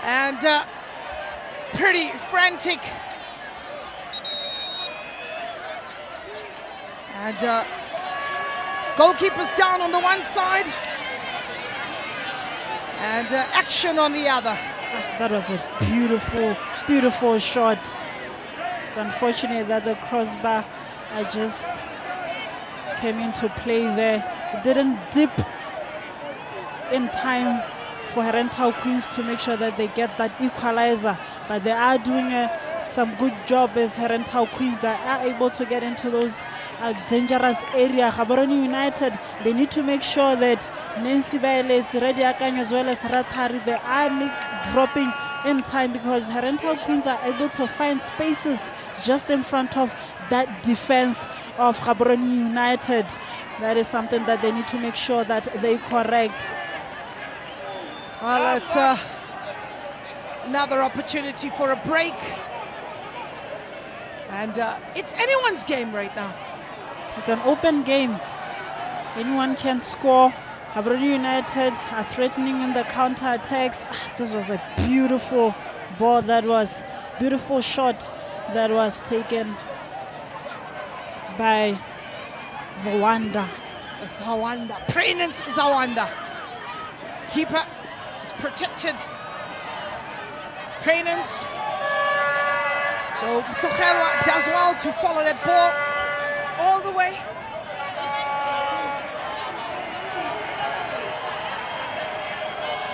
And pretty frantic. And goalkeeper's down on the one side. And action on the other. That was a beautiful, beautiful shot. It's unfortunate that the crossbar just came into play there. It didn't dip in time for Herental Queens to make sure that they get that equalizer, but they are doing some good job as Herental Queens that are able to get into those dangerous area. Gaborone United, they need to make sure that Nancy Violet, Redi Akanyo as well as Ratari, they are dropping in time, because Herental Queens are able to find spaces just in front of that defense of Gaborone United. That is something that they need to make sure that they correct. Well, it's another opportunity for a break. And it's anyone's game right now. It's an open game. Anyone can score. Gaborone United are threatening in the counter-attacks. This was a beautiful ball. That was beautiful shot that was taken by Zawanda. Prince Zawanda. Keeper is protected. Prince. So Tuchel does well to follow that ball all the way.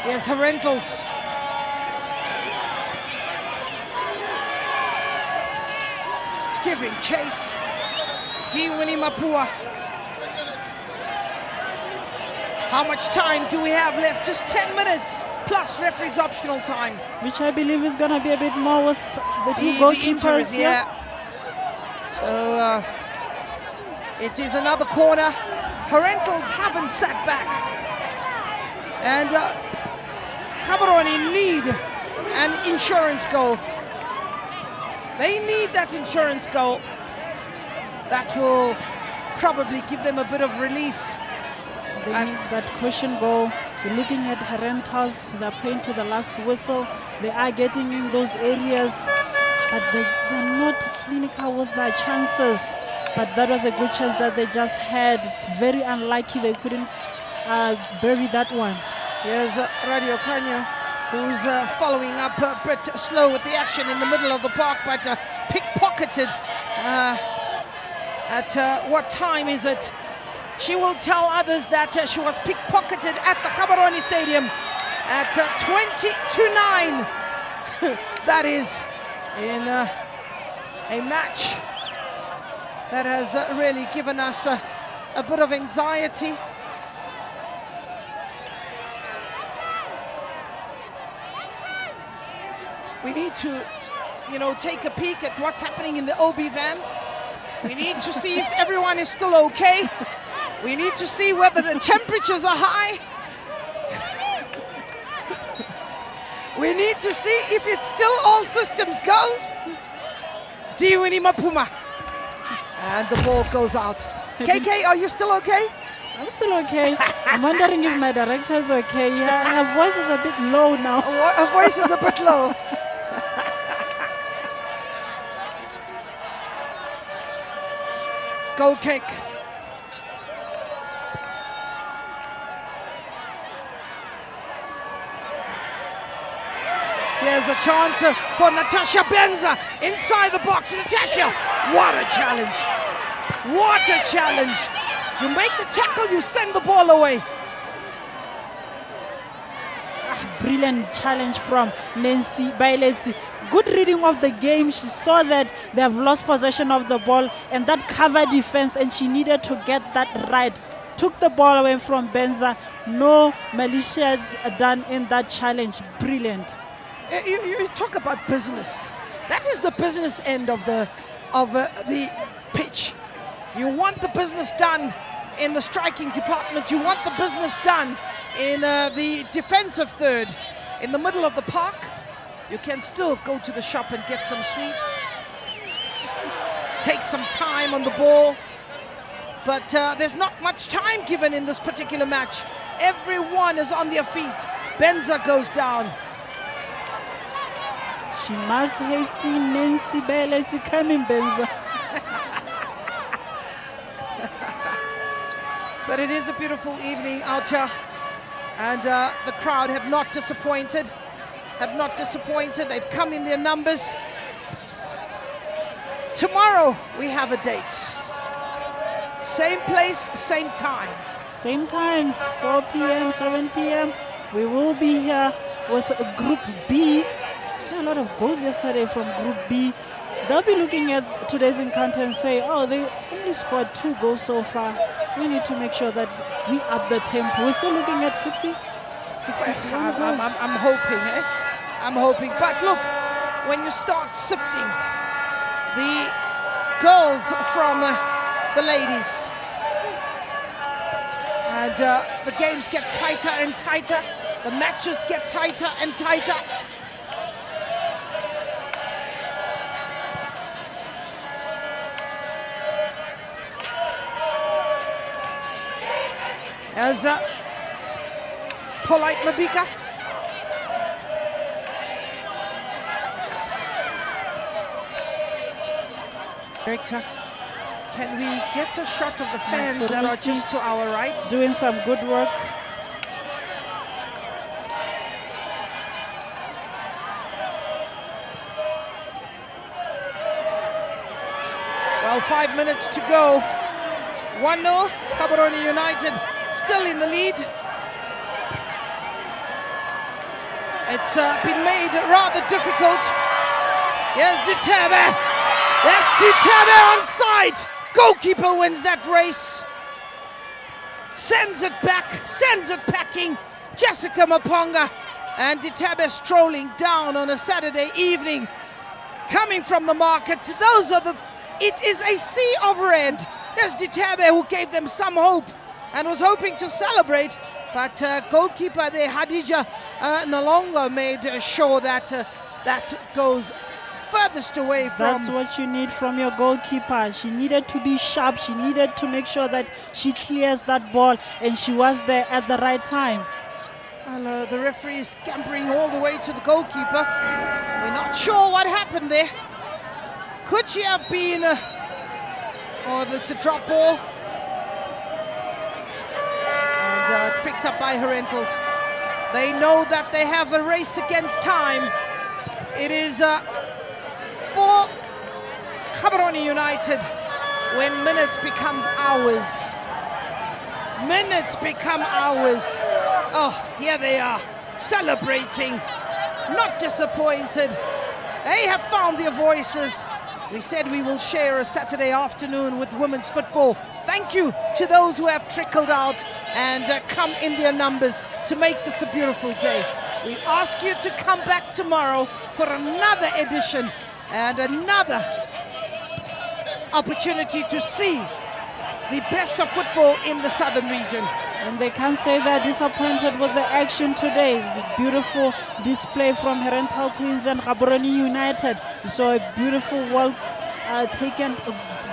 Here's Herentals. Giving chase. Winnie Mapua. How much time do we have left? Just 10 minutes plus referee's optional time. Which I believe is going to be a bit more with the two goalkeepers. Yeah. So it is another corner. Herentals haven't sat back. And Gaborone need an insurance goal. They need that insurance goal. That will probably give them a bit of relief. They need that cushion goal. You're looking at Herentals, they're playing to the last whistle. They are getting in those areas, but they're not clinical with their chances. But that was a good chance that they just had. It's very unlucky they couldn't bury that one. Here's Radio Kanya, who's following up a bit slow with the action in the middle of the park, but pickpocketed. At what time is it? She will tell others that she was pickpocketed at the Gaborone Stadium. at 20-9. That is in a match that has really given us a bit of anxiety. We need to, take a peek at what's happening in the OB van. We need to see if everyone is still okay. We need to see whether the temperatures are high. We need to see if it's still all systems go. Diwini Mapuma. And the ball goes out. KK, are you still okay? I'm still okay. I'm wondering if my director's okay. Yeah, her voice is a bit low now. Her voice is a bit low. Goal kick. Here's a chance for Natasha Benza inside the box. Natasha, what a challenge. What a challenge. You make the tackle, you send the ball away. Brilliant challenge from Nancy Bailetsi. Good reading of the game. She saw that they have lost possession of the ball and that cover defense, and she needed to get that right. Took the ball away from Benza. No malicious done in that challenge. Brilliant. You talk about business. That is the business end of the pitch. You want the business done in the striking department. You want the business done in the defensive third. In the middle of the park, you can still go to the shop and get some sweets. Take some time on the ball. But there's not much time given in this particular match. Everyone is on their feet. Benza goes down. She must hate seeing Nancy Bailetsi coming, Benza. But it is a beautiful evening out here. And the crowd have not disappointed. They've come in their numbers. Tomorrow we have a date. Same place, same time. Same times, 4 p.m., 7 p.m. We will be here with Group B. Saw a lot of goals yesterday from Group B. They'll be looking at today's encounter and say, oh, they only scored 2 goals so far. We need to make sure that we up the tempo. We're still looking at 60 goals. I'm hoping, I'm hoping. But look, when you start sifting the goals from the ladies, and the games get tighter and tighter, the matches get tighter and tighter. As Polite Mabika. Director, can we get a shot of the fans that are just to our right? Doing some good work. Well, 5 minutes to go. 1-0, Gaborone United still in the lead. It's been made rather difficult. Here's Ditabe. That's Ditabe onside. Goalkeeper wins that race. Sends it back, sends it packing. Jessica Maponga and Ditabe strolling down on a Saturday evening. Coming from the market, it is a sea of red. There's Ditabe who gave them some hope and was hoping to celebrate, but goalkeeper there, Hadija Nalonga, made sure that that goes furthest away from. That's what you need from your goalkeeper. She needed to be sharp. She needed to make sure that she clears that ball, and she was there at the right time. Well, the referee is scampering all the way to the goalkeeper. We're not sure what happened there. Could she have been... or it's a drop ball, and it's picked up by Herentals. They know that they have a race against time. It is for Gaborone United when minutes becomes hours. Minutes become hours. Oh, here they are, celebrating, not disappointed. They have found their voices. We said we will share a Saturday afternoon with women's football. Thank you to those who have trickled out and come in their numbers to make this a beautiful day. We ask you to come back tomorrow for another edition and another opportunity to see the best of football in the southern region. And they can't say they're disappointed with the action today. It's a beautiful display from Herentals Queens and Gaborone United. We saw a beautiful taken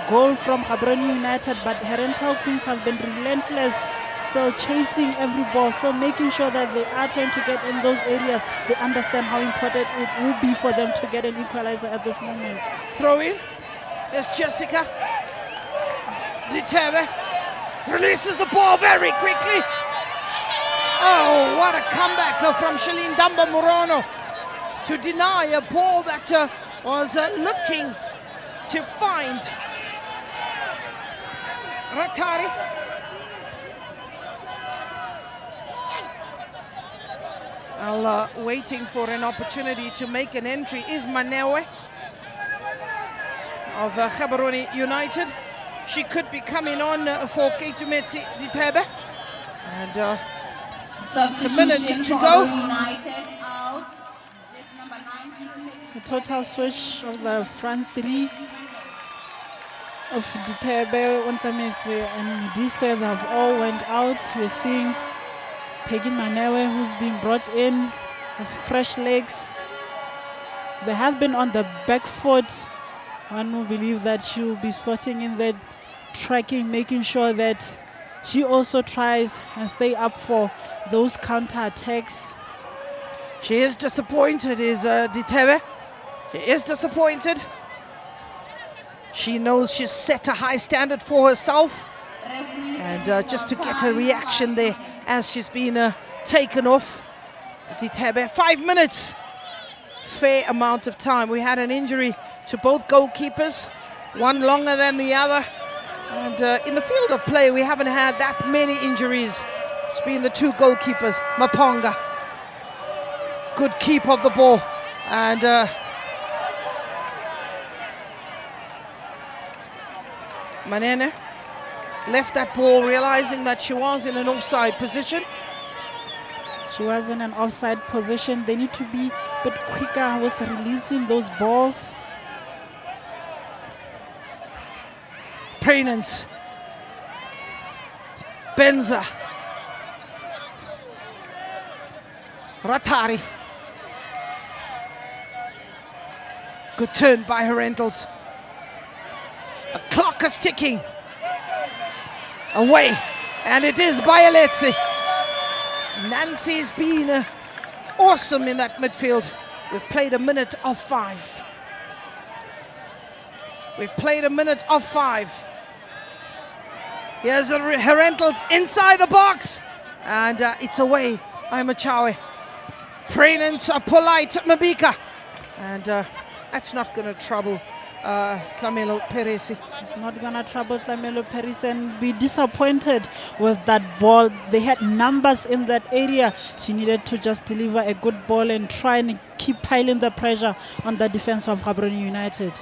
goal from Gaborone United, but Herentals Queens have been relentless, still chasing every ball, still making sure that they are trying to get in those areas. They understand how important it will be for them to get an equalizer at this moment. Throw in. There's Jessica. Ditebe releases the ball very quickly. Oh, what a comeback from Shalene Damba Morono to deny a ball that was looking to find Ratari. Waiting for an opportunity to make an entry is Manewe of Gaborone United. She could be coming on for Keitumetsi Ditebe. And Substitution to for go. United out. Just number 9, The total switch of the front three of Ditebe, Ontlametsi and Dise have all went out. We're seeing Peggy Manewe, who's being brought in with fresh legs. They have been on the back foot. One will believe that she will be slotting in there, tracking, making sure that she also tries and stay up for those counter-attacks. She is disappointed, is Ditebe. She is disappointed. She knows she's set a high standard for herself. And just to get a reaction there as she's been taken off. Ditebe, 5 minutes. Fair amount of time. We had an injury to both goalkeepers, one longer than the other. And in the field of play, we haven't had that many injuries. It's been the two goalkeepers, Maponga. Good keep of the ball. And Manene left that ball realizing that she was in an offside position. She was in an offside position. They need to be a bit quicker with releasing those balls. Prainens. Benza. Ratari. Good turn by Herentals. A clock is ticking. Away. And it is Bayaletsi. Nancy's been awesome in that midfield. We've played a minute of 5. We've played a minute of 5. Here's the Herentals inside the box. And it's away. Imachawe. Prainens, polite Mabika. And that's not going to trouble Tlamelo Peresi. It's not going to trouble Tlamelo Peresi and be disappointed with that ball. They had numbers in that area. She needed to just deliver a good ball and try and keep piling the pressure on the defense of Gaborone United.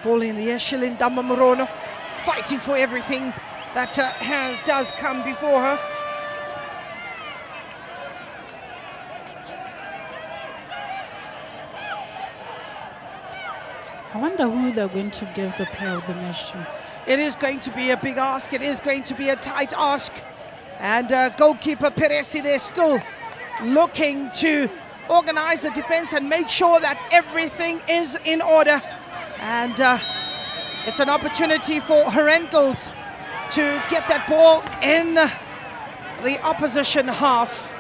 Ball in the air, Shalene Damba Morono fighting for everything that does come before her. I wonder who they're going to give the player of the match to. It is going to be a big ask. It is going to be a tight ask. And goalkeeper Peresi, they're still looking to organize the defense and make sure that everything is in order. And it's an opportunity for Herentals to get that ball in the opposition half.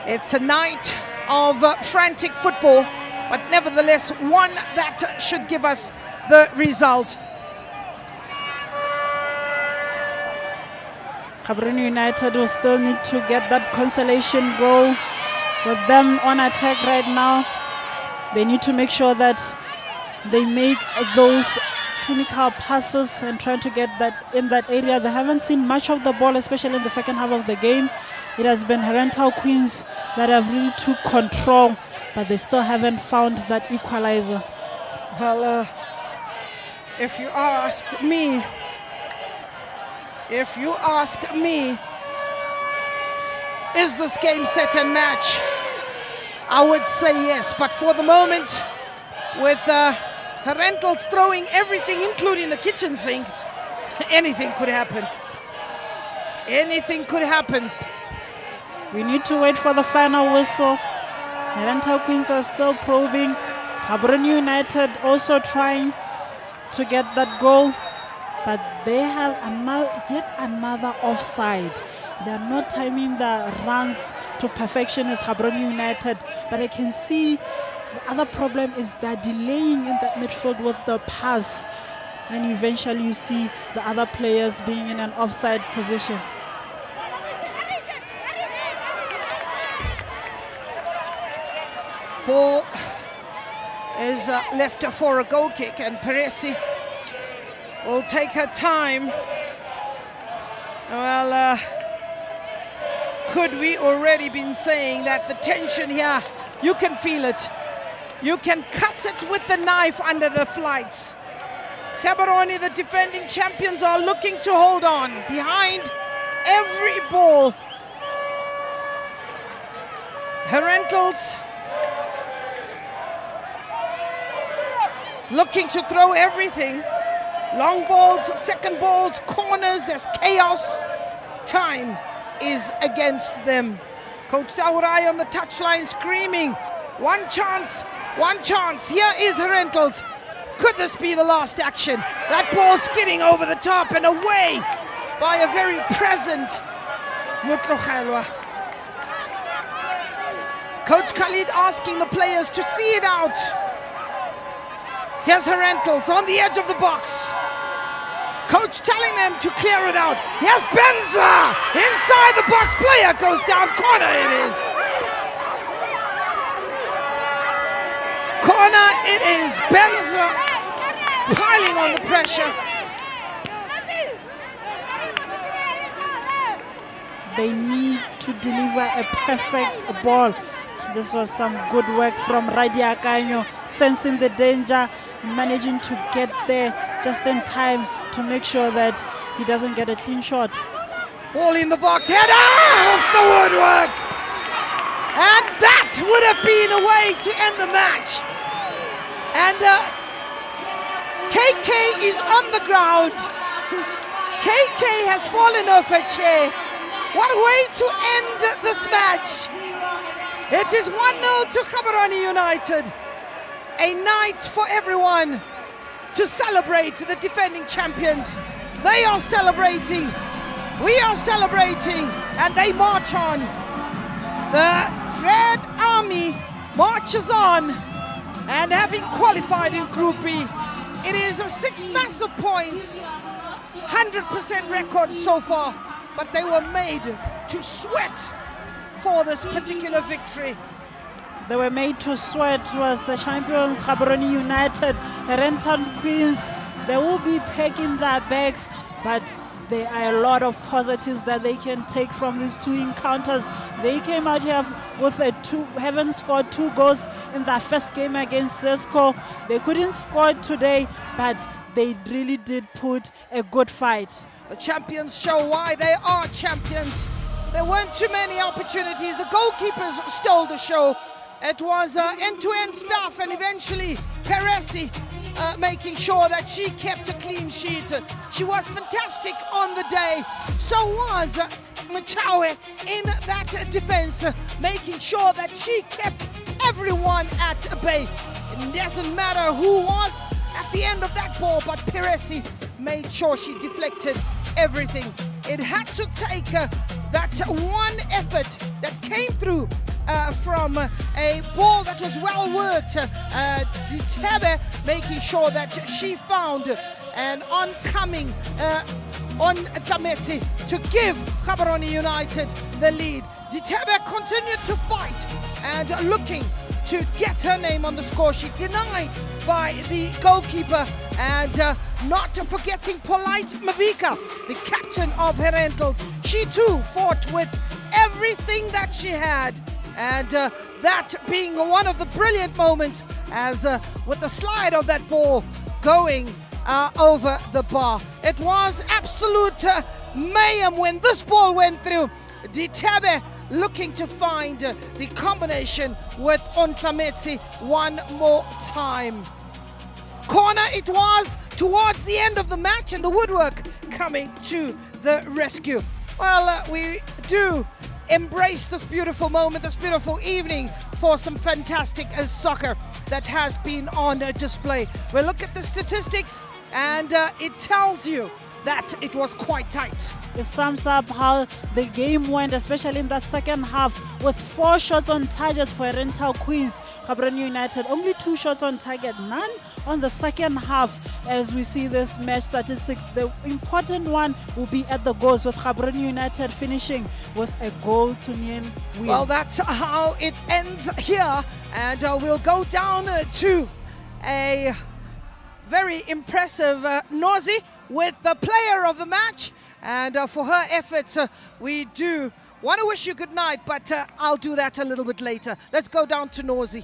It's a night of frantic football, but nevertheless one that should give us the result. Gaborone United will still need to get that consolation goal. With them on attack right now, they need to make sure that they make those clinical passes and trying to get that in that area. They haven't seen much of the ball, especially in the second half of the game. It has been Herentals Queens that have really took control, but they still haven't found that equalizer. Well, if you ask me, is this game set and match? I would say yes, but for the moment, with Herentals throwing everything, including the kitchen sink, anything could happen. Anything could happen. We need to wait for the final whistle. Herentals Queens are still probing. Gaborone United also trying to get that goal, but they have yet another offside. They are not timing the runs to perfection as Gaborone United, but I can see the other problem is they're delaying in that midfield with the pass, and eventually you see the other players being in an offside position. Ball is left for a goal kick, and Peresi will take her time. Well, could we already been saying that the tension here, you can feel it. You can cut it with the knife under the flights. Gaborone, the defending champions, are looking to hold on behind every ball. Herentals looking to throw everything. Long balls, second balls, corners, there's chaos. Time is against them. Coach Taurai on the touchline screaming, one chance, one chance. Here is Herentals. Could this be the last action? That ball skidding over the top and away by a very present Mutlogelwa. Coach Khalid asking the players to see it out. Here's Herentals on the edge of the box. Coach telling them to clear it out. Here's Benza inside the box. Player goes down. Corner it is. Corner it is. Benza piling on the pressure. They need to deliver a perfect ball. This was some good work from Radia Akanyo, sensing the danger, managing to get there just in time to make sure that he doesn't get a clean shot. Ball in the box, header off the woodwork. And that would have been a way to end the match. And KK is on the ground. KK has fallen off her chair. What a way to end this match. It is 1-0 to Gaborone United. A night for everyone to celebrate the defending champions. They are celebrating, we are celebrating, and they march on. The Red Army marches on, and having qualified in Group B, it is 6 massive points, 100% record so far, but they were made to sweat for this particular victory. They were made to sweat. Was the champions Gaborone United. Herentals Queens, they will be packing their bags, but there are a lot of positives that they can take from these two encounters. They came out here with haven't scored 2 goals in their first game against Zesco. They couldn't score today, but they really did put a good fight. The champions show why they are champions. There weren't too many opportunities. The goalkeepers stole the show. It was end-to-end stuff, and eventually Peresi making sure that she kept a clean sheet. She was fantastic on the day. So was Machawe in that defense, making sure that she kept everyone at bay. It doesn't matter who was at the end of that ball, but Peresi made sure she deflected everything. It had to take that one effort that came through from a ball that was well worked. Ditebe making sure that she found an oncoming on Tlamesi to give Gaborone United the lead. Ditebe continued to fight and looking to get her name on the score sheet, denied by the goalkeeper And not forgetting Polite Mavika, the captain of Herentals. She too fought with everything that she had. And that being one of the brilliant moments as with the slide of that ball going over the bar. It was absolute mayhem when this ball went through. Ditabe looking to find the combination with Ontlametsi one more time. Corner it was towards the end of the match, and the woodwork coming to the rescue. Well, we do embrace this beautiful moment, this beautiful evening for some fantastic soccer that has been on display. We look at the statistics and it tells you that it was quite tight. It sums up how the game went, especially in that second half, with 4 shots on target for Herentals Queens. Gaborone United only 2 shots on target, none on the second half. As we see this match statistics, the important one will be at the goals, with Gaborone United finishing with a goal to nil win. Well, that's how it ends here, and we'll go down to a very impressive Nozi with the player of the match, and for her efforts we do want to wish you good night, but I'll do that a little bit later. Let's go down to Nozi.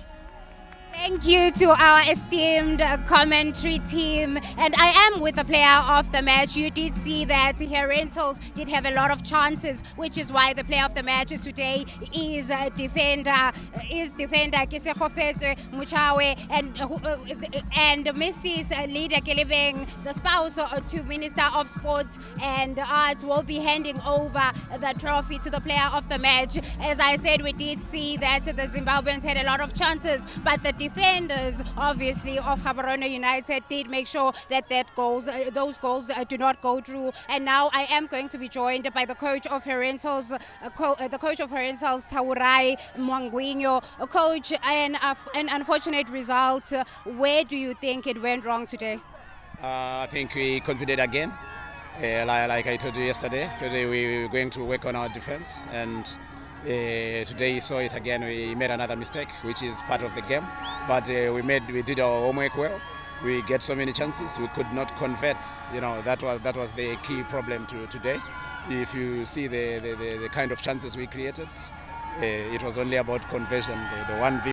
Thank you to our esteemed commentary team. And I am with the player of the match. You did see that Herentals did have a lot of chances, which is why the player of the match today is defender Kisekofetswe Muchawe and Mrs. Lida Keleveng, the spouse to Minister of Sports and Arts, will be handing over the trophy to the player of the match. As I said, we did see that the Zimbabweans had a lot of chances, but the defenders, obviously, of Gaborone United did make sure that those goals do not go through. And now I am going to be joined by the coach of Herentals, Taurai Mwangwinyo. Coach, an unfortunate result. Where do you think it went wrong today? I think we considered again. Like I told you yesterday, today we were going to work on our defense, and today you saw it again. We made another mistake, which is part of the game, but we did our homework well. We get so many chances, we could not convert. You know, that was the key problem today. If you see the kind of chances we created, it was only about conversion. The one